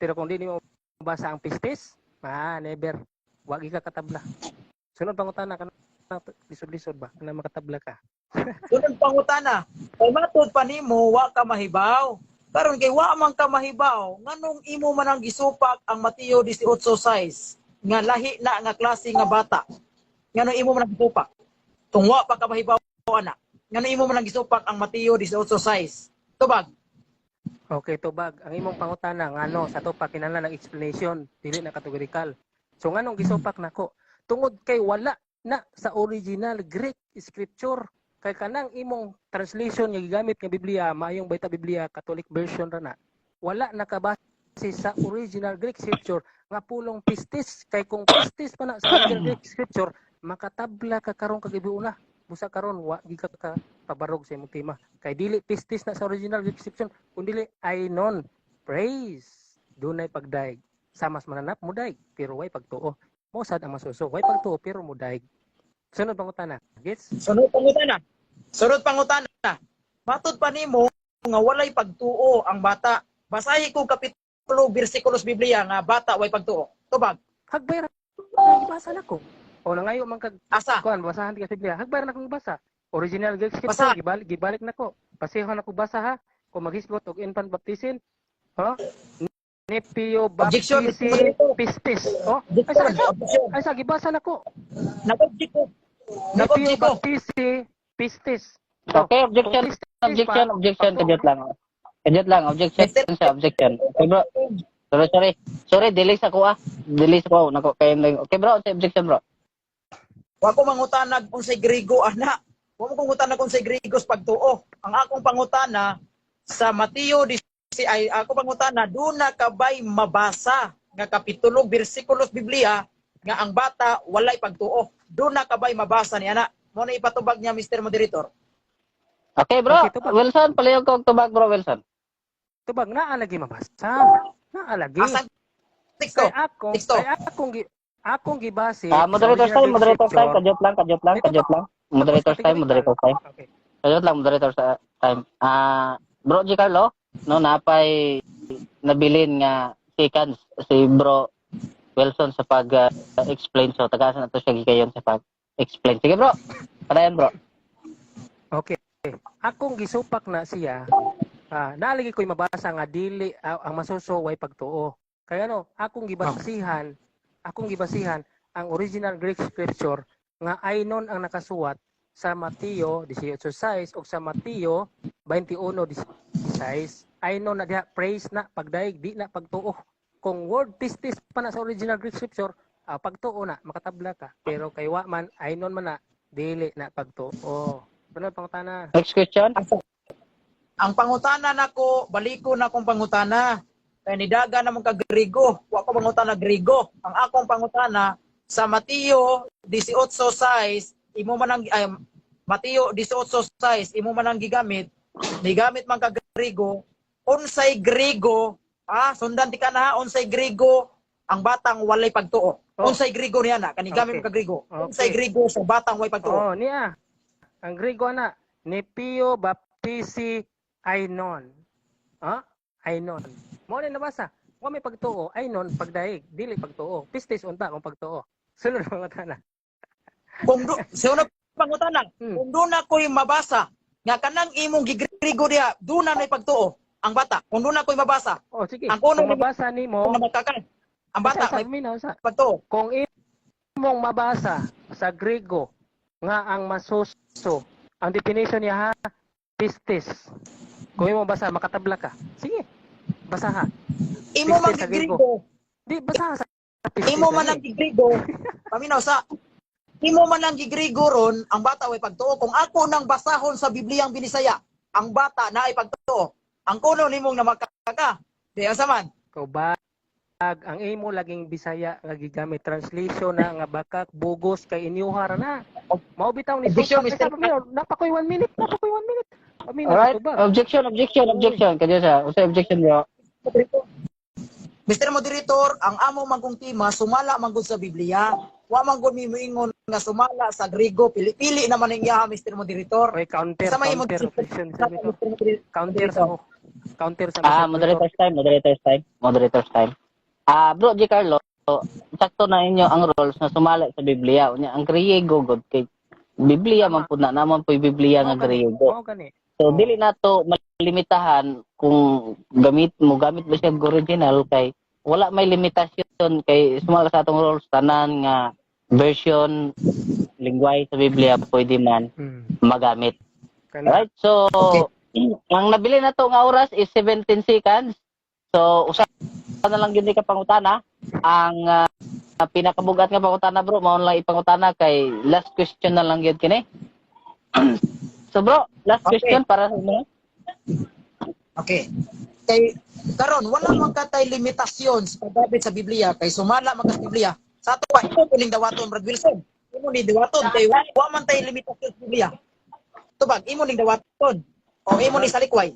Pero kung di nimo mabasa ang pistis, never wag ka katabla. Sunod pangutana ka lisod-lisod ba na makatabla ka. Sunod pangutana, kay matud pa nimo wa ka mahibaw. Karon kay wa man ka mahibaw, nganong imo man ang gisupak ang Mateo 18:6 nga lahi na nga klase nga bata. Nganong imo man ang gisupak? Tung wa pa ka mahibaw ana. Nganong imo man ang gisupak ang Mateo 18:6? Tubag. Okay, tubag. Ang imong pangutana ngano sa to pa kinahanglan ng explanation, dili na categorical. So nganong gisupak nako? Tungod kay wala na sa original Greek scripture. Kay kanang imong translation nga gigamit nga Biblia, maayong Baita Biblia Catholic version ra na. Wala nakabase sa original Greek scripture nga pulong pistis. Kay kung pistis pa na sa original Greek scripture, makatabla ka karon kagibiuna. Busa karon wa gi ka pabarog sa imong tema. Kay dili pistis na sa original Greek scripture, kundi ainon, praise. Dunay pagdaig. Samas mananap mo daig, pero way pagtuo. Mo sad ang masuso, way pagtuo pero mo daig. Sunod pangutana. Gets? Sunod pangutana. Sunod pangutana. Matod pa nimo nga walay pagtuo ang bata. Basahi ko kapitulo bersikulos Biblia nga bata way pagtuo. Tubag. Hagbay ra gibasa nako. O nangayo man kag Asa. kuan basahan ti sa Biblia. Hagbay ra nako basa. Original Greek scripture Basa. gibalik nako. Pasihon nako basa ha. Kung maghisgot og infant baptism, ha? Nepio Objection, baptisi Mr. pistis. Oh, Objection. ay sa gibasa nako. Nag-object ko. Nepio Nag-object ko. baptisi pistis. Oh, Okay, objection, pistis pa, objection, pagtuo. kadyot lang. Kadyot lang, objection sa objection. Okay, bro. Sorry, delay sa ko ah. Delay sa ko. Nako, kayo lang. Okay, bro, sa objection, bro. Wa ko mangutanag kung sa Grigo ana. Wa mo mangutanag kung sa Grigos pagtuo. Ang akong pangutana sa Mateo ay ako pangutana do na kabay mabasa nga kapitulo bersikulos Biblia nga ang bata walay pagtuo. Do na kabay mabasa ni ana. Mo na ipatubag niya Mr. Moderator. Okay, bro. Okay, tubag. Wilson, palihog ko og tubag, bro, Wilson. Tubag naa lagi mabasa. Naa lagi. Asang teksto. Teksto. Kay akong gibase. Moderator's sa time, original Greek moderator's time. scripture. Kadyot lang. Moderator's time. Kadyot lang, moderator's time. Bro G. Carlo, no, napay nabilin nga seconds si bro Wilson sa pag-explain. So, tagasan na to siya gigayon sa pag-explain. Sige, bro. Padayon, bro. Okay. Akong gisupak na siya. Naalagi ko'y mabasa nga dili ang masuso way pagtuo. Kaya ano, akong gibasihan ang original Greek scripture nga aynon ang nakasuwat sa Mateo 18:6 o sa Mateo 21:16. Aynon na diha praise na pagdaig di na pagtuo. Kung word pistis pa na sa original Greek scripture, pagtuo na makatabla ka. Pero kay wa man aynon man na dili na pagtuo. Sunod pangutana. Next question. Ang pangutana nako, baliko na akong pangutana. Kay nidaga namang ka Grigo. Wa ko pangutana Grigo. Ang akong pangutana sa Mateo 18:6, imo man ang Mateo 18:6, imo man ang gigamit man ka Grigo. Unsay Grigo, sundan ti kana unsay Grigo ang batang walay pagtuo. Unsay Grigo niya na, kani gamit man ka Grigo. Unsay Grigo sa batang walay pagtuo. Niya. Ang Grigo na, Nepio baptisi ainon. Ainon. Mo na nabasa. Wa may pagtuo, ainon pagdaig, dili pagtuo. Pistis unta kung pagtuo. Sunod mga tana. Kung sa unang pangutana, kung doon na ko'y mabasa, nga kanang imong gigrigo diha, doon na may pagtuo ang bata. Kung doon na ko'y mabasa, Oh, sige. ang Kung kunong mabasa nimo, kung makakan, ang bata may sa pagtuo. kung imong mabasa sa Grigo nga ang masuso, ang definition niya ha, pistis. Kung imong basa, makatabla ka. Sige. Basa ha. Imo man Pistis sa gigrigo, Di, basa sa pistis. imo man ang gigrigo, paminaw sa imo man ang gigrigo ron, ang bata way pagtuo. Kung ako nang basahon sa Bibliang Binisaya, ang bata na ay pagtuo. Ang kuno nimong na makaka. Di asaman. Kaubag, ang imo laging Bisaya nga gigamit translation na nga bakak bugos kay inyuhar na. Mao bitaw ni Objection, Susak. Mr. Napakoy 1 minute. Alright. Objection. Kadyot siya. Unsay objection, bro? Mr. Moderator, ang amo mangkong tima sumala manggod sa Biblia. Wa man gud mi moingon nga sumala sa Grigo. Pili-pili naman ang iya, Mr. Moderator. Okay, counter Sa may objection sabi ko. Moderator. Counter sa ko. Counter sa Mr. Moderator's time. Bro G. Carlo, sakto na inyo ang rules na sumala sa Biblia. Unya, ang Griego, god kay Biblia man po na naman po yung Biblia nga Griego. Mao gani. So, dili na to malimitahan kung gamit ba siya original kay wala may limitasyon kay sumala sa atong rules tanan nga version lingway sa Biblia pwede man magamit. Right? So, ang nabili na to nga oras is 17 seconds. So, usa na lang yun ka pangutana. Ang pinakabugat nga pangutana bro, mao lang ipangutana kay last question na lang gyud kini. So bro, last Okay. question para sa inyo. Okay. Kay karon wala man katay limitasyon sa pagdabit sa Biblia kay sumala man ka sa Biblia. Sa ato pa imo kuning dawaton Brad Wilson. Imo ni dawaton kay wa man tay limitasyon sa Biblia. Tubag imo ning dawaton o imo ni salikway.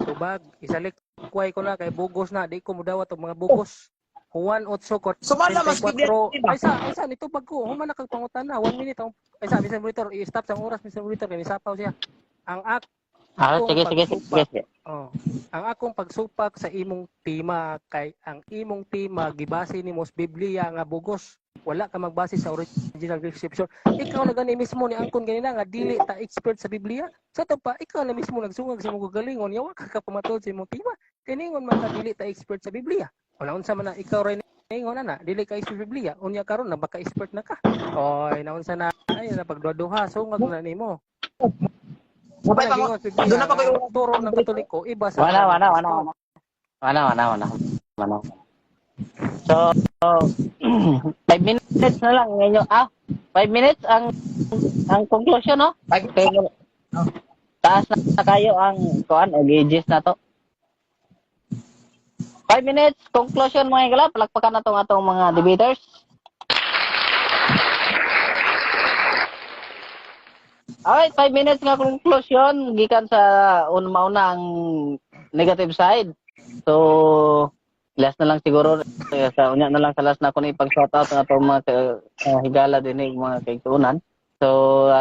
Tubag, isalikway ko na kay bugos na, di ko mudawat og mga bugos. Juan 8 ko. Sumala mas Biblia. Ay sa nito pag ko, human na kag pangutana, 1 minute ang ay sa Mr. Monitor, i-stop sa oras Mr. Monitor kay nisapaw siya. Ang Sige. Oh, ang akong pagsupak sa imong tema kay ang imong tema gibase nimo sa Biblia nga bugos. Wala ka magbase sa original Greek scripture. Ikaw na gani mismo ni angkon ganina nga dili ta expert sa Biblia. Sa to pa ikaw na mismo nagsungag sa imong galingon, yawa ka pamatod sa imong tema. Kay ningon man ka dili ta expert sa Biblia. Wala unsa man na ikaw ray ningon na dili ka expert sa Biblia. Unya karon na baka expert na ka. Oy, naunsa na ay na pagduha sungag na nimo. Mabay pa mo. Doon na pa kayo turo ng Katoliko iba sa Wala. So 5 minutes na lang ngayon. 5 minutes ang conclusion no. Okay. Taas na kayo ang kuan o gauges na to. 5 minutes conclusion mga igala, palakpakan na tong atong mga debaters. Alright, 5 minutes nga conclusion gikan sa una ang negative side. So last na lang siguro sa unya na lang sa last na ko ni pag shoutout ng atong mga higala din mga kaigsuonan. So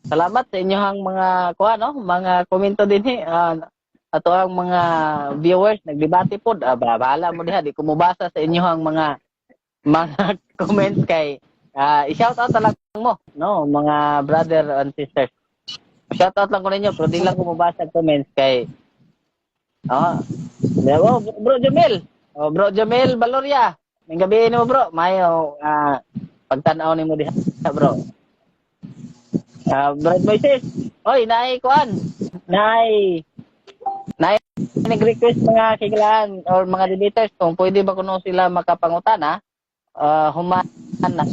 salamat sa inyong mga kuha no, mga komento din ato ang mga viewers nagdebate pod. Bahala mo diha di ko mobasa sa inyong mga comments kay i-shout out lang mo no mga brother and sisters. Shout out lang ko ninyo pero di lang ko mabasa comments kay bro Jamil. Bro Jamil Valoria. Ning gabi mo bro, mayo pagtan-aw nimo diha bro. Brad Moises. Oy, naay kuan. Naay nag-request mga kigalaan or mga debaters kung pwede ba kuno sila makapangutana. Human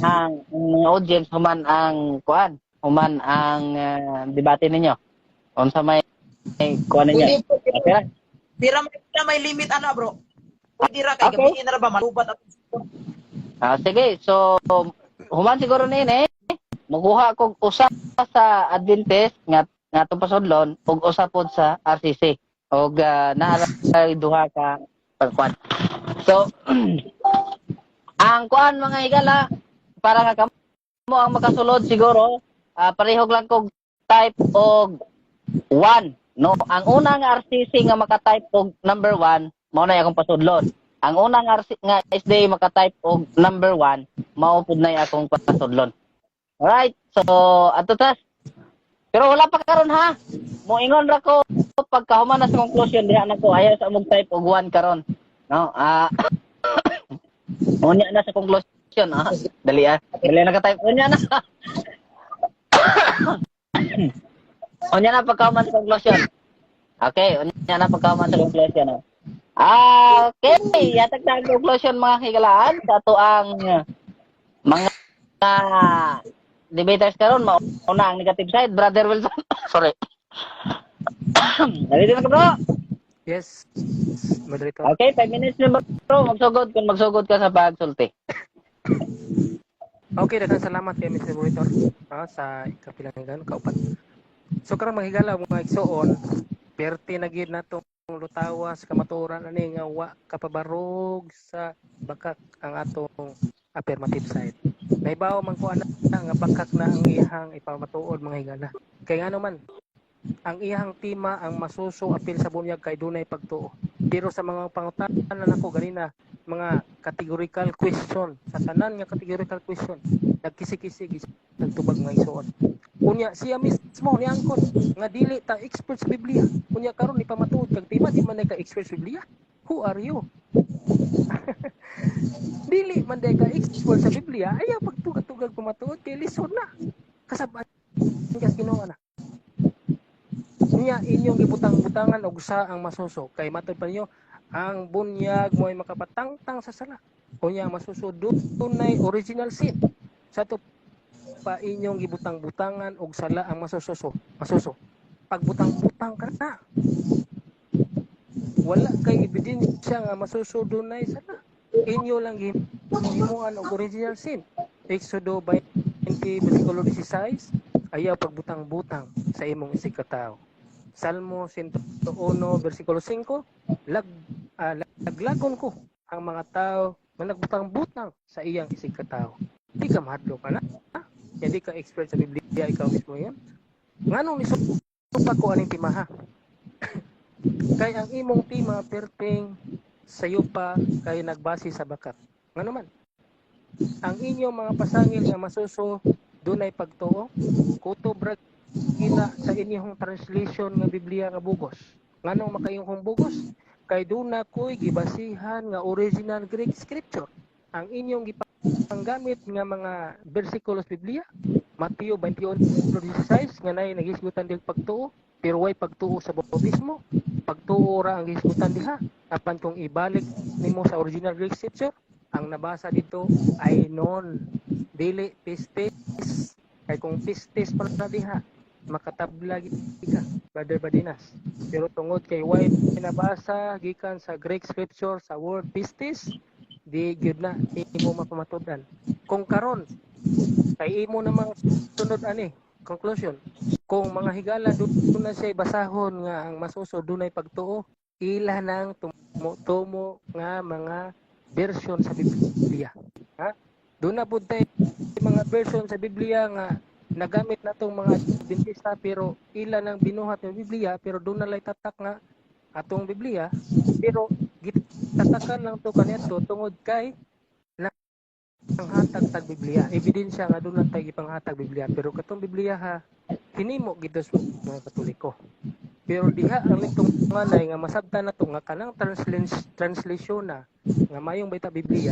ang audience, human ang kuan, human ang debate ninyo. Unsa may kuan ninyo. Okay. Pira may limit ana bro. Pwede ra kay gabi na ra ba malubat at sige, so human siguro nini magkuha kog usa sa Adventist nga to pasudlon ug usa pod sa RCC og naa duha ka pagkuan. So ang kuan mga higala para nga kamo ang makasulod siguro parehog lang kog type og 1 no. Ang unang RCC nga maka-type og number 1 mao na akong pasudlon. Ang unang nga SDA maka-type og number 1 mao pud na akong pasudlon. Alright, so ato tas pero wala pa karon ha. Moingon ra ko pagkahuman na sa conclusion diha na ko ayaw sa mong type og 1 karon no. Unya na sa conclusion dali na ka-type unya na. Unya na pagkahuman sa conclusion. Okay, unya na pagkahuman sa conclusion. Okay, yatag sa conclusion mga higalaan sa ato ang mga debaters karon mauna ang negative side, Brother Wilson. Sorry. Dali na ka bro. Yes. Moderator. Okay, 5 minutes na bro. Magsugod ka sa pagsulti. Okay, daghang salamat kay Mr. Monitor sa ikapilang hinggan kaupat. So karon mahigala mga igsoon, perti na gid natong lutawas kamatuoran ani nga wa kapabarog sa bakak ang atong affirmative side. Naibaw man ko ana nga bakak na ang iyang ipamatuod mga higala. Kay ngano man ang iyang tema ang masuso apil sa bunyag kay dunay pagtuo. Pero sa mga pangutanan nako ganina mga categorical question, sa tanan nga categorical question, nagkisi-kisi nagtubag mga isuon. Unya siya mismo ni angkon nga dili ta expert sa Biblia. Unya karon ni pamatuod kag tema di man ka expert sa Biblia. Who are you? Dili man ka expert sa Biblia, ayaw pagtugad-tugad pamatuod kay lisod na. Kasabay kas Ginoo na. Unya inyong gibutang-butangan og usa ang masuso kay matud pa ninyo ang bunyag mo'y makapatangtang sa sala. Unya masusudot tunay original sin. Sa to pa inyong gibutang-butangan og sala ang masususo. Pagbutang-butang ka na. Wala kay ebidensya nga masusudunay sala. Inyo lang himuan og original sin. Exodo 20 versikulo 16, ayaw pagbutang-butang sa imong isig katao. Salmo 101 versikulo 5, laglagon ko ang mga tao na nagbutang-butang sa iyang isig katao. Di ka mahadlo ka na. Hindi ka expert sa Biblia, ikaw mismo yan. Nganong nisupa ko aning timaha? Kay ang imong tima perting sayo pa kay nagbase sa bakat. Ngano man? Ang inyong mga pasangil nga masuso dunay pagtuo, kutob gina sa inyong translation nga Biblia nga bugos. Nganong makayong bugos? Kay duna ko'y gibasihan nga original Greek scripture. Ang inyong gipanggamit nga mga bersikulos Biblia, Mateo 21:16 nga nay nagisgutan dil pagtuo, pero way pagtuo sa bautismo. Pagtuo ra ang gisgutan diha. Apan kung ibalik nimo sa original Greek scripture, ang nabasa dito ay non, dili pistis. Kay kung pistis pa na diha, makatabla ka, Brother Badinas. Pero tungod kay way pinabasa gikan sa Greek scripture sa word pistis, di gyud na imo mapamatudan. Kung karon kay imo namang sunod ani, conclusion. Kung mga higala doon na siya basahon nga ang masuso dunay pagtuo, ila nang tumo nga mga version sa Biblia. Ha? Doon na pud tay mga version sa Biblia nga nagamit natong mga Adventista pero ila nang binuhat ng Biblia pero doon na lay tatak nga atong Biblia pero gitatakan lang to kanito tungod kay ang hatag tag Biblia. Ebidensya nga doon na tayo ipanghatag Biblia pero katong Biblia ha hinimo gid sa mga Katoliko. Pero diha ang nitong nganay nga masabtan nato nga kanang translation na nga mayong bita Biblia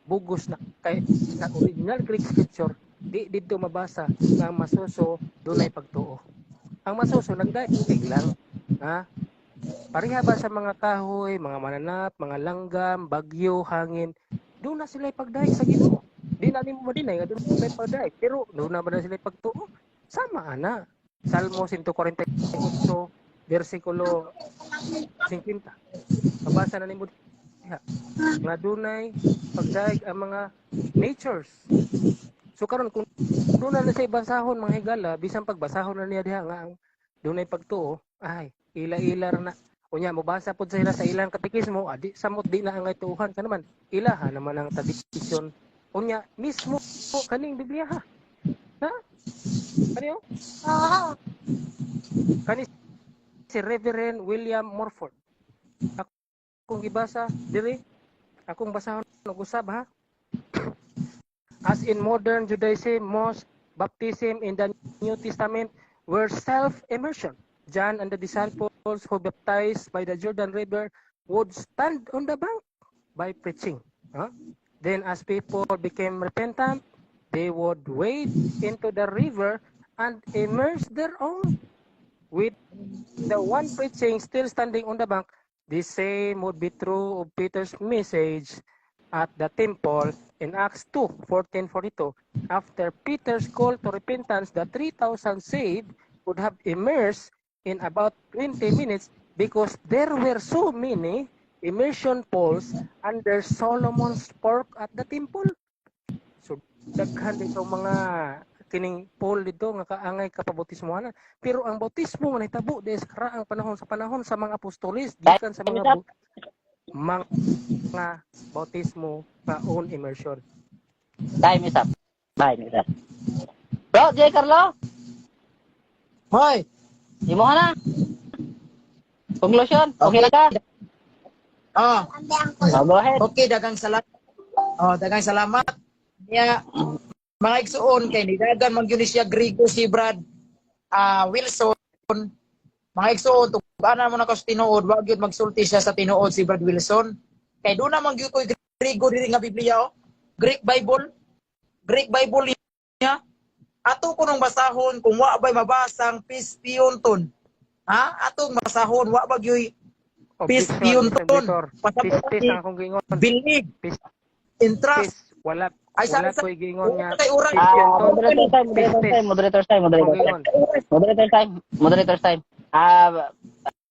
bugos na kay sa original Greek scripture di dito mabasa nga ang masuso dunay pagtuo. Ang masuso nagdaig lang, ha? Pareha ba sa mga kahoy, mga mananap, mga langgam, bagyo, hangin, doon na sila pagdaig sa Ginoo. Di na nimo madinay nga doon sila pagdaig, pero doon na ba na sila pagtuo? Sama ana. Salmo 148 versikulo 50. Mabasa na nimo diha nga dunay pagdaig ang mga natures. So karon kung doon na sa basahon mga higala, bisan pagbasahon na niya diha nga ang dunay pagtuo, ay ila-ila na. Unya mobasa pod sila sa ilang katekismo, adi samot di na ang tuuhan ka naman. Ilaha naman ang tradisyon. Unya mismo kaning Biblia ha. Ha? Kaniyo? Kani si Reverend William Morford. Akong gibasa diri, akong basahon og usab ha. As in modern Judaism, most baptism in the New Testament were self-immersion. John and the disciples who baptized by the Jordan River would stand on the bank by preaching. Then as people became repentant, they would wade into the river and immerse their own. With the one preaching still standing on the bank, the same would be true of Peter's message at the temple in Acts 2:14-42. After Peter's call to repentance, the 3,000 saved would have immersed in about 20 minutes because there were so many immersion pools under Solomon's porch at the temple. So daghan dito mga kining pool dito nga kaangay kapabautismohan. Pero ang bautismo nga nahitabo des karaang panahon sa mga apostolis gikan sa mga bautismo nga own immersion. Time is up. Bro, J. Carlo, Hoy, imo na. Conclusion, okay na ka? oh, Go ahead. okay, dagang salamat. Oh, dagang salamat. Niya mga igsuon kay nidagan man gyud siya Grigo si Brad Wilson. Mga igsuon tugana mo na kas tinuod, wa gyud magsulti siya sa tinuod si Brad Wilson. Kay do na man gyud ko Grigo diri nga Biblia oh. Greek Bible niya. Ato ko nung basahon kung wa bay mabasang pispionton. Ha? Atong basahon wa ba gyud Peace Objection, yun Mr. ton. Vitor. Pasabot Peace ni ang akong gingon. believe Peace, in trust. peace. Wala, Ay wala sa ko'y gingon nga. kay urang. Peace yun ton. Moderator's time. Akong gingon. Moderator's time.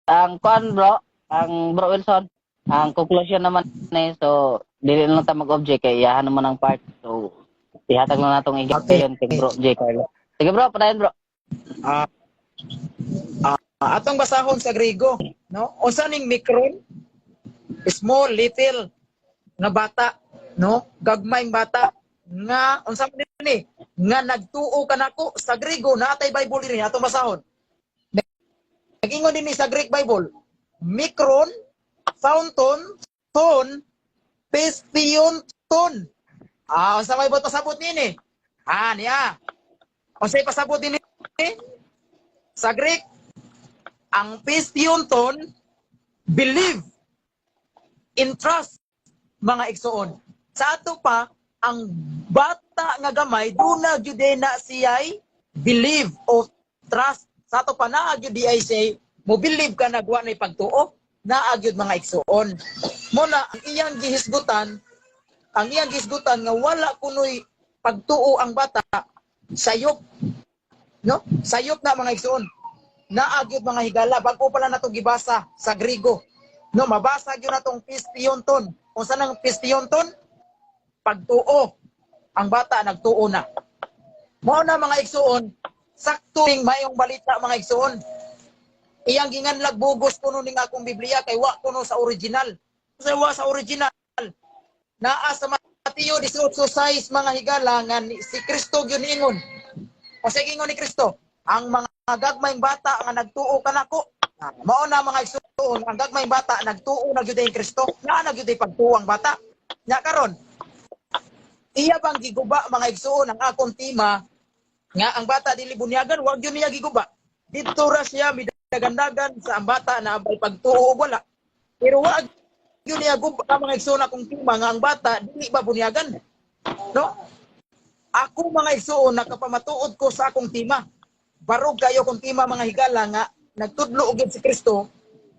Ang kon bro, ang bro Wilson, ang conclusion naman so dili lang ta mag-object kay iyahan naman ang part. So ihatag lang natong Okay. igayon kay bro J. Carlo. Sige bro, padayon bro. Ah, atong basahon sa Griego, no? Unsa ning mikron? Small, little nga bata, no? Gagmayng bata nga unsa man ni nga nagtuo kanako sa Griego natay Bible diri atong basahon. Nag-ingon din sa Greek Bible, mikron, fountain, ton, pistion, ton. Unsa may pasabot nini? Niya. Unsa pasabot nini? Sa Greek, ang pistion ton, believe, in trust, mga igsoon. Sa ato pa, ang bata nga gamay, duna gyud na siya'y believe o trust. Sa ato pa, naagyod di ay say, mo believe ka nagwa na pagtuo, naagyod mga igsoon. Muna, ang iyang gihisgutan nga wala kunoy pagtuo ang bata, sayop. No? Sayop na mga igsoon. Naagyod mga higala, bago pala nato gibasa sa Griego. No, mabasa gyud natong pistion ton. Unsa nang pistion ton? Pagtuo. Ang bata nagtuo na. Mao na mga igsoon, sakto ning mayong balita mga igsoon. Iyang ginganlag bugos kuno ning akong Biblia kay wa kuno sa original. Sa original. Naa sa Mateo 18:6 mga higala nga si Kristo gyud niingon. O sige ingon ni Kristo, ang mga gagmayng bata nga nagtuo kanako. Mao na mga igsoon, ang gagmayng bata nagtuo na gyud kay Kristo. Naa na gyud pagtuo ang bata. Nya karon, iya bang giguba mga igsoon ang akong tema nga ang bata dili bunyagan, wag gyud niya giguba. Dito ra siya midagandagan sa ang bata na abay pagtuo og wala. Pero wag gyud niya guba mga igsoon akong tema nga ang bata dili ba bunyagan. No? Ako mga igsoon nakapamatuod ko sa akong tema. Barog kayo kung tema mga higala nga nagtudlo og si Kristo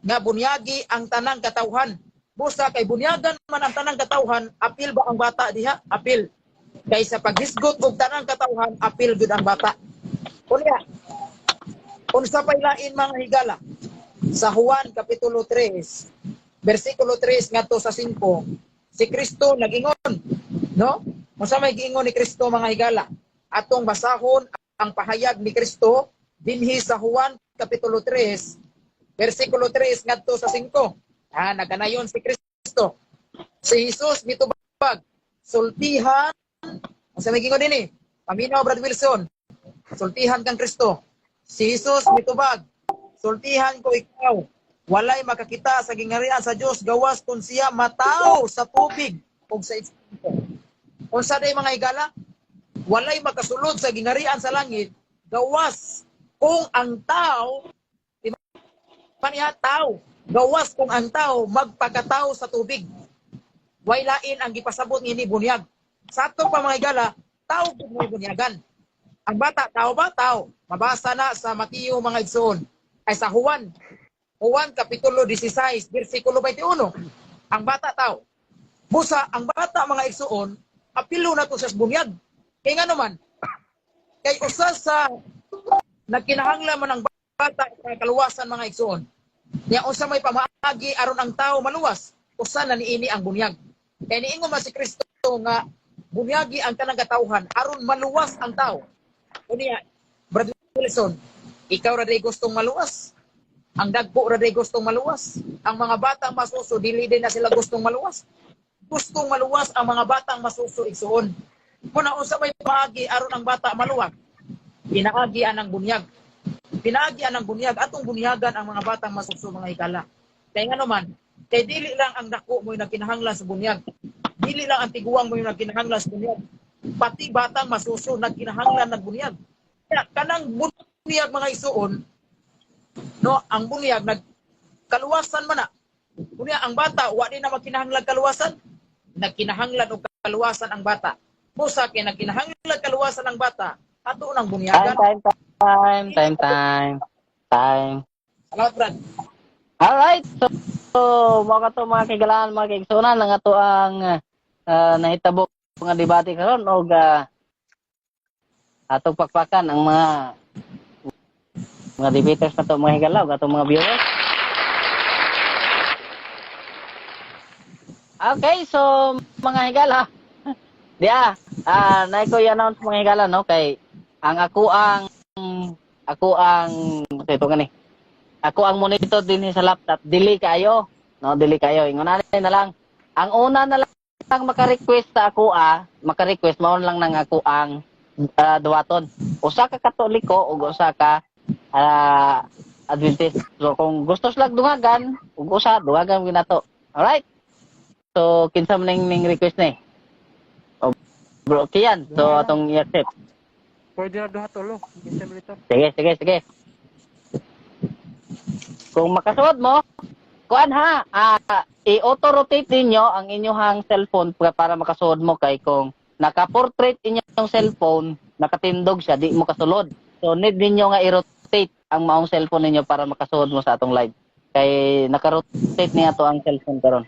nga bunyagi ang tanang katawhan. Busa kay bunyagan man ang tanang katawhan, apil ba ang bata diha? Apil. Kaysa paghisgot og tanang katawhan, apil gud ang bata. Unya. Unsa pay lain mga higala? Sa Juan kapitulo 3, versikulo 3 ngadto sa 5, si Kristo nag-ingon, no? Unsa may giingon ni Kristo mga higala? Atong basahon ang pahayag ni Kristo dinhi sa Juan kapitulo 3, versikulo 3 ngadto sa 5. Naganayon si Kristo. Si Jesus mitubag, sultihan, sa may gingon dinhi, paminaw Brad Wilson, sultihan kang Kristo. Si Jesus mitubag, sultihan ko ikaw, walay makakita sa gingarian sa Dios gawas kun siya mataw sa tubig ug sa espiritu. Unsa day mga higala? Walay makasulod sa gingarian sa langit gawas kung ang tao tao gawas kung ang tao magpakatao sa tubig. Way lain ang gipasabot ni bunyag. Sa ato pa mga higala, tao pud mo bunyagan. Ang bata tao ba? Tao. Mabasa na sa Mateo mga igsoon. Ay sa Juan kapitulo 16 bersikulo 21. Ang bata tao. Busa ang bata mga igsoon, apilo na to sa bunyag. Kay nga naman, kay usa sa nagkinahanglan man ang bata sa kaluwasan mga igsoon. Nya usa may pamaagi aron ang tao maluwas, usa na niini ang bunyag. Kay niingon man si Kristo nga bunyagi ang kanang katawhan aron maluwas ang tao. Unya, Brother Wilson, ikaw ra day gustong maluwas. Ang dagpo ra day gustong maluwas. Ang mga batang masuso dili din na sila gustong maluwas. Gustong maluwas ang mga batang masuso igsoon. Muna unsa may paagi aron ang bata maluwag. Pinaagian ang bunyag. Pinaagian ang bunyag, atong bunyagan ang mga batang masuso mga higala. Kaya nga naman, kay dili lang ang dako mo yung nagkinahanglan sa bunyag. Dili lang ang tiguang mo yung nagkinahanglan sa bunyag. Pati batang masuso nagkinahanglan ng bunyag. Kaya kanang bunyag mga isuon, no, ang bunyag nagkaluwasan man na. Kunya ang bata wa din na magkinahanglan kaluwasan, nagkinahanglan og kaluwasan ang bata. Busa kay nagkinahanglan kaluwasan ang bata, ato nang bunyagan. Time. Salamat, Brad. Alright. So, mo ka to mga kaigalaan, mga kaigsunan, lang ato ang nahitabo nga debate karon og atong pakpakan ang mga debaters na to mga higalaw, atong mga viewers. Okay, so mga higala, diya, na ko i-announce mga higala, no, kay ang ako ang ito gani. Ako ang monitor din sa laptop, dili kayo, no, dili kayo. Ingon na lang. Ang una na lang maka-request sa ako maka-request mao lang nang ako ang duwaton. Usa ka Katoliko ug usa ka Adventist. So kung gusto sila dungagan, ug usa dungagan ginato. Alright? So kinsa man ning request ni? O bro, kiyan. So atong i-accept. Pwede na duha tulo. Sige. Kung makasuod mo, kuan ha, i-auto-rotate ninyo ang inyong cellphone para makasuod mo kay kung naka-portrait inyong cellphone, nakatindog siya, di mo kasulod. So need ninyo nga i-rotate ang maong cellphone ninyo para makasuod mo sa atong live. Kay naka-rotate niya to ang cellphone karon.